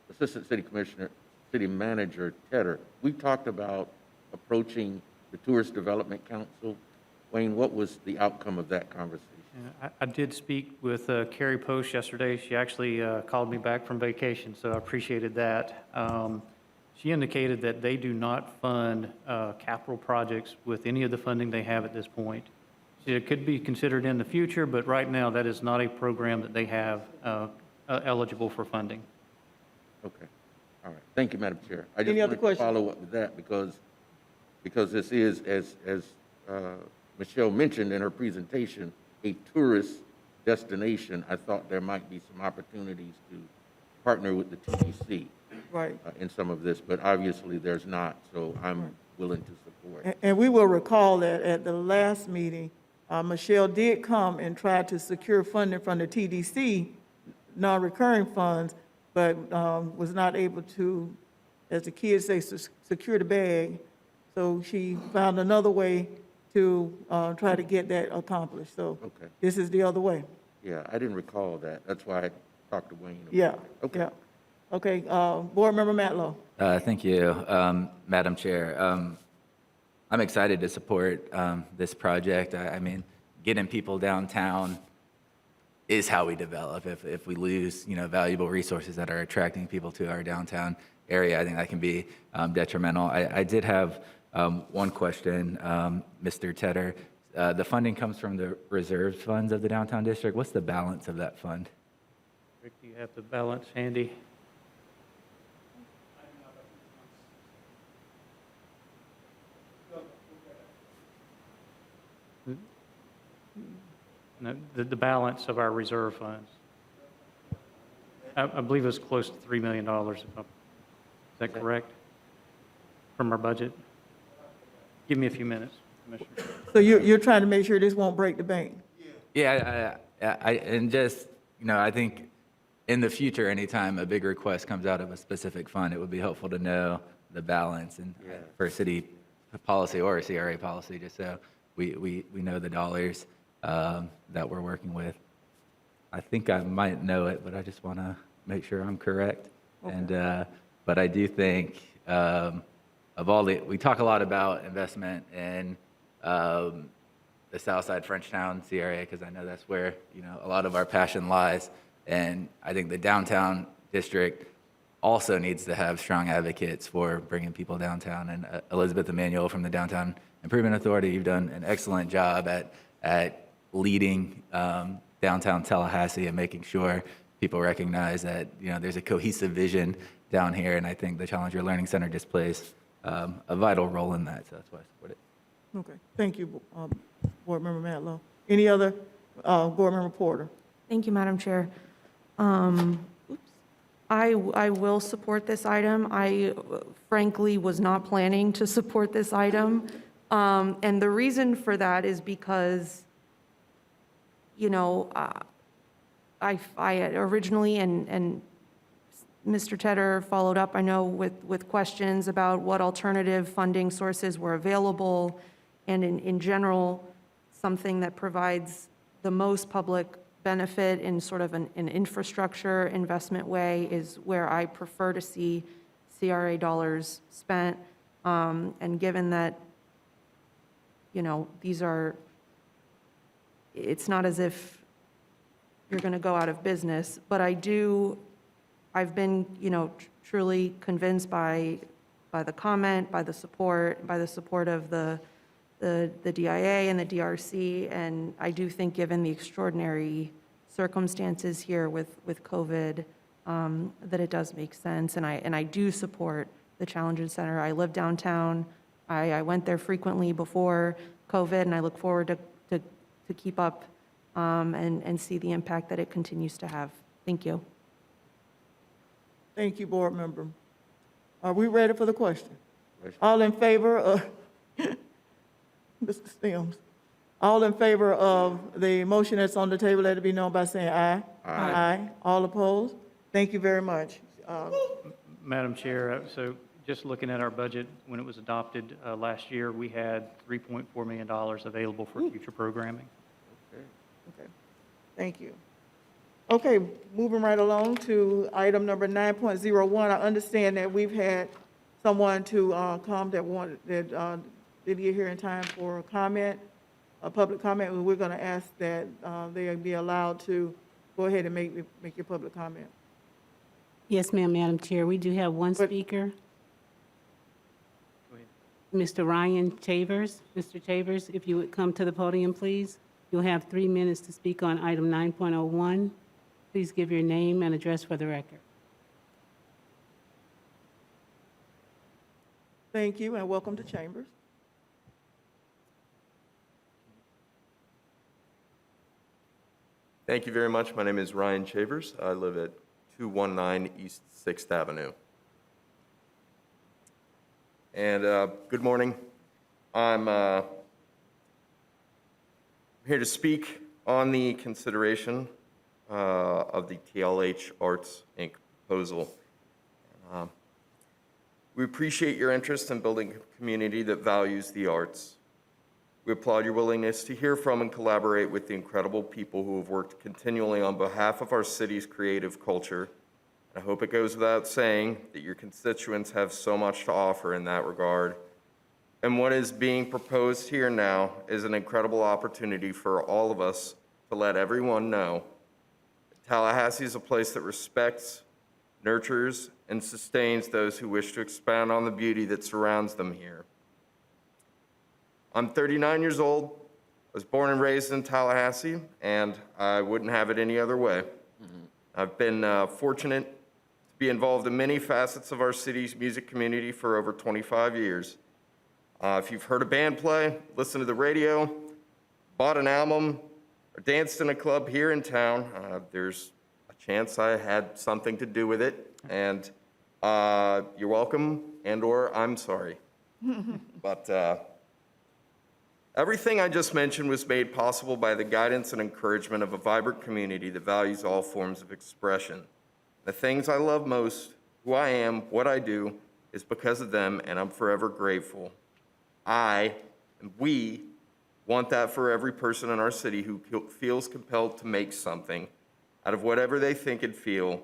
S4: Assistant City Commissioner, City Manager Tedder, we talked about approaching the Tourist Development Council. Wayne, what was the outcome of that conversation?
S2: I did speak with Carrie Post yesterday. She actually called me back from vacation, so I appreciated that. She indicated that they do not fund capital projects with any of the funding they have at this point. It could be considered in the future, but right now that is not a program that they have eligible for funding.
S4: Okay, all right. Thank you, Madam Chair. I just
S1: Any other
S4: wanted to
S1: questions?
S4: follow up with that because this is, as Michelle mentioned in her presentation, a tourist destination. I thought there might be some opportunities to partner with the TDC
S1: Right.
S4: in some of this, but obviously there's not, so I'm willing to support.
S1: And we will recall that at the last meeting, Michelle did come and try to secure funding from the TDC, non-recurring funds, but was not able to, as the kids say, secure the bag. So she found another way to try to get that accomplished. So
S4: Okay.
S1: this is the other way.
S4: Yeah, I didn't recall that. That's why I talked to Wayne. about
S1: Yeah.
S4: it. Okay.
S1: Yeah. Okay, Board Member Matlow.
S19: Thank you, Madam Chair. I'm excited to support this project. I mean, getting people downtown is how we develop. If we lose, valuable resources that are attracting people to our downtown area, I think that can be detrimental. I did have one question, Mr. Tedder. The funding comes from the reserves funds of the downtown district. What's the balance of that fund?
S2: Rick, do you have the balance handy? No, the balance of our reserve funds. I believe it was close to $3 million. Is that correct? From our budget? Give me a few minutes, Commissioner.
S1: So you're trying to make sure this won't break the bank?
S19: Yeah, and just, I think in the future, anytime a big request comes out of a specific fund, it would be helpful to know the balance and for city policy or a CRA policy, just so we know the dollars that we're working with. I think I might know it, but I just want to make sure I'm correct.
S1: Okay.
S19: And but I do think of all we talk a lot about investment in the Southside Frenchtown CRA, because I know that's where a lot of our passion lies. And I think the downtown district also needs to have strong advocates for bringing people downtown. And Elizabeth Emanuel from the Downtown Improvement Authority, you've done an excellent job at leading downtown Tallahassee and making sure people recognize that there's a cohesive vision down here. And I think the Challenger Learning Center just plays a vital role in that. So that's why I support it.
S1: Okay, thank you, Board Member Matlow. Any other Board Member Porter?
S20: Thank you, Madam Chair. I will support this item. I frankly was not planning to support this item. And the reason for that is because, I had originally, and Mr. Tedder followed up, I know, with questions about what alternative funding sources were available. And in general, something that provides the most public benefit in sort of an infrastructure investment way is where I prefer to see CRA dollars spent. And given that, it's not as if you're going to go out of business, but I've been, truly convinced by the comment, by the support of the DIA and the DRC, and I do think given the extraordinary circumstances here with COVID, that it does make sense, and I do support the Challenger Center. I live downtown. I went there frequently before COVID, and I look forward to keep up and see the impact that it continues to have. Thank you.
S1: Thank you, Board Member. Are we ready for the question? All in favor of, Mr. Sims, all in favor of the motion that's on the table, let it be known by saying aye. Aye. All opposed? Thank you very much.
S2: Madam Chair, so just looking at our budget, when it was adopted last year, we had $3.4 million available for future programming.
S1: Okay, thank you. Okay, moving right along to item number 9.01. I understand that we've had someone to come that did get here in time for a comment, a public comment. And we're going to ask that they be allowed to go ahead and make your public comment.
S5: Yes, ma'am, Madam Chair. We do have one speaker.
S2: Go ahead.
S5: Mr. Ryan Chavers. Mr. Chavers, if you would come to the podium, please. You'll have 3 minutes to speak on item 9.01. Please give your name and address for the record.
S1: Thank you, and welcome to Chambers.
S6: Thank you very much. My name is Ryan Chavers. I live at 219 East 6th Avenue. And good morning. I'm here to speak on the consideration of the TLH Arts, Inc. proposal. We appreciate your interest in building a community that values the arts. We applaud your willingness to hear from and collaborate with the incredible people who have worked continually on behalf of our city's creative culture. I hope it goes without saying that your constituents have so much to offer in that regard. And what is being proposed here now is an incredible opportunity for all of us to let everyone know that Tallahassee is a place that respects, nurtures, and sustains those who wish to expand on the beauty that surrounds them here. I'm 39 years old, was born and raised in Tallahassee, and I wouldn't have it any other way. I've been fortunate to be involved in many facets of our city's music community for over 25 years. If you've heard a band play, listened to the radio, bought an album, or danced in a club here in town, there's a chance I had something to do with it, and you're welcome, and/or I'm sorry. But everything I just mentioned was made possible by the guidance and encouragement of a vibrant community that values all forms of expression. The things I love most, who I am, what I do, is because of them, and I'm forever grateful. I and we want that for every person in our city who feels compelled to make something out of whatever they think and feel,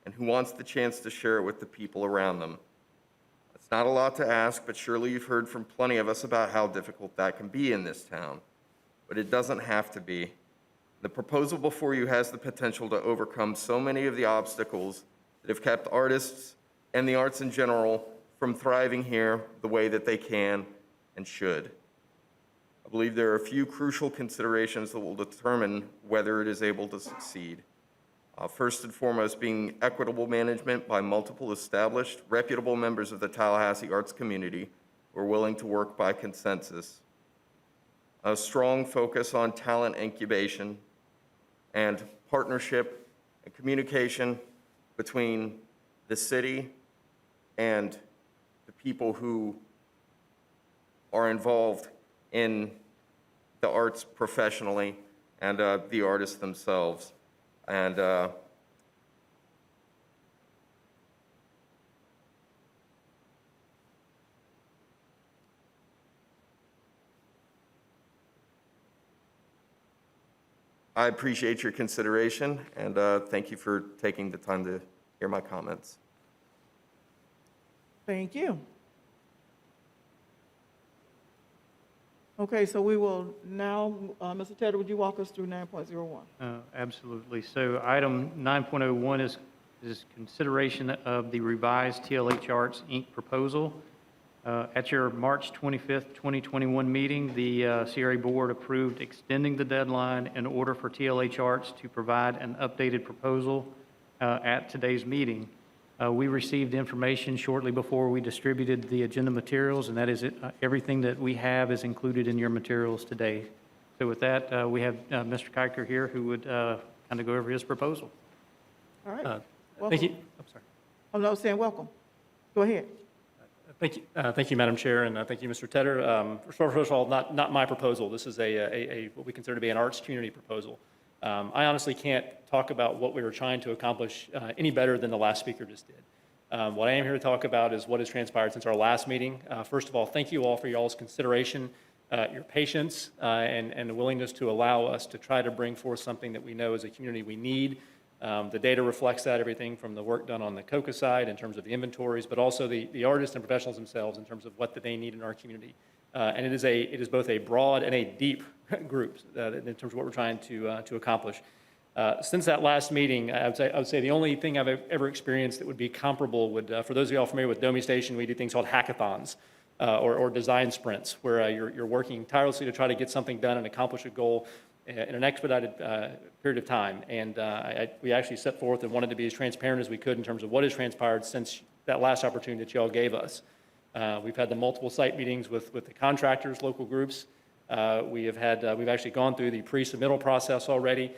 S6: and who wants the chance to share it with the people around them. It's not a lot to ask, but surely you've heard from plenty of us about how difficult that can be in this town. But it doesn't have to be. The proposal before you has the potential to overcome so many of the obstacles that have kept artists and the arts in general from thriving here the way that they can and should. I believe there are a few crucial considerations that will determine whether it is able to succeed. First and foremost being equitable management by multiple established, reputable members of the Tallahassee arts community who are willing to work by consensus. A strong focus on talent incubation and partnership and communication between the city and the people who are involved in the arts professionally and the artists themselves. And I appreciate your consideration, and thank you for taking the time to hear my comments.
S1: Thank you. Okay, so we will now, Mr. Tedder, would you walk us through 9.01?
S2: Absolutely. So item 9.01 is consideration of the revised TLH Arts, Inc. proposal. At your March 25th, 2021 meeting, the CRA Board approved extending the deadline in order for TLH Arts to provide an updated proposal at today's meeting. We received information shortly before we distributed the agenda materials, and that is it. Everything that we have is included in your materials today. So with that, we have Mr. Kiker here who would kind of go over his proposal.
S1: All right.
S22: Thank you. I'm sorry.
S1: I'm not saying welcome. Go ahead.
S22: Thank you, Madam Chair, and thank you, Mr. Tedder. First of all, not my proposal. This is a what we consider to be an arts community proposal. I honestly can't talk about what we were trying to accomplish any better than the last speaker just did. What I am here to talk about is what has transpired since our last meeting. First of all, thank you all for y'all's consideration, your patience, and the willingness to allow us to try to bring forth something that we know as a community we need The data reflects that, everything from the work done on the COCA side in terms of the inventories, but also the artists and professionals themselves in terms of what they need in our community. And it is both a broad and a deep group in terms of what we're trying to accomplish. Since that last meeting, I would say the only thing I've ever experienced that would be comparable would, for those of y'all familiar with Domi Station, we do things called hackathons or design sprints, where you're working tirelessly to try to get something done and accomplish a goal in an expedited period of time. And we actually set forth and wanted to be as transparent as we could in terms of what has transpired since that last opportunity that y'all gave us. We've had the multiple site meetings with the contractors, local groups. We've actually gone through the pre-submittal process already.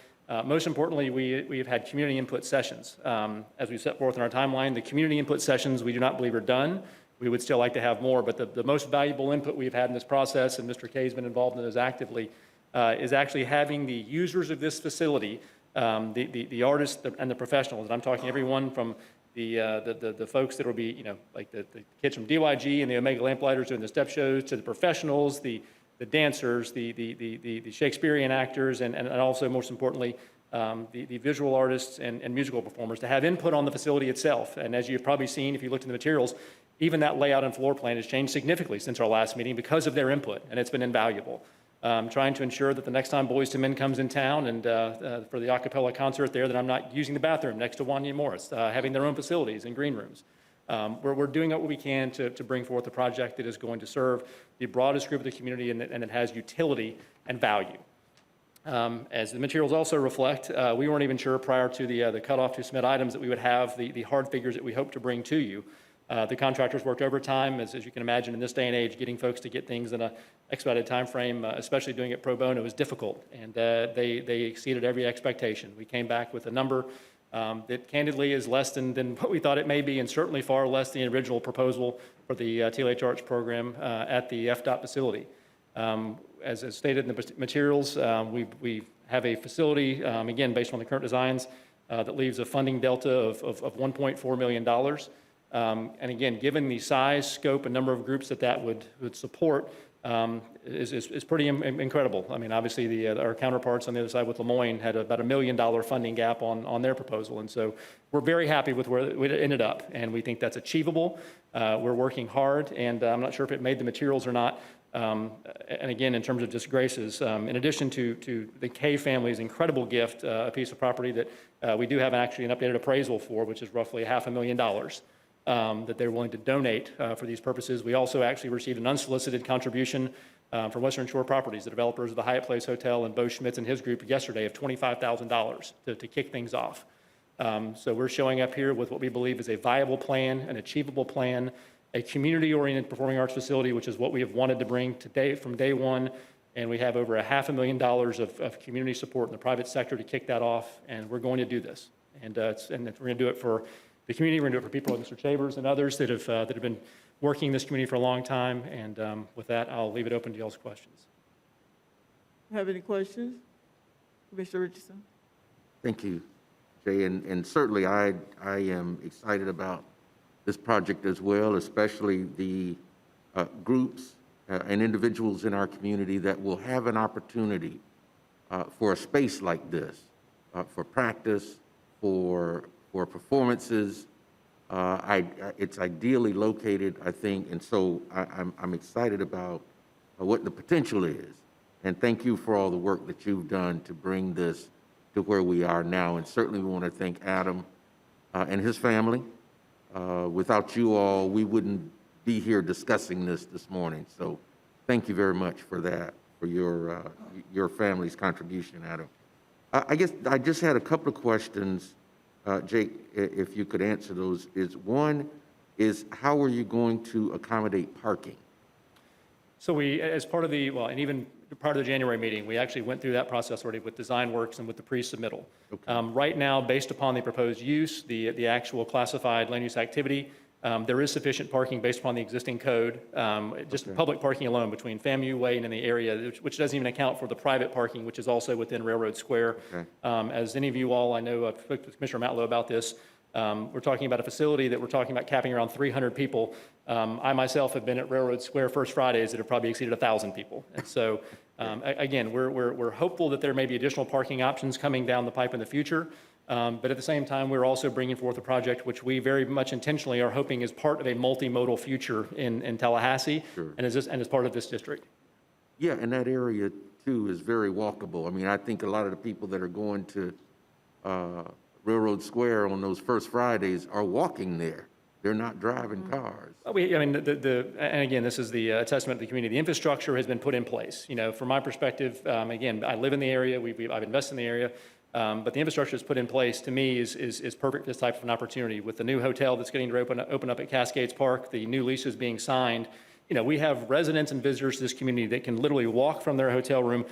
S22: Most importantly, we have had community input sessions. As we set forth in our timeline, the community input sessions we do not believe are done. We would still like to have more, but the most valuable input we've had in this process, and Mr. Kay's been involved in those actively, is actually having the users of this facility, the artists and the professionals, and I'm talking everyone from the folks that will be, like the kids from DYG and the Omega Lamplighters doing the step shows, to the professionals, the dancers, the Shakespearean actors, and also, most importantly, the visual artists and musical performers, to have input on the facility itself. And as you've probably seen, if you looked in the materials, even that layout and floor plan has changed significantly since our last meeting because of their input, and it's been invaluable. Trying to ensure that the next time Boys to Men comes in town and for the a cappella concert there, that I'm not using the bathroom next to Wanya Morris, having their own facilities and green rooms. We're doing what we can to bring forth a project that is going to serve the broadest group of the community and that has utility and value. As the materials also reflect, we weren't even sure prior to the cutoff to submit items that we would have the hard figures that we hope to bring to you. The contractors worked overtime, as you can imagine, in this day and age, getting folks to get things in an expedited time frame, especially doing it pro bono, is difficult, and they exceeded every expectation. We came back with a number that candidly is less than what we thought it may be, and certainly far less than the original proposal for the TLH Arts program at the FDOT facility. As stated in the materials, we have a facility, again, based on the current designs, that leaves a funding delta of $1.4 million. And again, given the size, scope, and number of groups that would support, is pretty incredible. I mean, obviously, our counterparts on the other side with Lemoyne had about $1 million funding gap on their proposal. And so we're very happy with where it ended up, and we think that's achievable. We're working hard, and I'm not sure if it made the materials or not. And again, in terms of just graces, in addition to the K family's incredible gift, a piece of property that we do have actually an updated appraisal for, which is roughly $500,000. That they're willing to donate for these purposes. We also actually received an unsolicited contribution from Western Shore Properties, the developers of the Hyatt Place Hotel, and Bo Schmitz and his group yesterday of $25,000 to kick things off. So we're showing up here with what we believe is a viable plan, an achievable plan, a community-oriented performing arts facility, which is what we have wanted to bring today from day one. And we have over $500,000 of community support in the private sector to kick that off, and we're going to do this. And we're going to do it for the community. We're going to do it for people like Mr. Chavers and others that have been working in this community for a long time. And with that, I'll leave it open to y'all's questions.
S1: Have any questions? Commissioner Richardson?
S4: Thank you, Jay. And certainly I am excited about this project as well, especially the groups and individuals in our community that will have an opportunity for a space like this, for practice, for performances. It's ideally located, I think, and so I'm excited about what the potential is. And thank you for all the work that you've done to bring this to where we are now. And certainly we want to thank Adam and his family. Without you all, we wouldn't be here discussing this morning. So thank you very much for that, for your family's contribution, Adam. I guess I just had a couple of questions. Jake, if you could answer those, one is how are you going to accommodate parking?
S22: So we, as part of and even prior to the January meeting, we actually went through that process already with design works and with the pre-submittal. Okay. Right now, based upon the proposed use, the actual classified land use activity, there is sufficient parking based upon the existing code, just public parking alone between FAMU Way and in the area, which doesn't even account for the private parking, which is also within Railroad Square. Okay. As any of you all, I know, I've spoken to Commissioner Matlow about this. We're talking about a facility that we're talking about capping around 300 people. I myself have been at Railroad Square First Fridays that have probably exceeded 1,000 people. And so, again, we're hopeful that there may be additional parking options coming down the pipe in the future. But at the same time, we're also bringing forth a project which we very much intentionally are hoping is part of a multimodal future in Tallahassee and is part of this district.
S4: Yeah, and that area too is very walkable. I mean, I think a lot of the people that are going to Railroad Square on those first Fridays are walking there. They're not driving cars.
S22: And again, this is the testament to the community. The infrastructure has been put in place. You know, from my perspective, again, I live in the area. I've invested in the area. But the infrastructure that's put in place, to me, is perfect for this type of an opportunity. With the new hotel that's getting to open up at Cascades Park, the new leases being signed, you know, we have residents and visitors to this community that can literally walk from their hotel room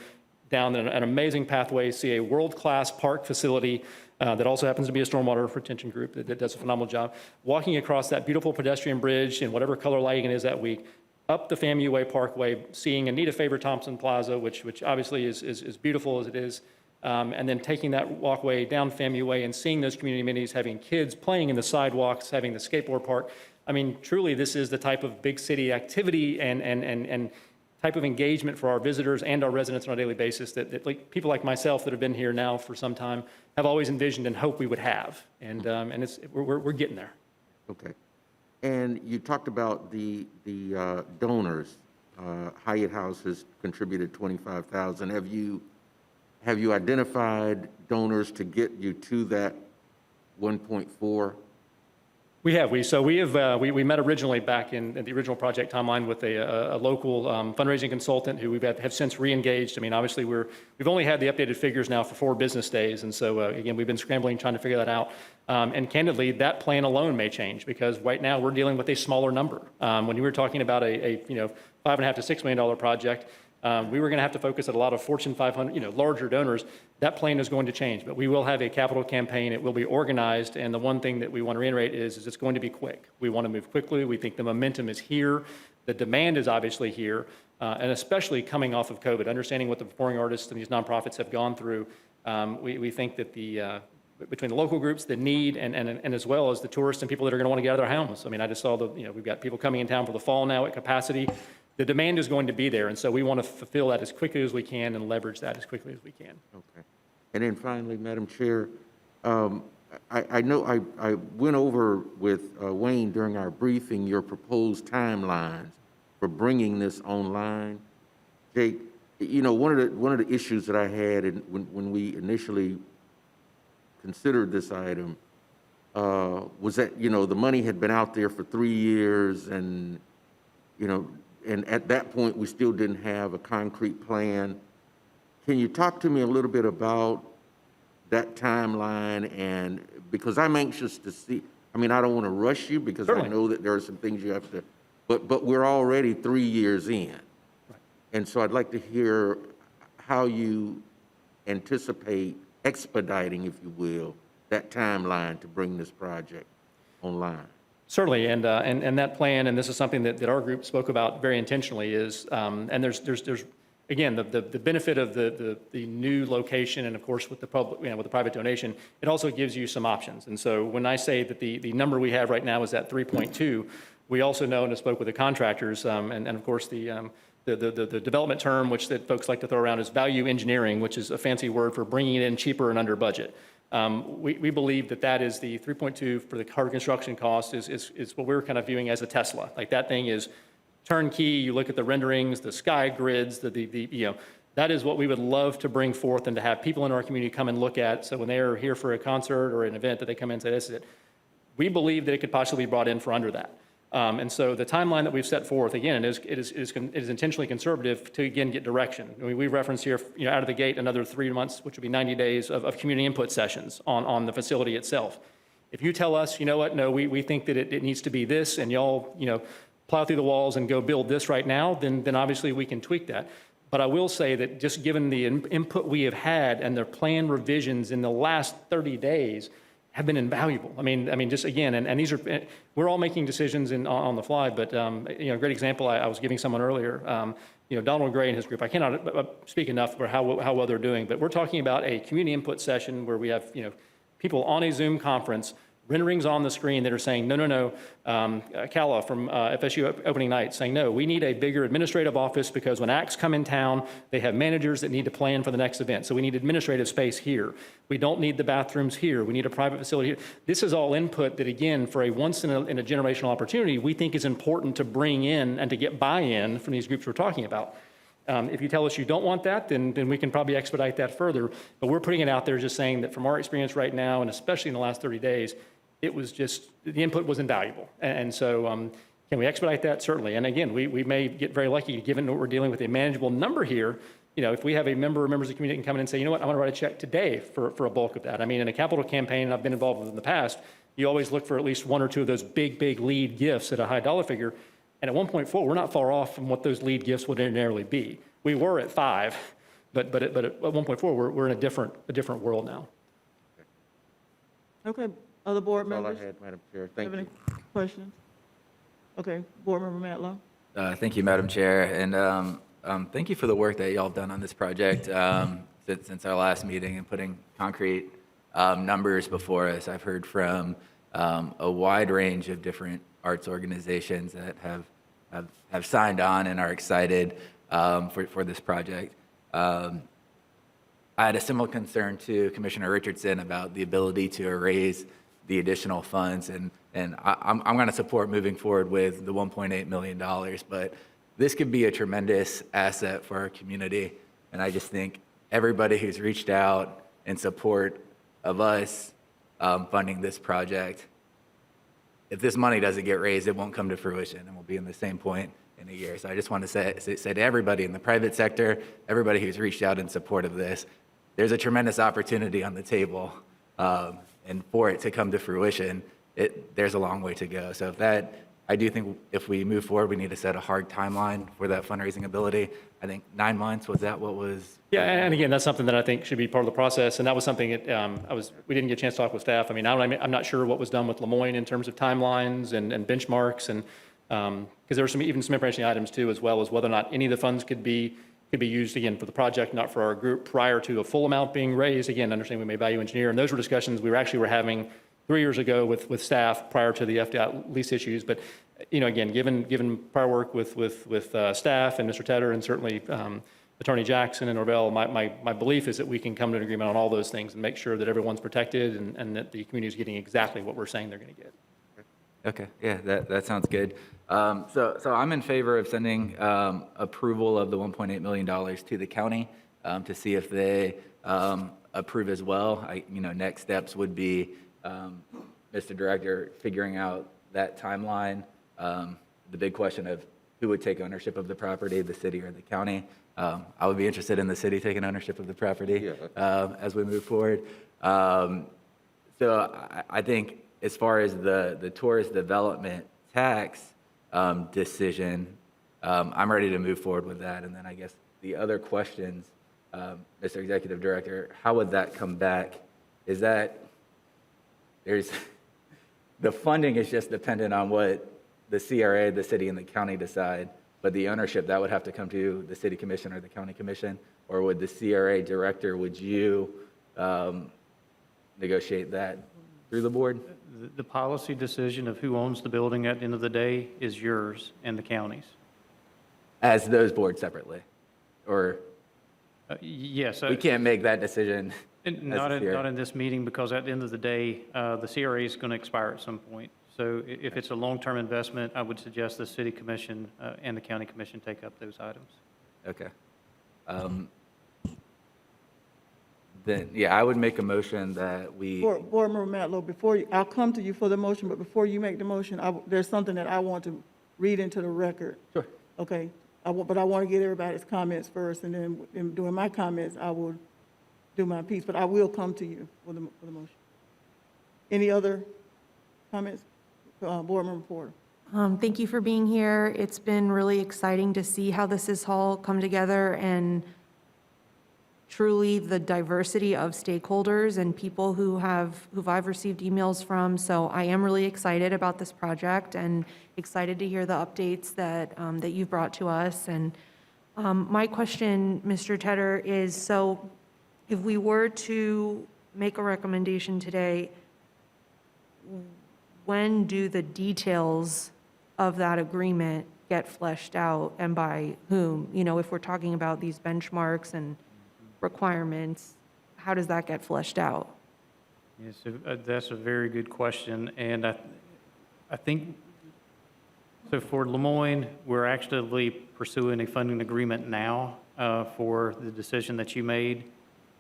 S22: down an amazing pathway, see a world-class park facility that also happens to be a stormwater retention group that does a phenomenal job, walking across that beautiful pedestrian bridge in whatever color lighting it is that week, up the FAMU Way Parkway, seeing Anita Faber Thompson Plaza, which obviously is beautiful as it is, and then taking that walkway down FAMU Way and seeing those community amenities, having kids playing in the sidewalks, having the skateboard park. I mean, truly, this is the type of big city activity and type of engagement for our visitors and our residents on a daily basis that like, people like myself that have been here now for some time have always envisioned and hoped we would have. And we're getting there.
S4: Okay. And you talked about the donors. Hyatt House has contributed $25,000. Have you identified donors to get you to that 1.4?
S22: We have. We met originally back in the original project timeline with a local fundraising consultant who have since re-engaged. I mean, obviously we've only had the updated figures now for 4 business days, and so again, we've been scrambling trying to figure that out. And candidly, that plan alone may change because right now we're dealing with a smaller number. When you were talking about a $5.5 to $6 million project, we were going to have to focus at a lot of Fortune 500, larger donors. That plan is going to change, but we will have a capital campaign. It will be organized, and the one thing that we want to reiterate is it's going to be quick. We want to move quickly. We think the momentum is here. The demand is obviously here, and especially coming off of COVID, understanding what the performing artists and these nonprofits have gone through. We think that between the local groups, the need, and as well as the tourists and people that are going to want to get out of their homes. I mean, I just saw we've got people coming in town for the fall now at capacity. The demand is going to be there, and so we want to fulfill that as quickly as we can and leverage that as quickly as we can.
S4: Okay. And then finally, Madam Chair, I know I went over with Wayne during our briefing your proposed timelines for bringing this online. Jake, one of the issues that I had when we initially considered this item was that the money had been out there for 3 years, and and at that point, we still didn't have a concrete plan. Can you talk to me a little bit about that timeline? And because I'm anxious to see, I mean, I don't want to rush you because I know that there are some things you have to, but we're already 3 years in. Right. And so I'd like to hear how you anticipate expediting, if you will, that timeline to bring this project online.
S22: Certainly, and that plan, and this is something that our group spoke about very intentionally, is, and there's again, the benefit of the new location, and of course with the public, with the private donation, it also gives you some options. And so when I say that the number we have right now is at 3.2, we also know and have spoke with the contractors, and of course the development term, which that folks like to throw around, is value engineering, which is a fancy word for bringing it in cheaper and under budget. We believe that is the 3.2 for the hard construction cost is what we're kind of viewing as a Tesla. Like that thing is turnkey. You look at the renderings, the sky grids, that is what we would love to bring forth and to have people in our community come and look at. So when they are here for a concert or an event that they come in and say, this is it. We believe that it could possibly be brought in for under that. And so the timeline that we've set forth, again, it is intentionally conservative to, again, get direction. I mean, we reference here, out of the gate, another 3 months, which would be 90 days of community input sessions on the facility itself. If you tell us, you know what, no, we think that it needs to be this, and y'all, plow through the walls and go build this right now, then obviously we can tweak that. But I will say that just given the input we have had and the plan revisions in the last 30 days, have been invaluable. I mean, just again, and these are, we're all making decisions on the fly, but, a great example I was giving someone earlier, Donald Gray and his group, I cannot speak enough for how well they're doing, but we're talking about a community input session where we have, people on a Zoom conference renderings on the screen that are saying, no, Calla from FSU opening night saying, no, we need a bigger administrative office because when acts come in town, they have managers that need to plan for the next event. So we need administrative space here. We don't need the bathrooms here. We need a private facility here. This is all input that, again, for a once in a generational opportunity, we think is important to bring in and to get buy-in from these groups we're talking about. If you tell us you don't want that, then we can probably expedite that further. But we're putting it out there just saying that from our experience right now, and especially in the last 30 days, it was just, the input was invaluable. And so can we expedite that? Certainly. And again, we may get very lucky given that we're dealing with a manageable number here. If we have a member or members of the community can come in and say, you know what, I want to write a check today for a bulk of that. I mean, in a capital campaign I've been involved with in the past, you always look for at least one or two of those big lead gifts at a high dollar figure. And at 1.4, we're not far off from what those lead gifts would ordinarily be. We were at 5, but at 1.4, we're in a different world now.
S1: Okay, other board
S4: That's all I
S1: members?
S4: had, Madam Chair. Thank
S1: Have
S4: you.
S1: any questions? Okay, Board Member Matlow?
S19: Thank you, Madam Chair, and thank you for the work that y'all have done on this project since our last meeting and putting concrete numbers before us. I've heard from a wide range of different arts organizations that have signed on and are excited for this project. I had a similar concern to Commissioner Richardson about the ability to raise the additional funds, and I'm going to support moving forward with the $1.8 million, but this could be a tremendous asset for our community, and I just think everybody who's reached out in support of us funding this project, if this money doesn't get raised, it won't come to fruition, and we'll be in the same point in a year. So I just want to say to everybody in the private sector, everybody who's reached out in support of this, there's a tremendous opportunity on the table, and for it to come to fruition, there's a long way to go. So I do think if we move forward, we need to set a hard timeline for that fundraising ability. I think 9 months, was that what was?
S22: Yeah, and again, that's something that I think should be part of the process, and that was something that we didn't get a chance to talk with staff. I mean, I'm not sure what was done with Lemoyne in terms of timelines and benchmarks, and because there were even some information items too, as well as whether or not any of the funds could be used again for the project, not for our group, prior to a full amount being raised. Again, understand we may value engineer, and those were discussions we were having 3 years ago with staff prior to the FDOT lease issues. But again, given prior work with staff and Mr. Tedder and certainly Attorney Jackson and Norvell, my belief is that we can come to an agreement on all those things and make sure that everyone's protected and that the community is getting exactly what we're saying they're going to get.
S19: Okay, yeah, that sounds good. So I'm in favor of sending approval of the $1.8 million to the county to see if they approve as well. Next steps would be, Mr. Director, figuring out that timeline. The big question of who would take ownership of the property, the city or the county. I would be interested in the city taking ownership of the property as we move forward. So I think as far as the tourist development tax decision, I'm ready to move forward with that. And then I guess the other questions, Mr. Executive Director, how would that come back? Is that the funding is just dependent on what the CRA, the city, and the county decide, but the ownership, that would have to come to the city commission or the county commission, or would the CRA director, would you negotiate that through the board?
S2: The policy decision of who owns the building at the end of the day is yours and the county's.
S19: As those boards separately? Or
S2: Yes.
S19: we can't make that decision?
S2: Not in this meeting, because at the end of the day, the CRA is going to expire at some point. So if it's a long-term investment, I would suggest the city commission and the county commission take up those items.
S19: Okay. Then, yeah, I would make a motion that we.
S1: Board Member Matlow, I'll come to you for the motion, but before you make the motion, there's something that I want to read into the record.
S19: Sure.
S1: Okay, but I want to get everybody's comments first, and then during my comments, I will do my piece, but I will come to you for the motion. Any other comments? Board Member Porter.
S20: Thank you for being here. It's been really exciting to see how this has all come together, and truly the diversity of stakeholders and people who I've received emails from. So I am really excited about this project and excited to hear the updates that you've brought to us. And my question, Mr. Tedder, is so if we were to make a recommendation today, when do the details of that agreement get fleshed out and by whom? You know, if we're talking about these benchmarks and requirements, how does that get fleshed out?
S2: Yes, that's a very good question, and I think, so for Lemoyne, we're actually pursuing a funding agreement now for the decision that you made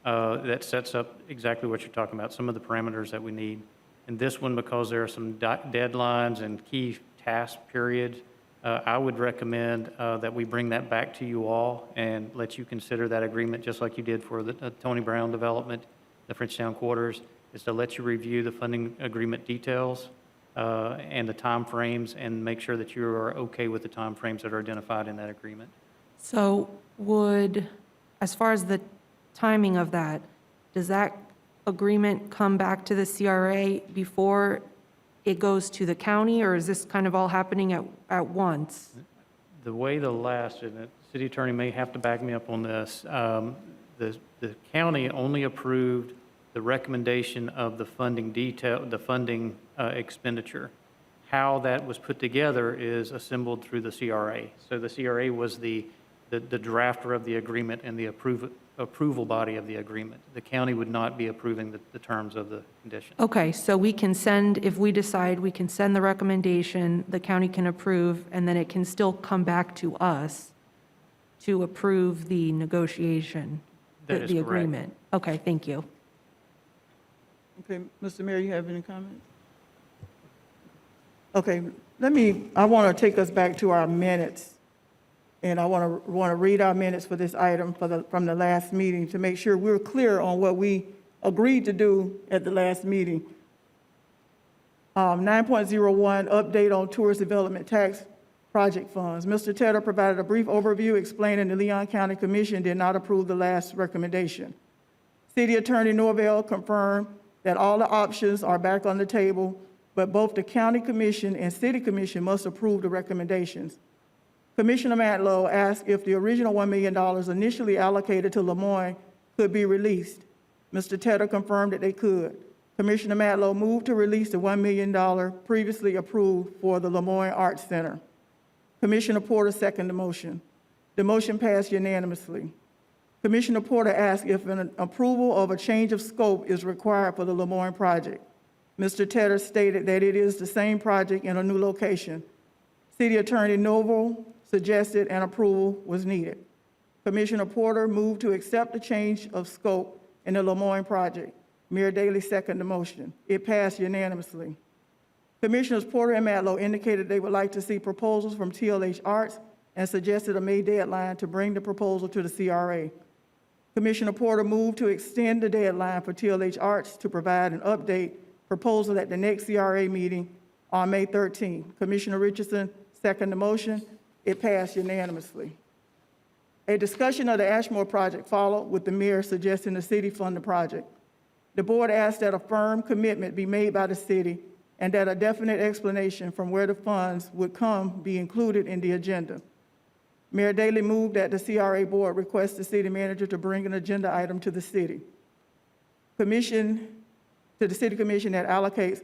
S2: that sets up exactly what you're talking about, some of the parameters that we need. And this one, because there are some deadlines and key task periods, I would recommend that we bring that back to you all and let you consider that agreement just like you did for the Tony Brown development, the Frenchtown Quarters, is to let you review the funding agreement details and the timeframes and make sure that you are okay with the timeframes that are identified in that agreement.
S20: So would, as far as the timing of that, does that agreement come back to the CRA before it goes to the county, or is this kind of all happening at once?
S2: The way the last, and the city attorney may have to back me up on this, the county only approved the recommendation of the funding detail, the funding expenditure. How that was put together is assembled through the CRA. So the CRA was the drafter of the agreement and the approval body of the agreement. The county would not be approving the terms of the condition.
S20: Okay, so we can send, if we decide, we can send the recommendation, the county can approve, and then it can still come back to us to approve the negotiation,
S2: That is
S20: the
S2: correct.
S20: agreement. Okay, thank you.
S1: Okay, Mr. Mayor, you have any comments? Okay, I want to take us back to our minutes. And I want to read our minutes for this item from the last meeting to make sure we're clear on what we agreed to do at the last meeting. 9.01, update on tourist development tax project funds. Mr. Tedder provided a brief overview explaining the Leon County Commission did not approve the last recommendation. City Attorney Norvell confirmed that all the options are back on the table, but both the County Commission and City Commission must approve the recommendations. Commissioner Matlow asked if the original $1 million initially allocated to Lemoyne could be released. Mr. Tedder confirmed that they could. Commissioner Matlow moved to release the $1 million previously approved for the Lemoyne Arts Center. Commissioner Porter seconded the motion. The motion passed unanimously. Commissioner Porter asked if an approval of a change of scope is required for the Lemoyne project. Mr. Tedder stated that it is the same project in a new location. City Attorney Noble suggested an approval was needed. Commissioner Porter moved to accept the change of scope in the Lemoyne project. Mayor Daley seconded the motion. It passed unanimously. Commissioners Porter and Matlow indicated they would like to see proposals from TLH Arts and suggested a May deadline to bring the proposal to the CRA. Commissioner Porter moved to extend the deadline for TLH Arts to provide an update proposal at the next CRA meeting on May 13th. Commissioner Richardson seconded the motion. It passed unanimously. A discussion of the Ashmore project followed, with the mayor suggesting the city fund the project. The board asked that a firm commitment be made by the city and that a definite explanation from where the funds would come be included in the agenda. Mayor Daley moved that the CRA board request the city manager to bring an agenda item to the city commission that allocates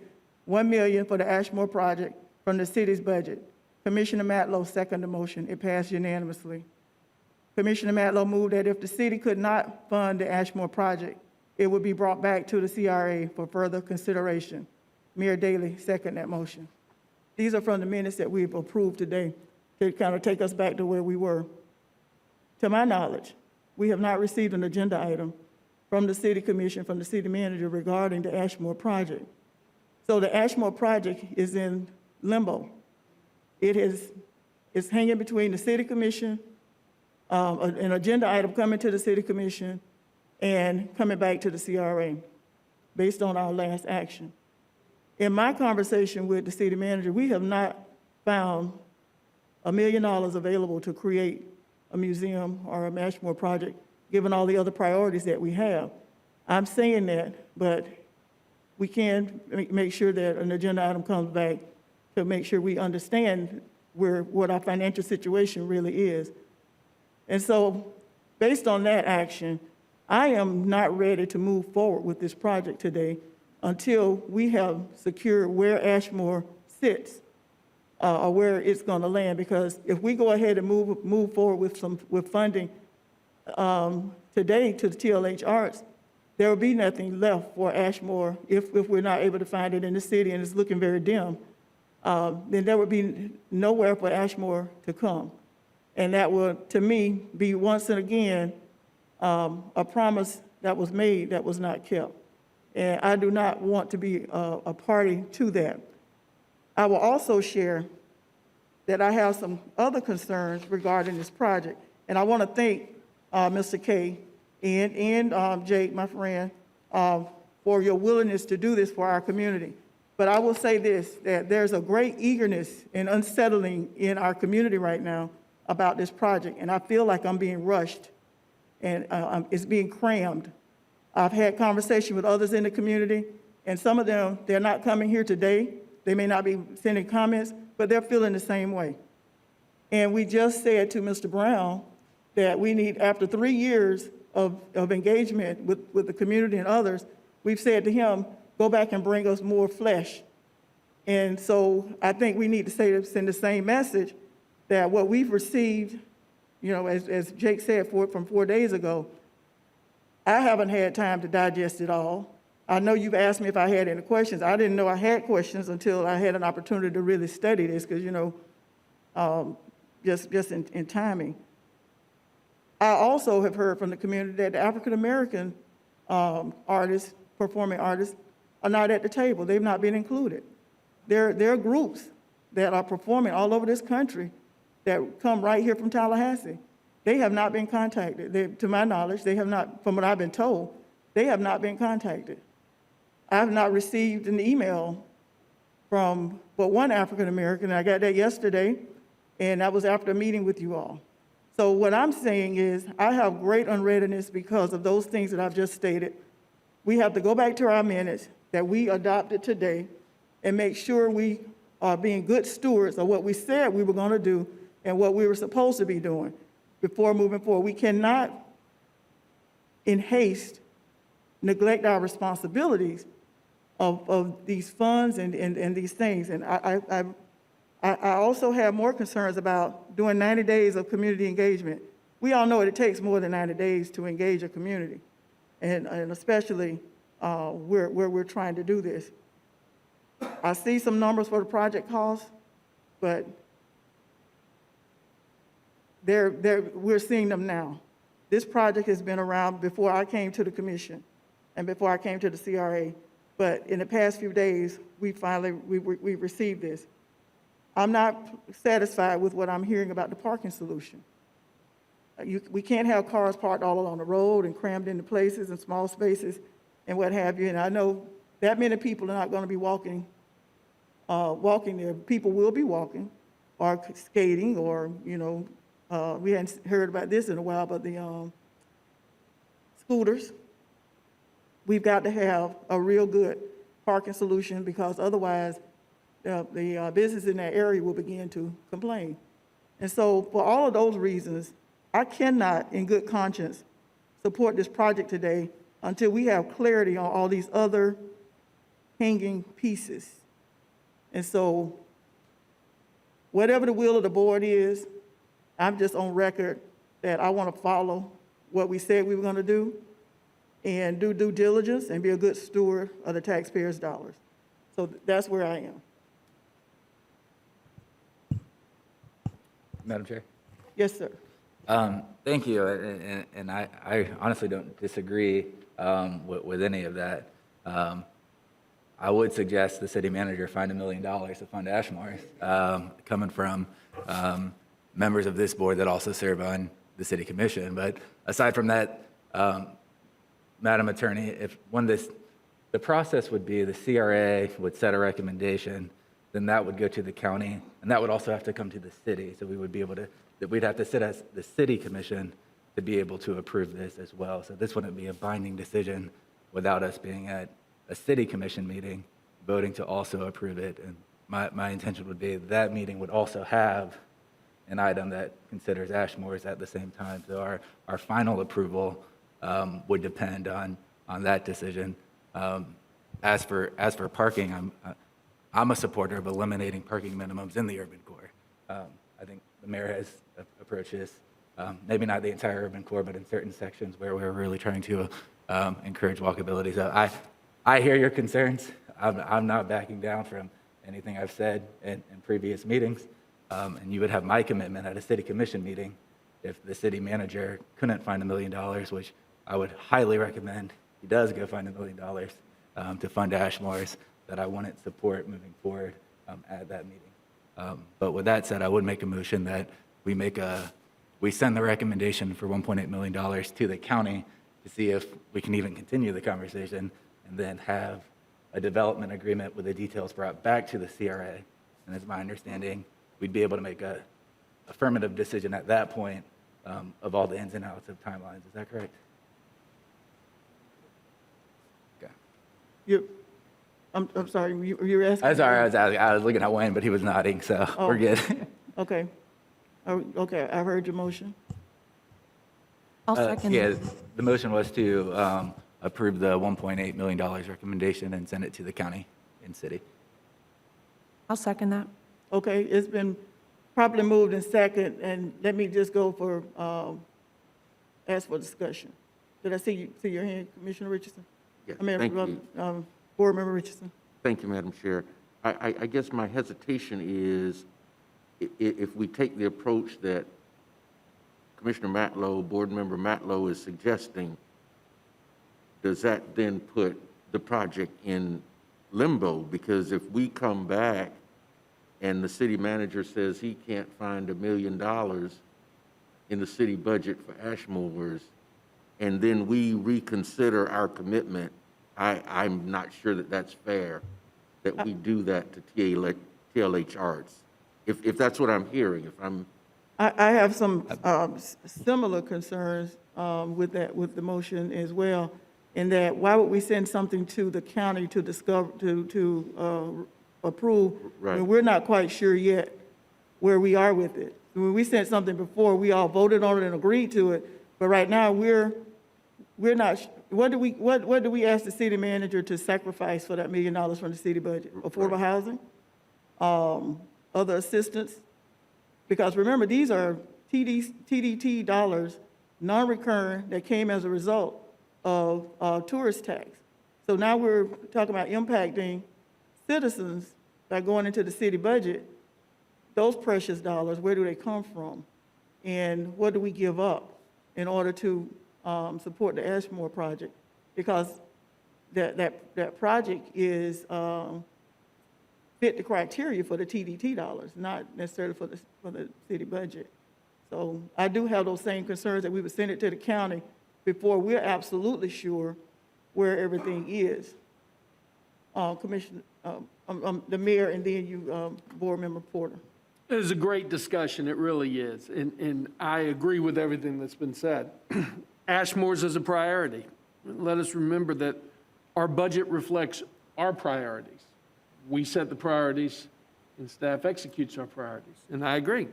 S1: $1 million for the Ashmore project from the city's budget. Commissioner Matlow seconded the motion. It passed unanimously. Commissioner Matlow moved that if the city could not fund the Ashmore project, it would be brought back to the CRA for further consideration. Mayor Daley seconded that motion. These are from the minutes that we've approved today to kind of take us back to where we were. To my knowledge, we have not received an agenda item from the city commission, from the city manager regarding the Ashmore project. So the Ashmore project is in limbo. It's hanging between the city commission, an agenda item coming to the city commission and coming back to the CRA based on our last action. In my conversation with the city manager, we have not found $1 million available to create a museum or a Ashmore project, given all the other priorities that we have. I'm saying that, but we can make sure that an agenda item comes back to make sure we understand what our financial situation really is. And so, based on that action, I am not ready to move forward with this project today until we have secured where Ashmore sits, or where it's going to land. Because if we go ahead and move forward with funding today to the TLH Arts, there will be nothing left for Ashmore if we're not able to find it in the city and it's looking very dim. Then there would be nowhere for Ashmore to come. And that would, to me, be once and again a promise that was made that was not kept. And I do not want to be a party to that. I will also share that I have some other concerns regarding this project. And I want to thank Mr. Kay and Jake, my friend, for your willingness to do this for our community. But I will say this, that there's a great eagerness and unsettling in our community right now about this project. And I feel like I'm being rushed and it's being crammed. I've had conversation with others in the community, and some of them, they're not coming here today. They may not be sending comments, but they're feeling the same way. And we just said to Mr. Brown that we need, after 3 years of engagement with the community and others, we've said to him, go back and bring us more flesh. And so I think we need to send the same message that what we've received, you know, as Jake said from 4 days ago, I haven't had time to digest it all. I know you've asked me if I had any questions. I didn't know I had questions until I had an opportunity to really study this because, you know, just in timing. I also have heard from the community that the African-American artists, performing artists, are not at the table. They've not been included. There are groups that are performing all over this country that come right here from Tallahassee. They have not been contacted. To my knowledge, they have not, from what I've been told, they have not been contacted. I have not received an email from but one African-American. I got that yesterday, and that was after a meeting with you all. So what I'm saying is I have great unreadiness because of those things that I've just stated. We have to go back to our minutes that we adopted today and make sure we are being good stewards of what we said we were going to do and what we were supposed to be doing before moving forward. We cannot, in haste, neglect our responsibilities of these funds and these things. And I also have more concerns about doing 90 days of community engagement. We all know it takes more than 90 days to engage a community, and especially where we're trying to do this. I see some numbers for the project costs, but we're seeing them now. This project has been around before I came to the commission and before I came to the CRA, but in the past few days, we received this. I'm not satisfied with what I'm hearing about the parking solution. We can't have cars parked all along the road and crammed into places and small spaces and what have you. And I know that many people are not going to be walking there. People will be walking or skating or, you know, we hadn't heard about this in a while, but the scooters. We've got to have a real good parking solution because otherwise the business in that area will begin to complain. And so for all of those reasons, I cannot, in good conscience, support this project today until we have clarity on all these other hanging pieces. And so whatever the will of the board is, I'm just on record that I want to follow what we said we were going to do and do due diligence and be a good steward of the taxpayers' dollars. So that's where I am.
S19: Madam Chair?
S1: Yes, sir.
S19: Thank you, and I honestly don't disagree with any of that. I would suggest the city manager find $1 million to fund Ashmore, coming from members of this board that also serve on the city commission. But aside from that, Madam Attorney, the process would be the CRA would set a recommendation, then that would go to the county, and that would also have to come to the city. So we would be able to, we'd have to sit as the city commission to be able to approve this as well. So this wouldn't be a binding decision without us being at a city commission meeting, voting to also approve it. And my intention would be that meeting would also have an item that considers Ashmore's at the same time. So our final approval would depend on that decision. as for parking, I'm a supporter of eliminating parking minimums in the urban core. I think the mayor has approached this, maybe not the entire urban core, but in certain sections where we're really trying to encourage walkability. So I hear your concerns. I'm not backing down from anything I've said in previous meetings. And you would have my commitment at a city commission meeting if the city manager couldn't find $1 million, which I would highly recommend he does go find $1 million to fund Ashmore's, that I wouldn't support moving forward at that meeting. But with that said, I would make a motion that we send the recommendation for $1.8 million to the county to see if we can even continue the conversation, and then have a development agreement with the details brought back to the CRA. And it's my understanding we'd be able to make a affirmative decision at that point of all the ins and outs of timelines. Is that correct?
S1: Okay. I'm sorry, you were asking?
S19: I'm sorry, I was looking at Wayne, but he was nodding, so we're good.
S1: Okay. Okay, I heard your motion.
S20: I'll second
S19: Yeah,
S20: it.
S19: the motion was to approve the $1.8 million recommendation and send it to the county and city.
S20: I'll second that.
S1: Okay, it's been properly moved and second, and let me just go for, ask for discussion. Did I see your hand, Commissioner Richardson?
S4: Yes,
S1: I mean,
S4: thank you.
S1: Board Member Richardson?
S4: Thank you, Madam Chair. I guess my hesitation is if we take the approach that Commissioner Matlow, Board Member Matlow is suggesting, does that then put the project in limbo? Because if we come back and the city manager says he can't find $1 million in the city budget for Ashmore's, and then we reconsider our commitment, I'm not sure that that's fair, that we do that to TLH Arts. If that's what I'm hearing, if I'm...
S1: I have some similar concerns with the motion as well, in that why would we send something to the county to approve when we're not quite sure yet where we are with it? When we sent something before, we all voted on it and agreed to it, but right now we're not. What do we ask the city manager to sacrifice for that $1 million from the city budget? Affordable housing, other assistance. Because remember, these are TDT dollars, non-recurring, that came as a result of tourist tax. So now we're talking about impacting citizens by going into the city budget. Those precious dollars, where do they come from? And what do we give up in order to support the Ashmore project? Because that project is fit the criteria for the TDT dollars, not necessarily for the city budget. So I do have those same concerns that we would send it to the county before we're absolutely sure where everything is. Commissioner, the mayor, and then you, Board Member Porter.
S18: It was a great discussion, it really is, and I agree with everything that's been said. Ashmore's is a priority. Let us remember that our budget reflects our priorities. We set the priorities, and staff executes our priorities, and I agree.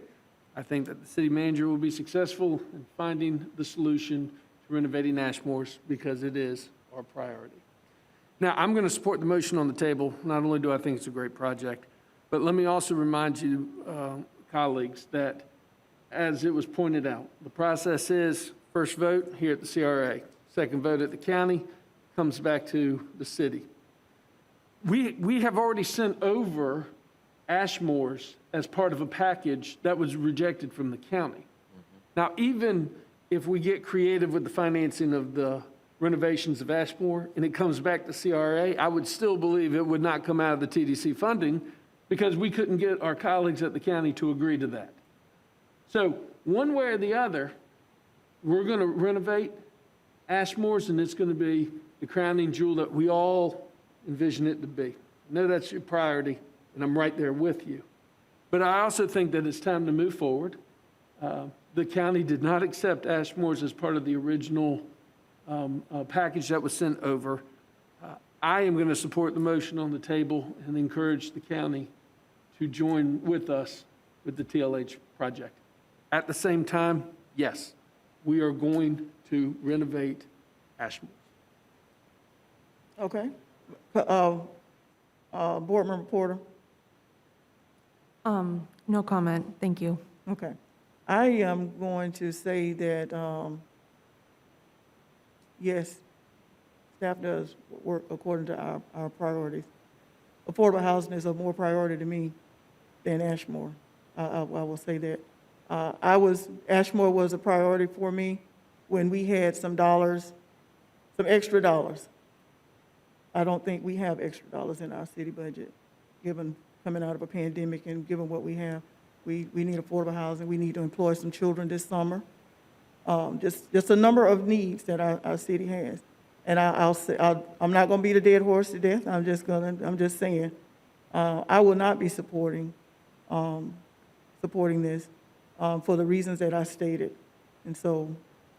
S18: I think that the city manager will be successful in finding the solution to renovating Ashmore's because it is our priority. Now, I'm going to support the motion on the table. Not only do I think it's a great project, but let me also remind you, colleagues, that as it was pointed out, the process is first vote here at the CRA, second vote at the county, comes back to the city. We have already sent over Ashmore's as part of a package that was rejected from the county. Now, even if we get creative with the financing of the renovations of Ashmore and it comes back to CRA, I would still believe it would not come out of the TDC funding because we couldn't get our colleagues at the county to agree to that. So one way or the other, we're going to renovate Ashmore's, and it's going to be the crowning jewel that we all envision it to be. I know that's your priority, and I'm right there with you. But I also think that it's time to move forward. The county did not accept Ashmore's as part of the original package that was sent over. I am going to support the motion on the table and encourage the county to join with us with the TLH project. At the same time, yes, we are going to renovate Ashmore.
S1: Okay, Board Member Porter?
S20: No comment, thank you.
S1: Okay. I am going to say that, yes, staff does work according to our priorities. Affordable housing is a more priority to me than Ashmore. I will say that. Ashmore was a priority for me when we had some extra dollars. I don't think we have extra dollars in our city budget, given coming out of a pandemic and given what we have. We need affordable housing. We need to employ some children this summer. Just a number of needs that our city has. And I'm not going to beat a dead horse to death. I'm just saying, I will not be supporting this for the reasons that I stated. And so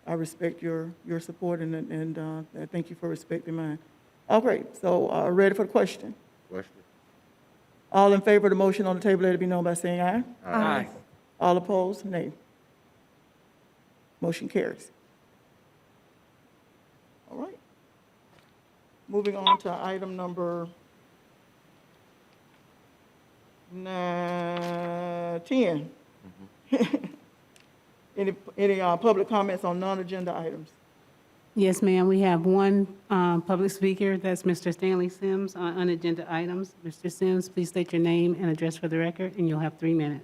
S1: I respect your support and thank you for respecting mine. All right, so ready for the question?
S4: Question?
S1: All in favor of the motion on the table, let it be known by saying aye.
S11: Aye.
S1: All opposed, nay. Motion carries. All right. Moving on to item number 10. Any public comments on non-agenda items?
S5: Yes, ma'am. We have one public speaker. That's Mr. Stanley Sims on unagenda items. Mr. Sims, please state your name and address for the record, and you'll have 3 minutes.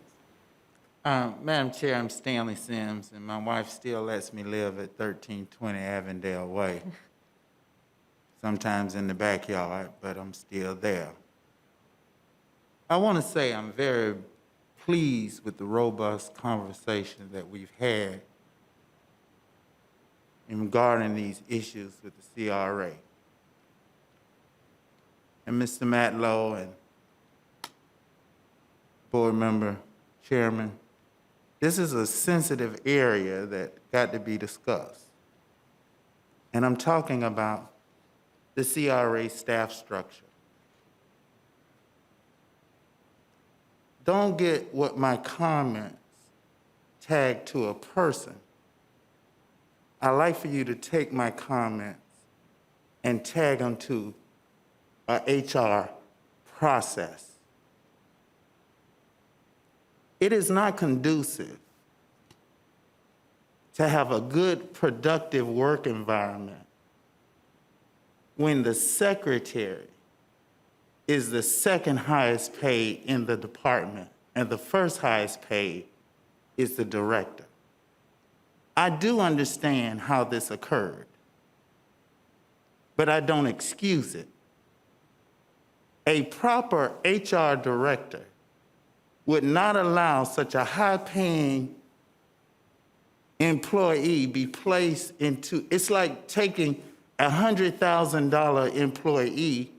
S7: Madam Chair, I'm Stanley Sims, and my wife still lets me live at 1320 Avondale Way. Sometimes in the backyard, but I'm still there. I want to say I'm very pleased with the robust conversation that we've had regarding these issues with the CRA. And Mr. Matlow and Board Member Chairman, this is a sensitive area that got to be discussed. And I'm talking about the CRA staff structure. Don't get what my comments tagged to a person. I'd like for you to take my comments and tag them to a HR process. It is not conducive to have a good, productive work environment when the secretary is the second highest paid in the department and the first highest paid is the director. I do understand how this occurred, but I don't excuse it. A proper HR director would not allow such a high-paying employee be placed into, it's like taking a $100,000 employee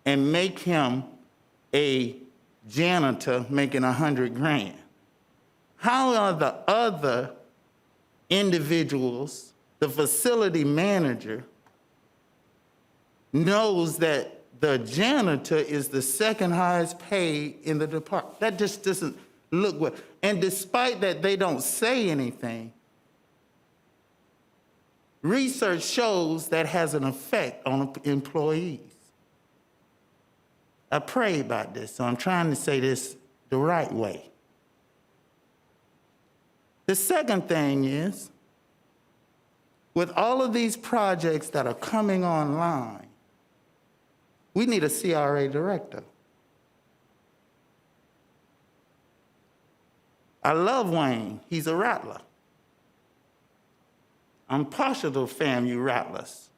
S7: and make him a janitor making $100,000. How are the other individuals, the facility manager knows that the janitor is the second highest paid in the department? That just doesn't look well. And despite that they don't say anything, research shows that has an effect on employees. I prayed about this, so I'm trying to say this the right way. The second thing is, with all of these projects that are coming online, we need a CRA director. I love Wayne. He's a rattler. I'm partial to FAMU rattlers.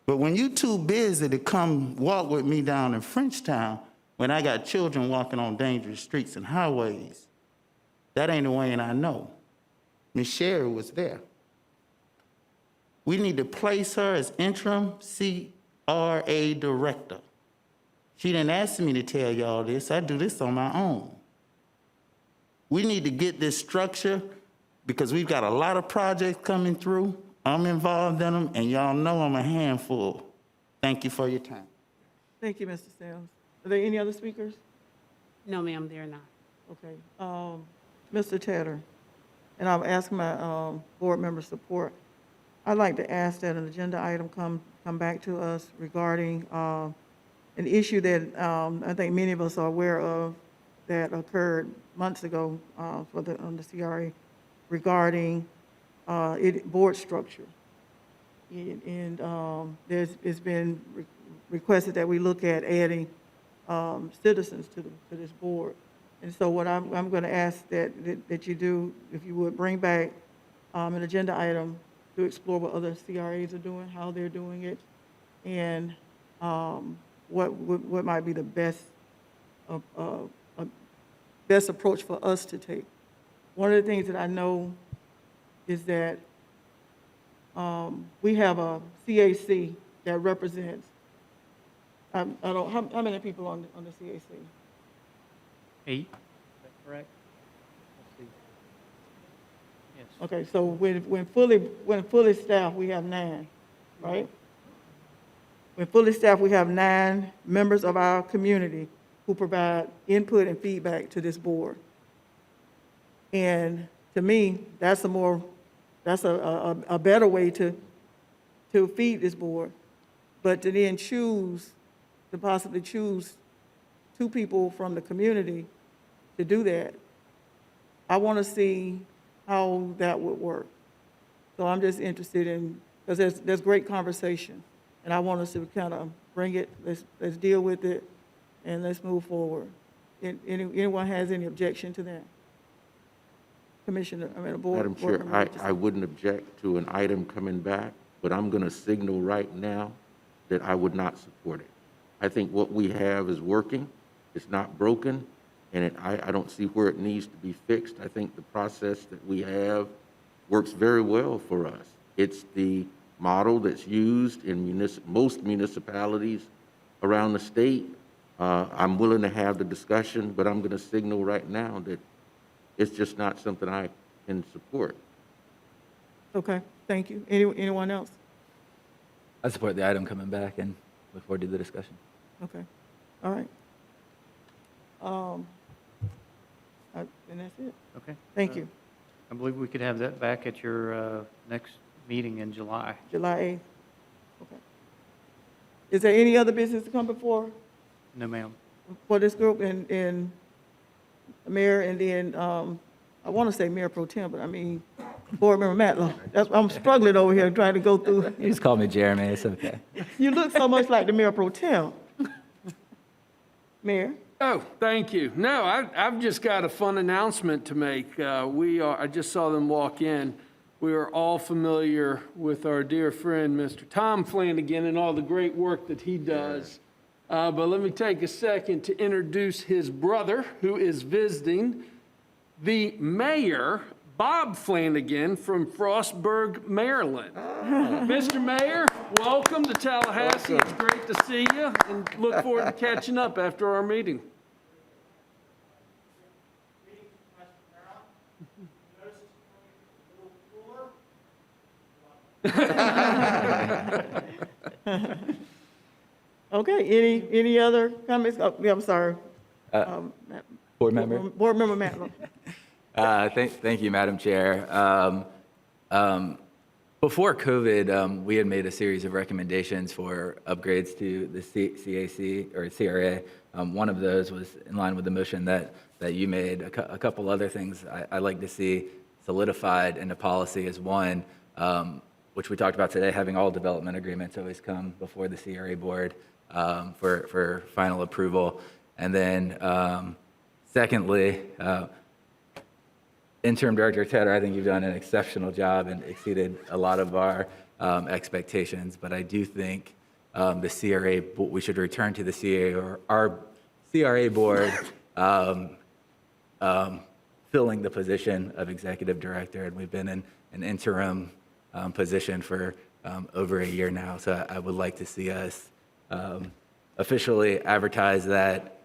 S7: But when you're too busy to come walk with me down in Frenchtown, when I got children walking on dangerous streets and highways, that ain't the Wayne I know. Miss Sherry was there. We need to place her as interim CRA director. She didn't ask me to tell y'all this. I do this on my own. We need to get this structure because we've got a lot of projects coming through. I'm involved in them, and y'all know I'm a handful. Thank you for your time.
S1: Thank you, Mr. Sims. Are there any other speakers?
S5: No, ma'am, they're not.
S1: Okay. Mr. Tedder, and I'm asking my board member support. I'd like to ask that an agenda item come come back to us regarding an issue that I think many of us are aware of that occurred months ago on the CRA regarding board structure. And it's been requested that we look at adding citizens to this board. And so what I'm going to ask that you do, if you would bring back an agenda item to explore what other CRAs are doing, how they're doing it, and what might be the best approach for us to take. One of the things that I know is that we have a CAC that represents, how many people on the CAC?
S2: 8, is that correct? Let's see. Yes.
S1: Okay, so when fully staffed, we have 9, right? When fully staffed, we have 9 members of our community who provide input and feedback to this board. And to me, that's a better way to feed this board. But to then possibly choose 2 people from the community to do that, I want to see how that would work. So I'm just interested in, because there's great conversation, and I want us to kind of bring it, let's deal with it, and let's move forward. Anyone has any objection to that? Commissioner, a board.
S4: Madam Chair, I wouldn't object to an item coming back, but I'm going to signal right now that I would not support it. I think what we have is working, it's not broken, and I don't see where it needs to be fixed. I think the process that we have works very well for us. It's the model that's used in most municipalities around the state. I'm willing to have the discussion, but I'm going to signal right now that it's just not something I can support.
S1: Okay, thank you. Anyone else?
S19: I support the item coming back and look forward to the discussion.
S1: Okay, all right. And that's it.
S2: Okay.
S1: Thank you.
S2: I believe we could have that back at your next meeting in July.
S1: July 8th. Okay. Is there any other business to come before
S2: No, ma'am.
S1: for this group? And Mayor, and then I want to say Mayor Pro Tem, but I mean Board Member Matlow. I'm struggling over here trying to go through.
S19: You just call me Jeremy, it's okay.
S1: You look so much like the Mayor Pro Tem. Mayor?
S18: Oh, thank you. No, I've just got a fun announcement to make. I just saw them walk in. We are all familiar with our dear friend, Mr. Tom Flanagan, and all the great work that he does. But let me take a second to introduce his brother, who is visiting, the mayor, Bob Flanagan from Frostburg, Maryland. Mr. Mayor, welcome to Tallahassee. It's great to see you, and look forward to catching up after our meeting.
S1: Okay, any other comments? Oh, yeah, I'm sorry.
S19: Board member?
S1: Board Member Matlow.
S19: Thank you, Madam Chair. Before COVID, we had made a series of recommendations for upgrades to the CAC or CRA. One of those was in line with the motion that you made. A couple other things I'd like to see solidified into policy is one, which we talked about today, having all development agreements always come before the CRA board for final approval. And then secondly, Interim Director Tedder, I think you've done an exceptional job and exceeded a lot of our expectations, but I do think the CRA, we should return to the CRA or our CRA board filling the position of Executive Director, and we've been in an interim position for over a year now, so I would like to see us officially advertise that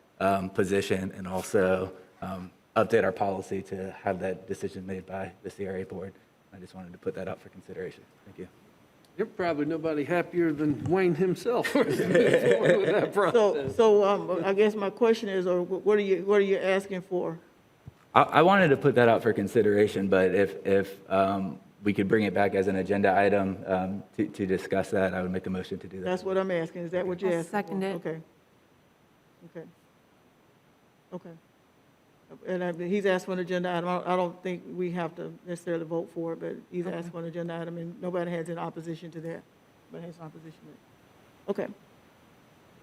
S19: position and also update our policy to have that decision made by the CRA board. I just wanted to put that out for consideration. Thank you.
S18: You're probably nobody happier than Wayne himself with that process.
S1: So I guess my question is, or what are you asking for?
S19: I wanted to put that out for consideration, but if we could bring it back as an agenda item to discuss that, I would make a motion to do that.
S1: That's what I'm asking. Is that what you're
S20: I'll
S1: asking?
S20: second
S1: for?
S20: it.
S1: Okay. Okay. Okay. And he's asked for an agenda item. I don't think we have to necessarily vote for it, but he's asked for an agenda item, and nobody has an opposition to that. Nobody has an opposition to that. Okay.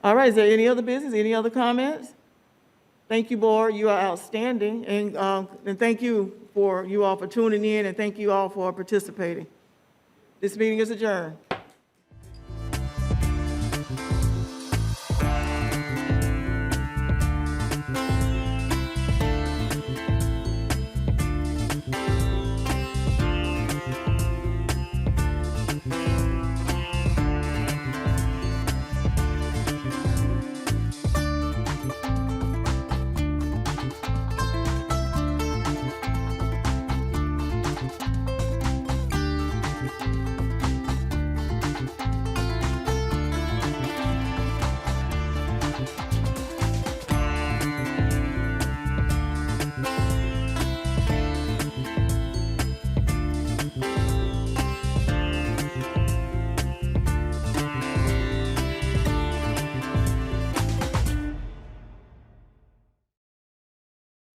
S1: All right, is there any other business, any other comments? Thank you, board. You are outstanding, and thank you all for tuning in, and thank you all for participating. This meeting is adjourned.